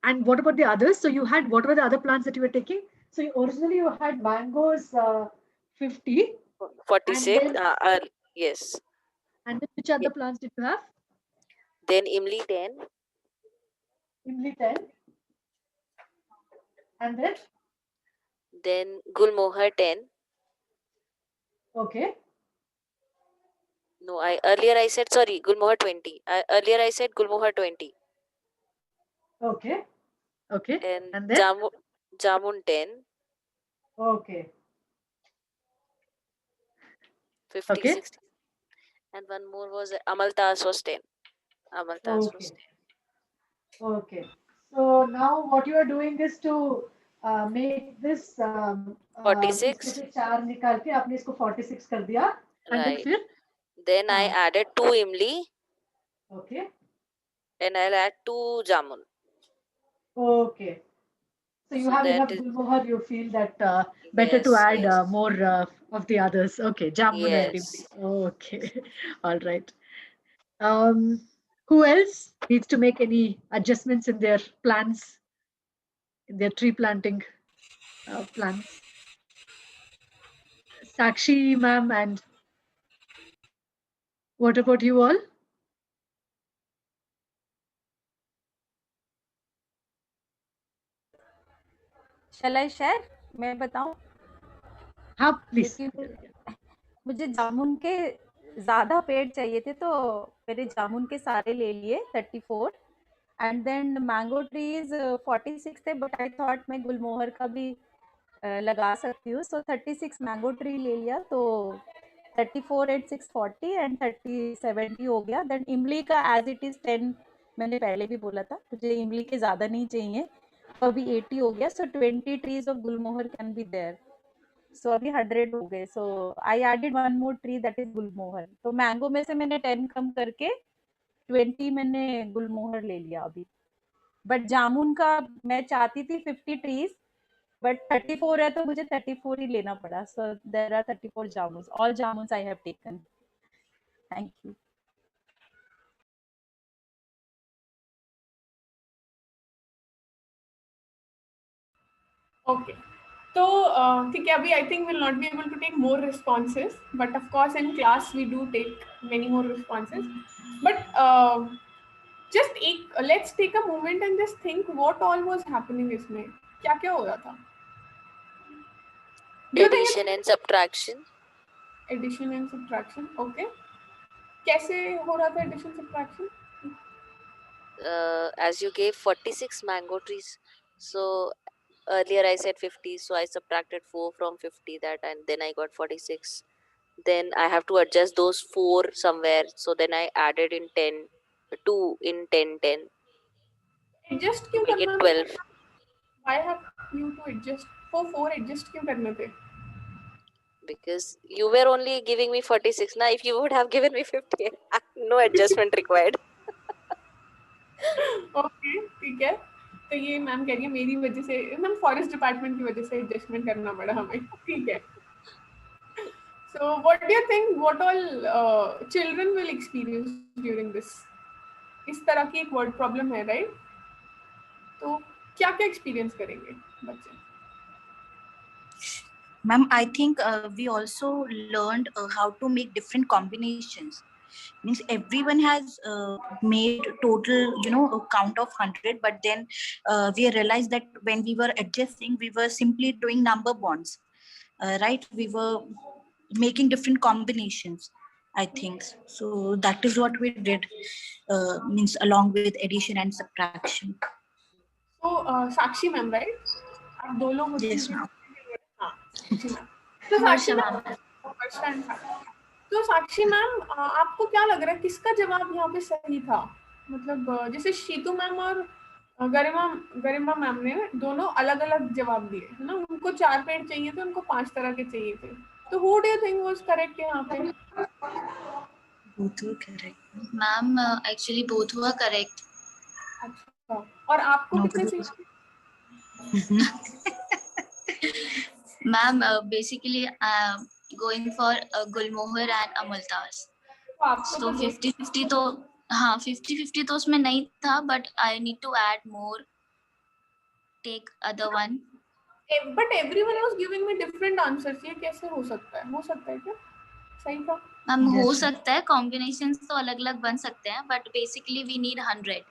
[SPEAKER 1] And what about the others? So you had, what were the other plants that you were taking? So originally you had mangoes 50.
[SPEAKER 6] 46,
[SPEAKER 1] And then,
[SPEAKER 6] yes.
[SPEAKER 1] and then which other plants did you have?
[SPEAKER 6] Then Imli 10.
[SPEAKER 1] Imli 10. And then?
[SPEAKER 6] Then Gulmohar 10.
[SPEAKER 1] Okay.
[SPEAKER 6] No, earlier I said, sorry, Gulmohar 20. Earlier I said Gulmohar 20.
[SPEAKER 1] Okay. Okay.
[SPEAKER 6] And
[SPEAKER 1] then?
[SPEAKER 6] Jamun 10.
[SPEAKER 1] Okay.
[SPEAKER 6] 50,
[SPEAKER 1] Okay.
[SPEAKER 6] 60. And one more was Amaltas was 10. Amaltas was 10.
[SPEAKER 1] Okay. So now what you are doing is to make this
[SPEAKER 6] 46.
[SPEAKER 1] इसमें से 4 निकाल के आपने इसको 46 कर दिया. And then
[SPEAKER 6] Right.
[SPEAKER 1] फिर?
[SPEAKER 6] Then I added 2 Imli.
[SPEAKER 1] Okay.
[SPEAKER 6] And I'll add 2 Jamun.
[SPEAKER 1] Okay. So you
[SPEAKER 6] So
[SPEAKER 1] have
[SPEAKER 6] that
[SPEAKER 1] enough
[SPEAKER 6] is-
[SPEAKER 1] Gulmohar, you feel that better to
[SPEAKER 6] Yes,
[SPEAKER 1] add
[SPEAKER 6] yes.
[SPEAKER 1] more of the others. Okay. Jamun and
[SPEAKER 6] Yes.
[SPEAKER 1] Imli. Okay. All right. Who else needs to make any adjustments in their plans, in their tree planting plans? Sakshi, ma'am, and what about you all?
[SPEAKER 11] Shall I share? मैं बताऊं?
[SPEAKER 1] हाँ, please.
[SPEAKER 11] क्योंकि मुझे जामुन के ज़्यादा पेड़ चाहिए थे तो मैंने जामुन के सारे ले लिए 34 एंड देन मैंगो ट्रीज 46 थे बट आई थॉट मैं गुलमोहर का भी लगा सकती हूँ सो 36 मैंगो ट्री ले लिया तो 34 एंड 640 एंड 70 हो गया देन इमली का एज इट इज़ 10 मैंने पहले भी बोला था मुझे इमली के ज़्यादा नहीं चाहिए तो अभी 80 हो गया so 20 trees of gulmohar can be there so अभी 100 हो गए so I added one more tree that is gulmohar तो मैंगो में से मैंने 10 कम करके 20 मैंने गुलमोहर ले लिया अभी बट जामुन का मैं चाहती थी 50 ट्रीज बट 34 है तो मुझे 34 ही लेना पड़ा so there are 34 jamun all jamun I have taken thank you
[SPEAKER 16] Okay. So, ठीक है, अभी I think we'll not be able to take more responses, but of course in class we do take many more responses. But just let's take a moment and just think what all was happening इसमें क्या क्या हो रहा था?
[SPEAKER 6] Addition and subtraction.
[SPEAKER 16] Addition and subtraction, okay. कैसे हो रहा था addition subtraction?
[SPEAKER 6] As you gave 46 mango trees, so earlier I said 50, so I subtracted 4 from 50, that, and then I got 46. Then I have to adjust those 4 somewhere, so then I added in 10, 2 in 10, 10
[SPEAKER 16] adjust
[SPEAKER 6] to
[SPEAKER 16] क्यों
[SPEAKER 6] make it
[SPEAKER 16] करना
[SPEAKER 6] 12.
[SPEAKER 16] Why have you to adjust? 4 adjust क्यों करने थे?
[SPEAKER 6] Because you were only giving me 46. Now, if you would have given me 50, no adjustment required.
[SPEAKER 16] Okay, ठीक है। तो ये ma'am कह रही है मेरी वजह से, मैम फॉरेस्ट डिपार्टमेंट की वजह से एडजस्टमेंट करना पड़ा हमें, ठीक है। So what do you think, what all children will experience during this? इस तरह की एक वर्ड प्रॉब्लम है, राइट? तो क्या क्या एक्सपीरियंस करेंगे बच्चे?
[SPEAKER 21] Ma'am, I think we also learned how to make different combinations. Means everyone has made total, a count of 100, but then we realized that when we were adjusting, we were simply doing number bonds, right? We were making different combinations, I think. So that is what we did, means along with addition and subtraction.
[SPEAKER 16] So Sakshi ma'am, right? आप दो लोग होते
[SPEAKER 21] Yes,
[SPEAKER 16] हैं।
[SPEAKER 21] ma'am.
[SPEAKER 16] तो साक्षी ma'am, तो साक्षी ma'am, आपको क्या लग रहा है किसका जवाब यहाँ पे सही था? मतलब जैसे शीतू मैम और गरिमा मैम ने दोनों अलग अलग जवाब दिए, है ना? उनको 4 पेड़ चाहिए थे, उनको 5 तरह के चाहिए थे। तो who do you think was correct यहाँ पे?
[SPEAKER 21] Both were correct.
[SPEAKER 22] Ma'am, actually both were correct.
[SPEAKER 16] अच्छा, और आपको कितने चाहिए?
[SPEAKER 22] Ma'am, basically going for Gulmohar and Amaltas. So 50-50 तो हाँ 50-50 तो उसमें नहीं था, but I need to add more. Take other one.
[SPEAKER 16] But everyone was giving me different answers. ये कैसे हो सकता है? हो सकता है क्या? सही था?
[SPEAKER 22] मैम हो सकता है, combinations तो अलग-अलग बन सकते हैं, but basically we need 100.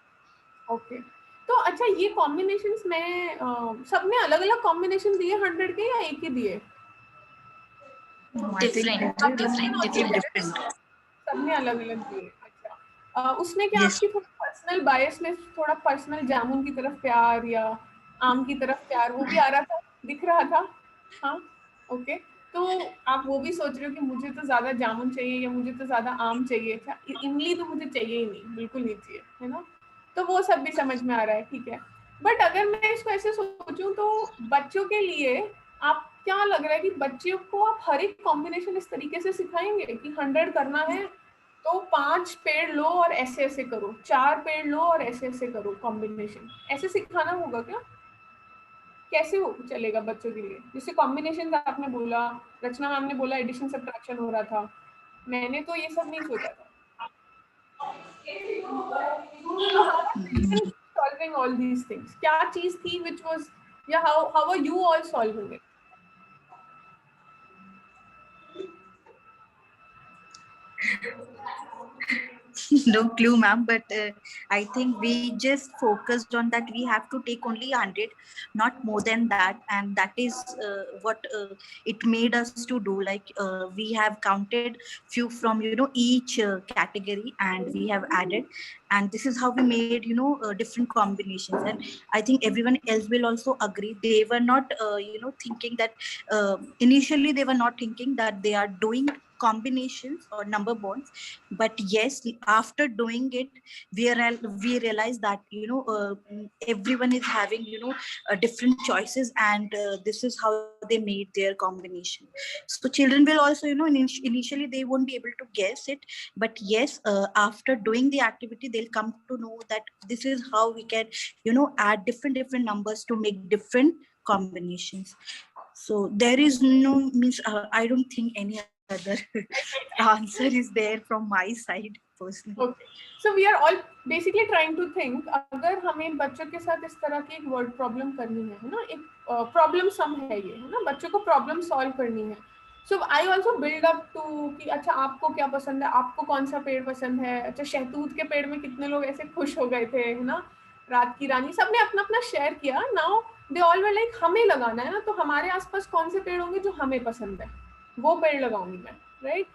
[SPEAKER 16] Okay. तो अच्छा, ये कॉम्बिनेशंस में सबने अलग-अलग कॉम्बिनेशन दिए 100 के या एक ही दिए?
[SPEAKER 21] Different.
[SPEAKER 16] सबने अलग-अलग दिए। अच्छा, उसने क्या आपकी पर्सनल बायस में थोड़ा पर्सनल जामुन की तरफ प्यार या आम की तरफ प्यार वो भी आ रहा था, दिख रहा था? हाँ, ओके। तो आप वो भी सोच रहे हो कि मुझे तो ज्यादा जामुन चाहिए या मुझे तो ज्यादा आम चाहिए, अच्छा इमली तो मुझे चाहिए ही नहीं, बिल्कुल नहीं चाहिए, है ना? तो वो सब भी समझ में आ रहा है, ठीक है। बट अगर मैं इसको ऐसे सोचूं तो बच्चों के लिए आप क्या लग रहा है कि बच्चों को आप हर एक कॉम्बिनेशन इस तरीके से सिखाएंगे कि 100 करना है तो 5 पेड़ लो और ऐसे ऐसे करो, 4 पेड़ लो और ऐसे ऐसे करो, कॉम्बिनेशन ऐसे सिखाना होगा क्या? कैसे हो चलेगा बच्चों के लिए? जैसे कॉम्बिनेशन आपने बोला, रचना मैम ने बोला एडिशन सब्ट्रैक्शन हो रहा था, मैंने तो ये सब नहीं सोचा था। Solving all these things, क्या चीज थी which was, yeah, how are you all solving it?
[SPEAKER 21] No clue, ma'am, but I think we just focused on that we have to take only 100, not more than that, and that is what it made us to do. Like we have counted few from each category, and we have added, and this is how we made different combinations. And I think everyone else will also agree. They were not thinking that initially they were not thinking that they are doing combinations or number bonds, but yes, after doing it we realize that everyone is having different choices, and this is how they made their combination. So children will also initially they won't be able to guess it, but yes, after doing the activity they'll come to know that this is how we can add different numbers to make different combinations. So there is no means I don't think any other answer is there from my side personally.
[SPEAKER 16] Okay. So we are all basically trying to think, अगर हमें बच्चों के साथ इस तरह की एक word problem करनी है ना, एक प्रॉब्लम सम है ये, है ना, बच्चों को प्रॉब्लम सॉल्व करनी है। So I also build up to कि अच्छा आपको क्या पसंद है, आपको कौन सा पेड़ पसंद है, अच्छा शहतूत के पेड़ में कितने लोग ऐसे खुश हो गए थे, है ना, रात की रानी, सबने अपना अपना शेयर किया। Now they all were like हमें लगाना है ना, तो हमारे आसपास कौन से पेड़ होंगे जो हमें पसंद है, वो पेड़ लगाऊंगी मैं, राइट?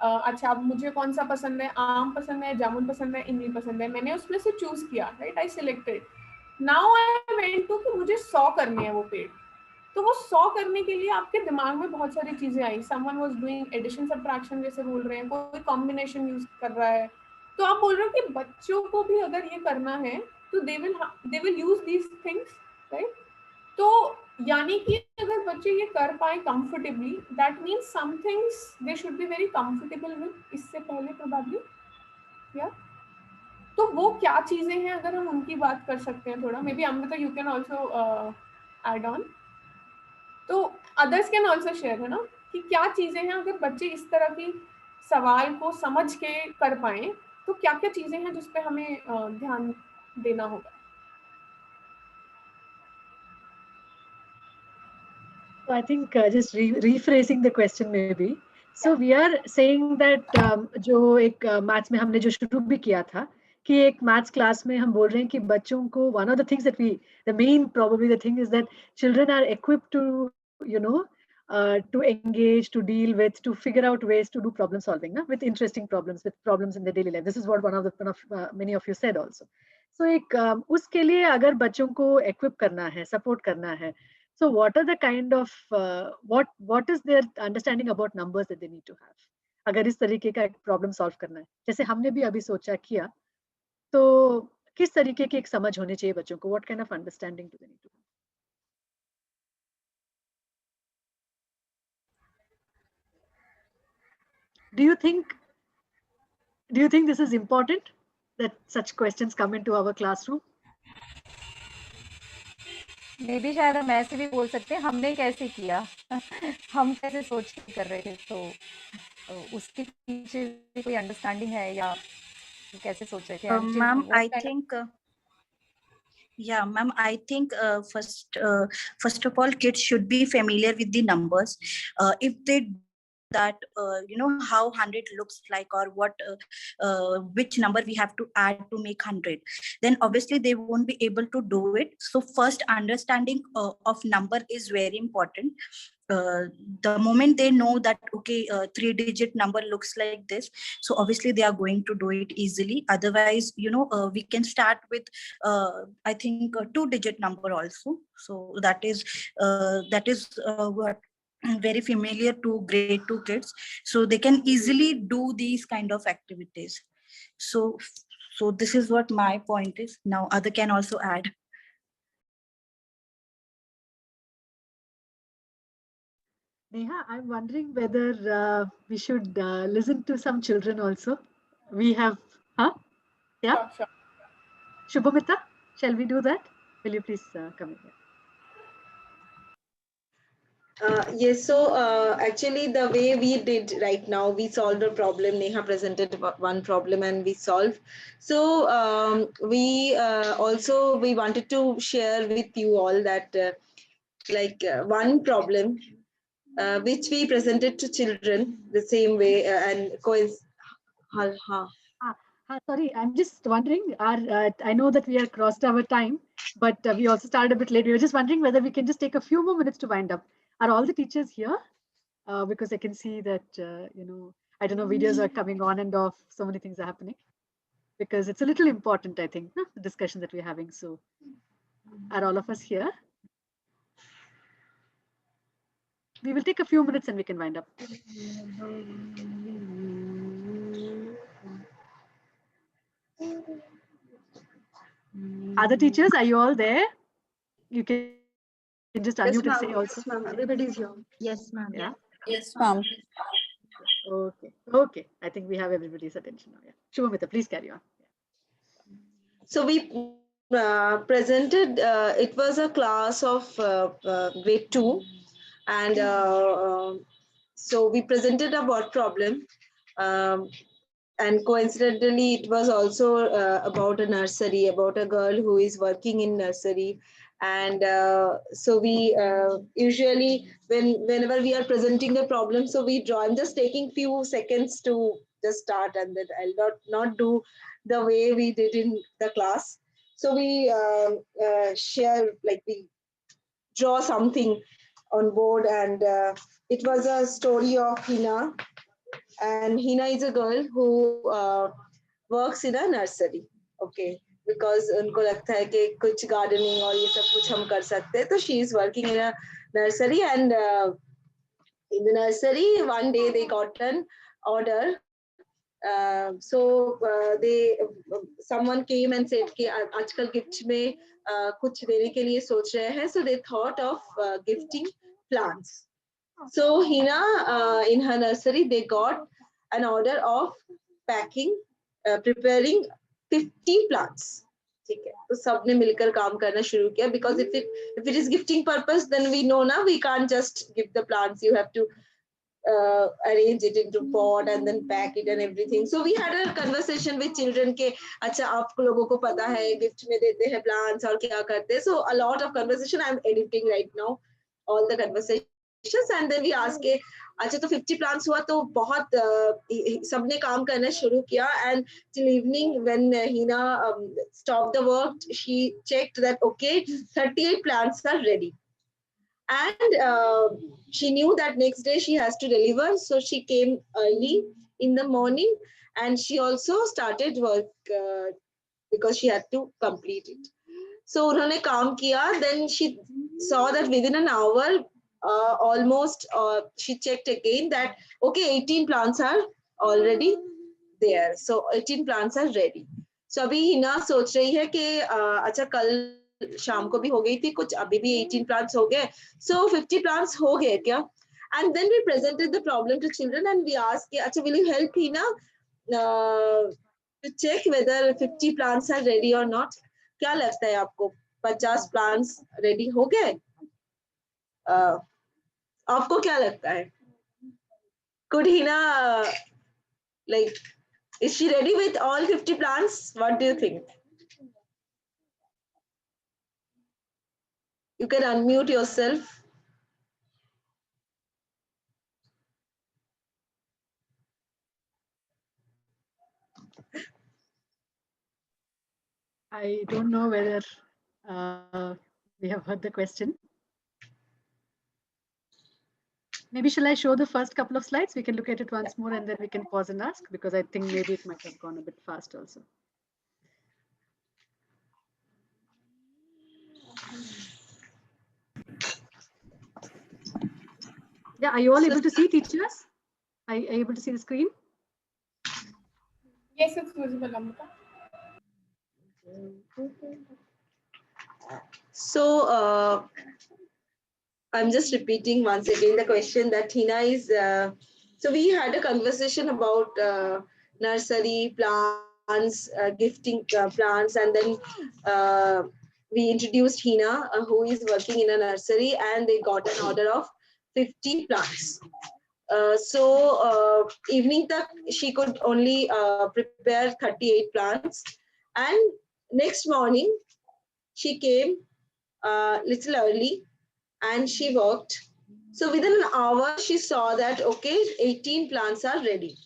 [SPEAKER 16] अच्छा अब मुझे कौन सा पसंद है, आम पसंद है, जामुन पसंद है, इमली पसंद है, मैंने उसमें से चूज किया, right, I selected. Now I went to कि मुझे 100 करने हैं वो पेड़, तो वो 100 करने के लिए आपके दिमाग में बहुत सारी चीजें आई. Someone was doing addition subtraction जैसे बोल रहे हैं, कोई कॉम्बिनेशन यूज कर रहा है. तो आप बोल रहे हो कि बच्चों को भी अगर ये करना है तो they will use these things, right? तो यानी कि अगर बच्चे ये कर पाए comfortably, that means some things they should be very comfortable with इससे पहले प्रोबेबली, या तो वो क्या चीजें हैं अगर हम उनकी बात कर सकते हैं थोड़ा. Maybe Amrita you can also add on, तो अदर्स कैन ऑल्सो शेयर, है ना, कि क्या चीजें हैं अगर बच्चे इस तरह की सवाल को समझ के कर पाए तो क्या क्या चीजें हैं जिस पे हमें ध्यान देना होगा.
[SPEAKER 1] So I think just rephrasing the question maybe. So we are saying that जो एक मैथ्स में हमने जो शुरू भी किया था कि एक मैथ्स क्लास में हम बोल रहे हैं कि बच्चों को one of the things that we, the main probably the thing is that children are equipped to, you know, to engage, to deal with, to figure out ways to do problem solving, with interesting problems, with problems in their daily life. This is what one of many of you said also. So एक उसके लिए अगर बच्चों को equip करना है, support करना है, so what are the kind of what is their understanding about numbers that they need to have? अगर इस तरीके का एक प्रॉब्लम सॉल्व करना है, जैसे हमने भी अभी सोचा किया, तो किस तरीके की एक समझ होनी चाहिए बच्चों को? What kind of understanding do they need to have? Do you think this is important that such questions come into our classroom?
[SPEAKER 11] May be शायद हम ऐसे भी बोल सकते हैं हमने कैसे किया हम कैसे सोच के कर रहे थे, तो उसके पीछे भी कोई अंडरस्टैंडिंग है या कैसे सोच रहे थे?
[SPEAKER 21] Ma'am, I think yeah, ma'am, I think first of all, kids should be familiar with the numbers. If they that you know how 100 looks like, or what which number we have to add to make 100, then obviously they won't be able to do it. So first, understanding of number is very important. The moment they know that okay, 3-digit number looks like this, so obviously they are going to do it easily. Otherwise, you know, we can start with I think a 2-digit number also. So that is what very familiar to grade 2 kids, so they can easily do these kind of activities. So this is what my point is. Now other can also add.
[SPEAKER 1] Neha, I'm wondering whether we should listen to some children also. We have, yeah?
[SPEAKER 16] Sure.
[SPEAKER 1] Shubhamita, shall we do that? Will you please come in here?
[SPEAKER 17] Yes, so actually the way we did right now, we solved a problem. Neha presented one problem and we solved. So we wanted to share with you all that one problem which we presented to children the same way and
[SPEAKER 1] sorry, I'm just wondering, I know that we are crossed our time, but we also started a bit late. We were just wondering whether we can just take a few more minutes to wind up. Are all the teachers here? Because I can see that, you know, I don't know, videos are coming on and off. So many things are happening. Because it's a little important, I think, the discussion that we're having. So are all of us here? We will take a few minutes and we can wind up. Other teachers, are you all there? You can just unmute and say also.
[SPEAKER 2] Yes, ma'am. Everybody's here.
[SPEAKER 21] Yes, ma'am.
[SPEAKER 1] Yeah.
[SPEAKER 22] Yes, ma'am.
[SPEAKER 1] Okay. I think we have everybody's attention now. Yeah. Shubhamita, please carry on.
[SPEAKER 17] So we presented, it was a class of grade 2, and so we presented a word problem, and coincidentally it was also about a nursery, about a girl who is working in nursery. And so we usually whenever we are presenting the problem, so we draw. I'm just taking few seconds to just start, and then I'll not do the way we did in the class. So we share, like we draw something on board, and it was a story of Hina. And Hina is a girl who works in a nursery. Okay. because उनको लगता है कि कुछ gardening और ये सब कुछ हम कर सकते हैं. तो she is working in a nursery, and in the nursery one day they got an order. So someone came and said कि आजकल गिफ्ट में कुछ देने के लिए सोच रहे हैं. So they thought of gifting plants. So Hina, in her nursery, they got an order of packing, preparing 50 plants. ठीक है, तो सबने मिलकर काम करना शुरू किया, because if it is gifting purpose, then we know now we can't just give the plants. You have to arrange it into pot and then pack it and everything. So we had a conversation with children के अच्छा आप लोगों को पता है gift में देते हैं plants और क्या करते हैं. So a lot of conversation. I'm editing right now all the conversations, and then we ask के अच्छा तो 50 plants हुआ तो बहुत सबने काम करना शुरू किया. And till evening when Hina stopped the work, she checked that okay, 38 plants are ready. And she knew that next day she has to deliver, so she came early in the morning, and she also started work because she had to complete it. So उन्होंने काम किया. Then she saw that within an hour, almost she checked again that okay, 18 plants are already there. So 18 plants are ready. So अभी हिना सोच रही है कि अच्छा कल शाम को भी हो गई थी कुछ, अभी भी 18 plants हो गए. So 50 plants हो गए क्या? And then we presented the problem to children, and we asked कि अच्छा will you help Hina to check whether 50 plants are ready or not? क्या लगता है आपको 50 plants ready हो गए? आपको क्या लगता है? Could Hina like, is she ready with all 50 plants? What do you think? You can unmute yourself.
[SPEAKER 1] I don't know whether we have heard the question. Maybe shall I show the first couple of slides? We can look at it once more and then we can pause and ask, because I think maybe it might have gone a bit fast also. Yeah, are you all able to see, teachers? Are you able to see the screen?
[SPEAKER 16] Yes, it's visible, Amrita.
[SPEAKER 17] So I'm just repeating once again the question that Hina is. So we had a conversation about nursery plants, gifting plants, and then we introduced Hina, who is working in a nursery, and they got an order of 50 plants. So evening tak she could only prepare 38 plants, and next morning she came little early and she worked. So within an hour she saw that okay, 18 plants are ready.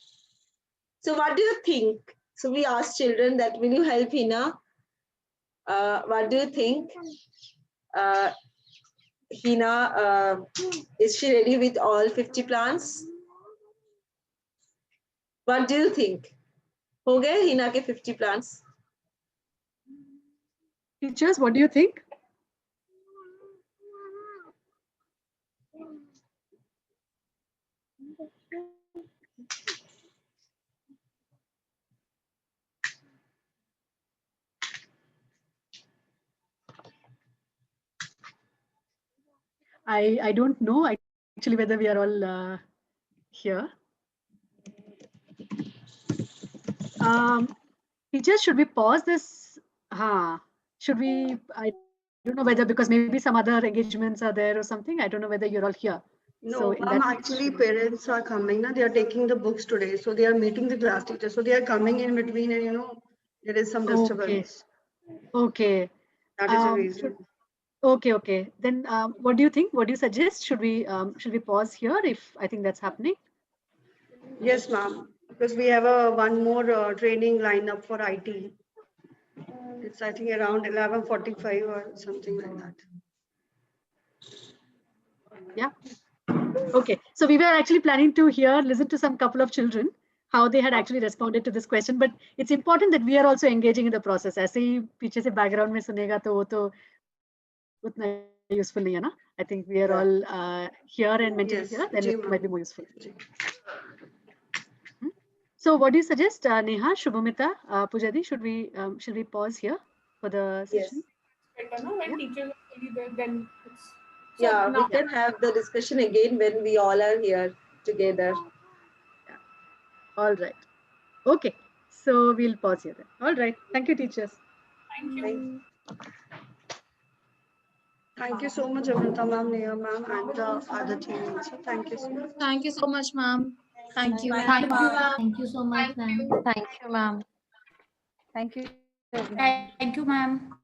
[SPEAKER 17] So what do you think? So we asked children that will you help Hina? What do you think? Hina, is she ready with all 50 plants? What do you think? हो गए Hina के 50 plants?
[SPEAKER 1] Teachers, what do you think? I don't know actually whether we are all here. Teachers, should we pause this? Should we? I don't know whether, because maybe some other engagements are there or something. I don't know whether you're all here.
[SPEAKER 2] No,
[SPEAKER 1] So in
[SPEAKER 2] ma'am,
[SPEAKER 1] that
[SPEAKER 2] actually parents are coming now. They are taking the books today. So they are meeting the class teachers. So they are coming in between, and there is some disturbance.
[SPEAKER 1] Okay.
[SPEAKER 2] That is the reason.
[SPEAKER 1] Okay. Then what do you think? What do you suggest? Should we pause here if I think that's happening?
[SPEAKER 2] Yes, ma'am. Because we have one more training lined up for IT. It's I think around 11:45 or something like that.
[SPEAKER 1] Yeah. Okay. So we were actually planning to listen to some couple of children. how they had actually responded to this question. But it's important that we are also engaging in the process. ऐसे ही पीछे से background में सुनेगा तो वो तो उतना useful नहीं है ना. I think we are all here and mentally here, then it might be more useful. So what do you suggest, Neha, Shubhamita, Pujadi? Should we pause here for the session?
[SPEAKER 16] Better, no? When teachers are really there, then it's
[SPEAKER 17] we can have the discussion again when we all are here together.
[SPEAKER 1] All right. Okay. So we'll pause here then. All right. Thank you, teachers.
[SPEAKER 16] Thank you.
[SPEAKER 2] Thank you so much, Amrita ma'am, Neha ma'am, and the other team also. Thank you so much.
[SPEAKER 7] Thank you so much, ma'am. Thank you.
[SPEAKER 9] Thank you, ma'am. Thank you so much, ma'am.
[SPEAKER 14] Thank you, ma'am.
[SPEAKER 11] Thank you.
[SPEAKER 4] Thank you, ma'am.